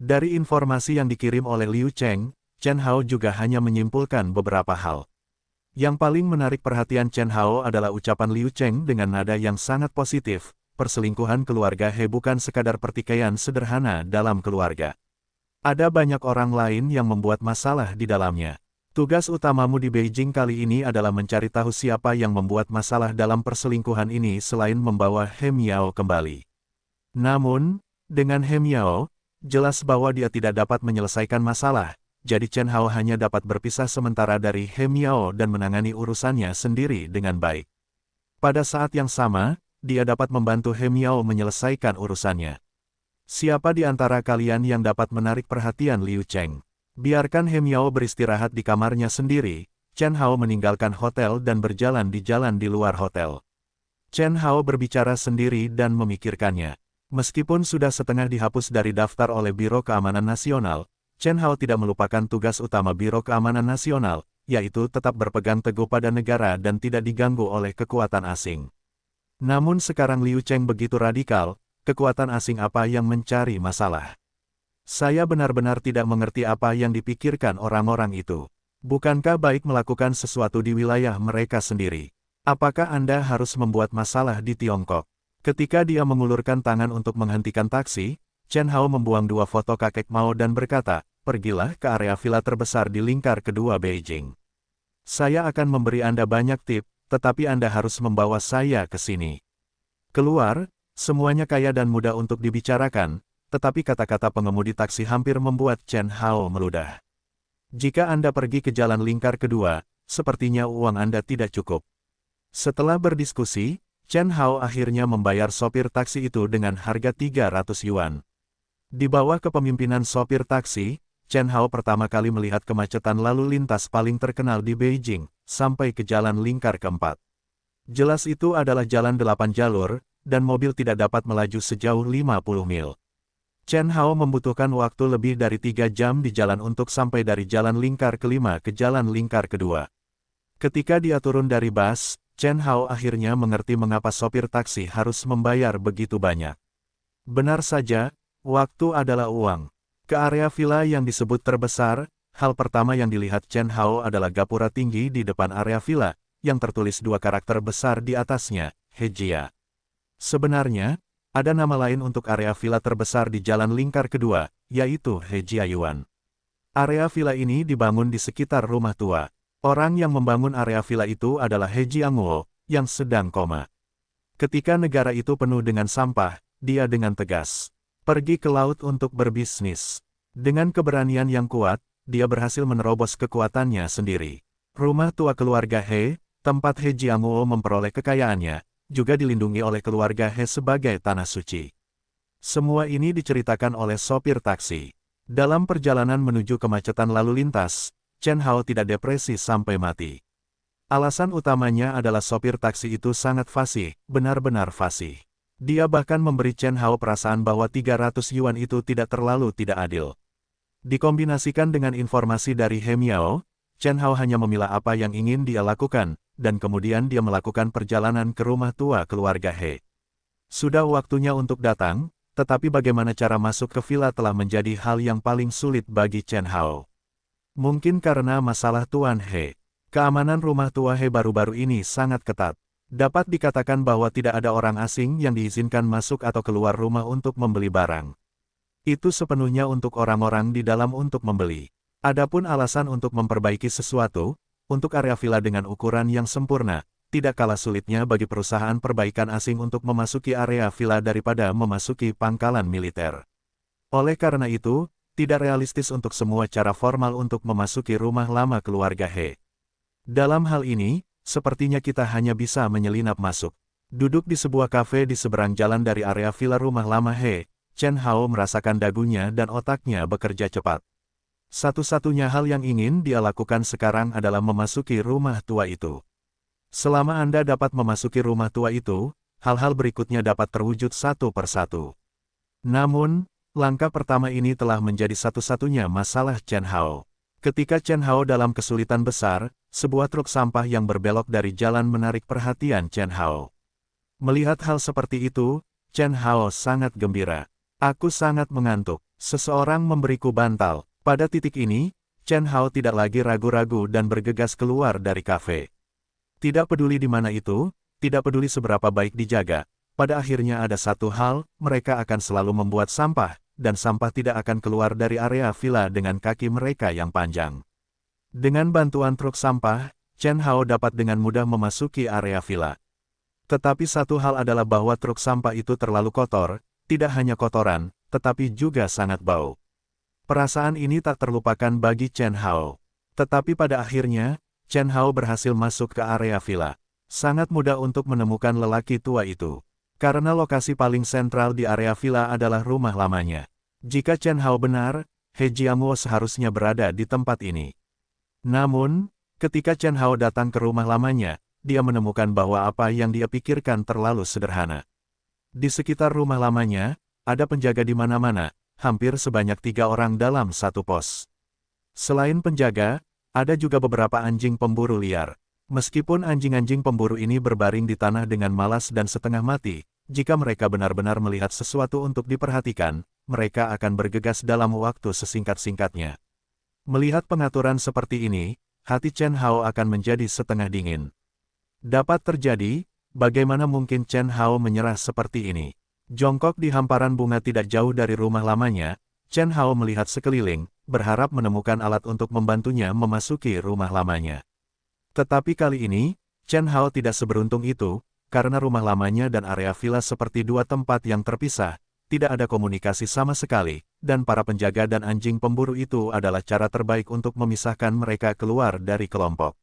Dari informasi yang dikirim oleh Liu Cheng, Chen Hao juga hanya menyimpulkan beberapa hal. Yang paling menarik perhatian Chen Hao adalah ucapan Liu Cheng dengan nada yang sangat positif, perselingkuhan keluarga He bukan sekadar pertikaian sederhana dalam keluarga. Ada banyak orang lain yang membuat masalah di dalamnya. Tugas utamamu di Beijing kali ini adalah mencari tahu siapa yang membuat masalah dalam perselingkuhan ini selain membawa He Miao kembali. Namun, dengan He Miao, jelas bahwa dia tidak dapat menyelesaikan masalah, jadi Chen Hao hanya dapat berpisah sementara dari He Miao dan menangani urusannya sendiri dengan baik. Pada saat yang sama, dia dapat membantu He Miao menyelesaikan urusannya. Siapa di antara kalian yang dapat menarik perhatian Liu Cheng? Biarkan He Miao beristirahat di kamarnya sendiri. Chen Hao meninggalkan hotel dan berjalan di jalan di luar hotel. Chen Hao berbicara sendiri dan memikirkannya. Meskipun sudah setengah dihapus dari daftar oleh Biro Keamanan Nasional, Chen Hao tidak melupakan tugas utama Biro Keamanan Nasional, yaitu tetap berpegang teguh pada negara dan tidak diganggu oleh kekuatan asing. Namun sekarang Liu Cheng begitu radikal, kekuatan asing apa yang mencari masalah? Saya benar-benar tidak mengerti apa yang dipikirkan orang-orang itu. Bukankah baik melakukan sesuatu di wilayah mereka sendiri? Apakah Anda harus membuat masalah di Tiongkok? Ketika dia mengulurkan tangan untuk menghentikan taksi, Chen Hao membuang dua foto kakek Mao dan berkata, pergilah ke area villa terbesar di lingkar kedua Beijing. Saya akan memberi Anda banyak tip, tetapi Anda harus membawa saya ke sini. Keluar, semuanya kaya dan mudah untuk dibicarakan, tetapi kata-kata pengemudi taksi hampir membuat Chen Hao meludah. Jika Anda pergi ke jalan lingkar kedua, sepertinya uang Anda tidak cukup. Setelah berdiskusi, Chen Hao akhirnya membayar sopir taksi itu dengan harga 300 yuan. Di bawah kepemimpinan sopir taksi, Chen Hao pertama kali melihat kemacetan lalu lintas paling terkenal di Beijing, sampai ke jalan lingkar keempat. Jelas itu adalah jalan 8 jalur, dan mobil tidak dapat melaju sejauh 50 mil. Chen Hao membutuhkan waktu lebih dari 3 jam di jalan untuk sampai dari jalan lingkar kelima ke jalan lingkar kedua. Ketika dia turun dari bus, Chen Hao akhirnya mengerti mengapa sopir taksi harus membayar begitu banyak. Benar saja, waktu adalah uang. Ke area villa yang disebut terbesar, hal pertama yang dilihat Chen Hao adalah gapura tinggi di depan area villa, yang tertulis 2 karakter besar di atasnya, Hejia. Sebenarnya, ada nama lain untuk area villa terbesar di jalan lingkar kedua, yaitu Hejia Yuan. Area villa ini dibangun di sekitar rumah tua. Orang yang membangun area villa itu adalah He Jianguo, yang sedang koma. Ketika negara itu penuh dengan sampah, dia dengan tegas pergi ke laut untuk berbisnis. Dengan keberanian yang kuat, dia berhasil menerobos kekuatannya sendiri. Rumah tua keluarga He, tempat He Jianguo memperoleh kekayaannya, juga dilindungi oleh keluarga He sebagai tanah suci. Semua ini diceritakan oleh sopir taksi. Dalam perjalanan menuju kemacetan lalu lintas, Chen Hao tidak depresi sampai mati. Alasan utamanya adalah sopir taksi itu sangat fasih, benar-benar fasih. Dia bahkan memberi Chen Hao perasaan bahwa 300 yuan itu tidak terlalu tidak adil. Dikombinasikan dengan informasi dari He Miao, Chen Hao hanya memilah apa yang ingin dia lakukan, dan kemudian dia melakukan perjalanan ke rumah tua keluarga He. Sudah waktunya untuk datang, tetapi bagaimana cara masuk ke villa telah menjadi hal yang paling sulit bagi Chen Hao. Mungkin karena masalah Tuan He. Keamanan rumah tua He baru-baru ini sangat ketat. Dapat dikatakan bahwa tidak ada orang asing yang diizinkan masuk atau keluar rumah untuk membeli barang. Itu sepenuhnya untuk orang-orang di dalam untuk membeli. Adapun alasan untuk memperbaiki sesuatu, untuk area villa dengan ukuran yang sempurna, tidak kalah sulitnya bagi perusahaan perbaikan asing untuk memasuki area villa daripada memasuki pangkalan militer. Oleh karena itu, tidak realistis untuk semua cara formal untuk memasuki rumah lama keluarga He. Dalam hal ini, sepertinya kita hanya bisa menyelinap masuk. Duduk di sebuah kafe di seberang jalan dari area villa rumah lama He, Chen Hao merasakan dagunya dan otaknya bekerja cepat. Satu-satunya hal yang ingin dia lakukan sekarang adalah memasuki rumah tua itu. Selama Anda dapat memasuki rumah tua itu, hal-hal berikutnya dapat terwujud satu persatu. Namun, langkah pertama ini telah menjadi satu-satunya masalah Chen Hao. Ketika Chen Hao dalam kesulitan besar, sebuah truk sampah yang berbelok dari jalan menarik perhatian Chen Hao. Melihat hal seperti itu, Chen Hao sangat gembira. Aku sangat mengantuk. Seseorang memberiku bantal. Pada titik ini, Chen Hao tidak lagi ragu-ragu dan bergegas keluar dari kafe. Tidak peduli di mana itu, tidak peduli seberapa baik dijaga, pada akhirnya ada satu hal, mereka akan selalu membuat sampah, dan sampah tidak akan keluar dari area villa dengan kaki mereka yang panjang. Dengan bantuan truk sampah, Chen Hao dapat dengan mudah memasuki area villa. Tetapi satu hal adalah bahwa truk sampah itu terlalu kotor, tidak hanya kotoran, tetapi juga sangat bau. Perasaan ini tak terlupakan bagi Chen Hao. Tetapi pada akhirnya, Chen Hao berhasil masuk ke area villa. Sangat mudah untuk menemukan lelaki tua itu. Karena lokasi paling sentral di area villa adalah rumah lamanya. Jika Chen Hao benar, He Jianguo seharusnya berada di tempat ini. Namun, ketika Chen Hao datang ke rumah lamanya, dia menemukan bahwa apa yang dia pikirkan terlalu sederhana. Di sekitar rumah lamanya, ada penjaga di mana-mana, hampir sebanyak 3 orang dalam satu pos. Selain penjaga, ada juga beberapa anjing pemburu liar. Meskipun anjing-anjing pemburu ini berbaring di tanah dengan malas dan setengah mati, jika mereka benar-benar melihat sesuatu untuk diperhatikan, mereka akan bergegas dalam waktu sesingkat-singkatnya. Melihat pengaturan seperti ini, hati Chen Hao akan menjadi setengah dingin. Dapat terjadi, bagaimana mungkin Chen Hao menyerah seperti ini? Jongkok di hamparan bunga tidak jauh dari rumah lamanya, Chen Hao melihat sekeliling, berharap menemukan alat untuk membantunya memasuki rumah lamanya. Tetapi kali ini, Chen Hao tidak seberuntung itu, karena rumah lamanya dan area villa seperti dua tempat yang terpisah, tidak ada komunikasi sama sekali, dan para penjaga dan anjing pemburu itu adalah cara terbaik untuk memisahkan mereka keluar dari kelompok.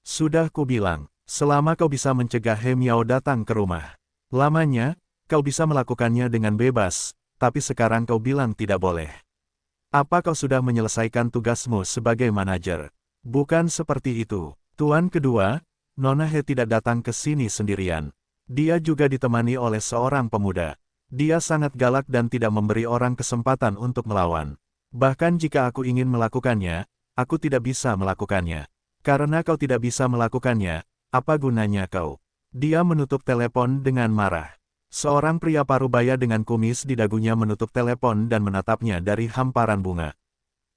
Sudah kubilang, selama kau bisa mencegah He Miao datang ke rumah lamanya, kau bisa melakukannya dengan bebas, tapi sekarang kau bilang tidak boleh. Apa kau sudah menyelesaikan tugasmu sebagai manajer? Bukan seperti itu. Tuan kedua, Nona He tidak datang ke sini sendirian. Dia juga ditemani oleh seorang pemuda. Dia sangat galak dan tidak memberi orang kesempatan untuk melawan. Bahkan jika aku ingin melakukannya, aku tidak bisa melakukannya. Karena kau tidak bisa melakukannya, apa gunanya kau? Dia menutup telepon dengan marah. Seorang pria parubaya dengan kumis di dagunya menutup telepon dan menatapnya dari hamparan bunga.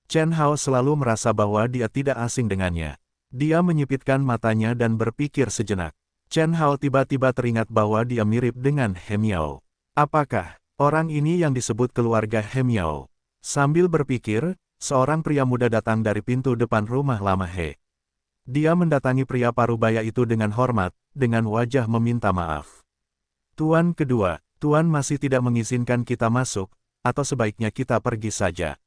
Chen Hao selalu merasa bahwa dia tidak asing dengannya. Dia menyipitkan matanya dan berpikir sejenak. Chen Hao tiba-tiba teringat bahwa dia mirip dengan He Miao. Apakah orang ini yang disebut keluarga He Miao? Sambil berpikir, seorang pria muda datang dari pintu depan rumah lama He. Dia mendatangi pria parubaya itu dengan hormat, dengan wajah meminta maaf. Tuan kedua, Tuan masih tidak mengizinkan kita masuk, atau sebaiknya kita pergi saja.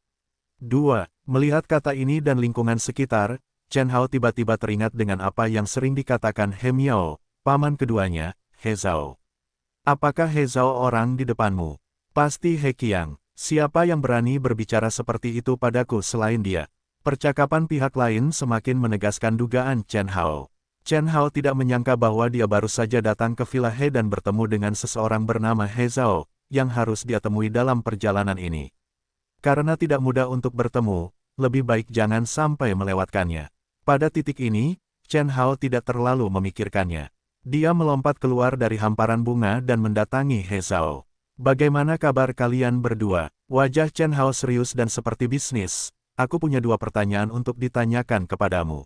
2. Melihat kata ini dan lingkungan sekitar, Chen Hao tiba-tiba teringat dengan apa yang sering dikatakan He Miao, paman keduanya, He Zhao. Apakah He Zhao orang di depanmu? Pasti He Qiang. Siapa yang berani berbicara seperti itu padaku selain dia? Percakapan pihak lain semakin menegaskan dugaan Chen Hao. Chen Hao tidak menyangka bahwa dia baru saja datang ke Villa He dan bertemu dengan seseorang bernama He Zhao, yang harus dia temui dalam perjalanan ini. Karena tidak mudah untuk bertemu, lebih baik jangan sampai melewatkannya. Pada titik ini, Chen Hao tidak terlalu memikirkannya. Dia melompat keluar dari hamparan bunga dan mendatangi He Zhao. Bagaimana kabar kalian berdua? Wajah Chen Hao serius dan seperti bisnis. Aku punya 2 pertanyaan untuk ditanyakan kepadamu.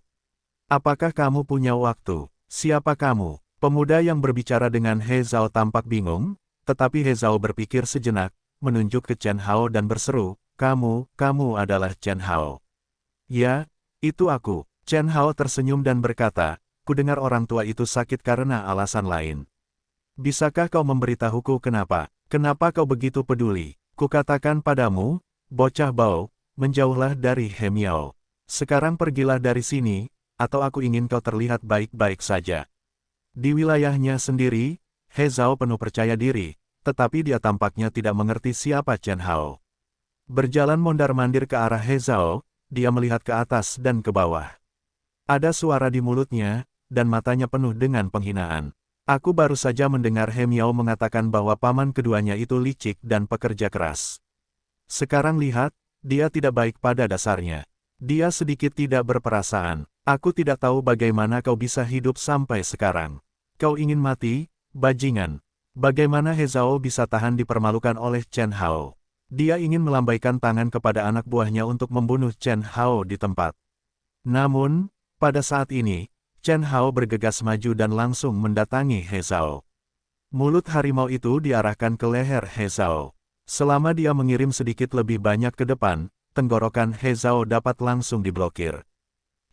Apakah kamu punya waktu? Siapa kamu? Pemuda yang berbicara dengan He Zhao tampak bingung, tetapi He Zhao berpikir sejenak, menunjuk ke Chen Hao dan berseru, kamu adalah Chen Hao. Ya, itu aku. Chen Hao tersenyum dan berkata, kudengar orang tua itu sakit karena alasan lain. Bisakah kau memberitahuku kenapa? Kenapa kau begitu peduli? Kukatakan padamu, bocah bau, menjauhlah dari He Miao. Sekarang pergilah dari sini, atau aku ingin kau terlihat baik-baik saja. Di wilayahnya sendiri, He Zhao penuh percaya diri, tetapi dia tampaknya tidak mengerti siapa Chen Hao. Berjalan mondar-mandir ke arah He Zhao, dia melihat ke atas dan ke bawah. Ada suara di mulutnya, dan matanya penuh dengan penghinaan. Aku baru saja mendengar He Miao mengatakan bahwa paman keduanya itu licik dan pekerja keras. Sekarang lihat, dia tidak baik pada dasarnya. Dia sedikit tidak berperasaan. Aku tidak tahu bagaimana kau bisa hidup sampai sekarang. Kau ingin mati, bajingan. Bagaimana He Zhao bisa tahan dipermalukan oleh Chen Hao? Dia ingin melambaikan tangan kepada anak buahnya untuk membunuh Chen Hao di tempat. Namun, pada saat ini, Chen Hao bergegas maju dan langsung mendatangi He Zhao. Mulut harimau itu diarahkan ke leher He Zhao. Selama dia mengirim sedikit lebih banyak ke depan, tenggorokan He Zhao dapat langsung diblokir.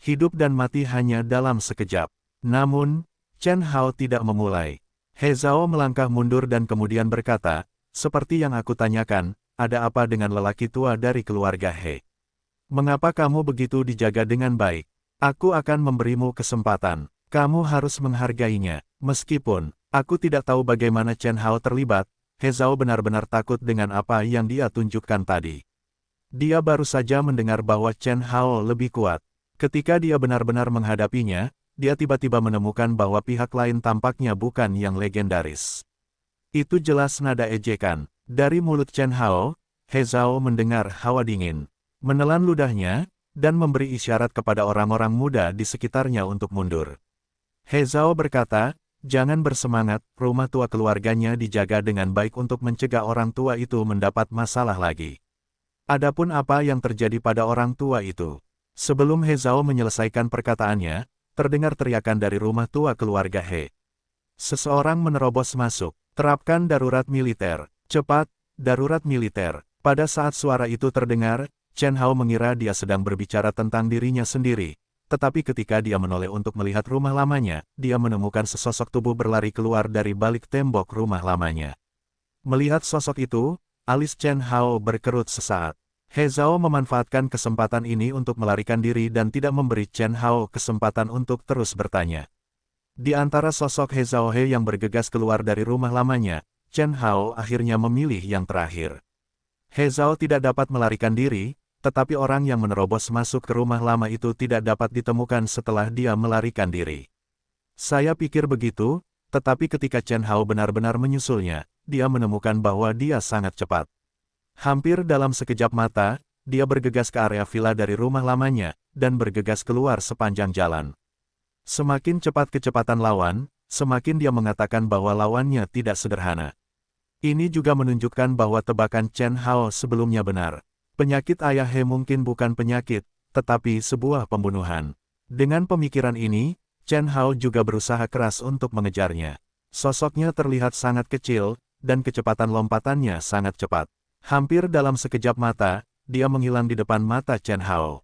Hidup dan mati hanya dalam sekejap. Namun, Chen Hao tidak memulai. He Zhao melangkah mundur dan kemudian berkata, seperti yang aku tanyakan, ada apa dengan lelaki tua dari keluarga He? Mengapa kamu begitu dijaga dengan baik? Aku akan memberimu kesempatan. Kamu harus menghargainya. Meskipun, aku tidak tahu bagaimana Chen Hao terlibat, He Zhao benar-benar takut dengan apa yang dia tunjukkan tadi. Dia baru saja mendengar bahwa Chen Hao lebih kuat. Ketika dia benar-benar menghadapinya, dia tiba-tiba menemukan bahwa pihak lain tampaknya bukan yang legendaris. Itu jelas nada ejekan. Dari mulut Chen Hao, He Zhao mendengar hawa dingin. Menelan ludahnya, dan memberi isyarat kepada orang-orang muda di sekitarnya untuk mundur. He Zhao berkata, jangan bersemangat, rumah tua keluarganya dijaga dengan baik untuk mencegah orang tua itu mendapat masalah lagi. Adapun apa yang terjadi pada orang tua itu. Sebelum He Zhao menyelesaikan perkataannya, terdengar teriakan dari rumah tua keluarga He. Seseorang menerobos masuk. Terapkan darurat militer. Cepat, darurat militer. Pada saat suara itu terdengar, Chen Hao mengira dia sedang berbicara tentang dirinya sendiri. Tetapi ketika dia menoleh untuk melihat rumah lamanya, dia menemukan sesosok tubuh berlari keluar dari balik tembok rumah lamanya. Melihat sosok itu, alis Chen Hao berkerut sesaat. He Zhao memanfaatkan kesempatan ini untuk melarikan diri dan tidak memberi Chen Hao kesempatan untuk terus bertanya. Di antara sosok He Zhao He yang bergegas keluar dari rumah lamanya, Chen Hao akhirnya memilih yang terakhir. He Zhao tidak dapat melarikan diri, tetapi orang yang menerobos masuk ke rumah lama itu tidak dapat ditemukan setelah dia melarikan diri. Saya pikir begitu, tetapi ketika Chen Hao benar-benar menyusulnya, dia menemukan bahwa dia sangat cepat. Hampir dalam sekejap mata, dia bergegas ke area villa dari rumah lamanya, dan bergegas keluar sepanjang jalan. Semakin cepat kecepatan lawan, semakin dia mengatakan bahwa lawannya tidak sederhana. Ini juga menunjukkan bahwa tebakan Chen Hao sebelumnya benar. Penyakit Ayah He mungkin bukan penyakit, tetapi sebuah pembunuhan. Dengan pemikiran ini, Chen Hao juga berusaha keras untuk mengejarnya. Sosoknya terlihat sangat kecil, dan kecepatan lompatannya sangat cepat. Hampir dalam sekejap mata, dia menghilang di depan mata Chen Hao.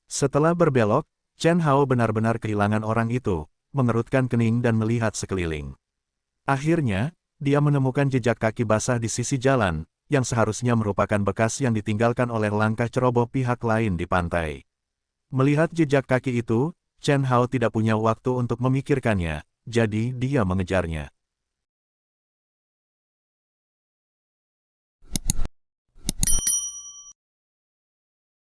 Setelah berbelok, Chen Hao benar-benar kehilangan orang itu, mengerutkan kening dan melihat sekeliling. Akhirnya, dia menemukan jejak kaki basah di sisi jalan, yang seharusnya merupakan bekas yang ditinggalkan oleh langkah ceroboh pihak lain di pantai. Melihat jejak kaki itu, Chen Hao tidak punya waktu untuk memikirkannya, jadi dia mengejarnya.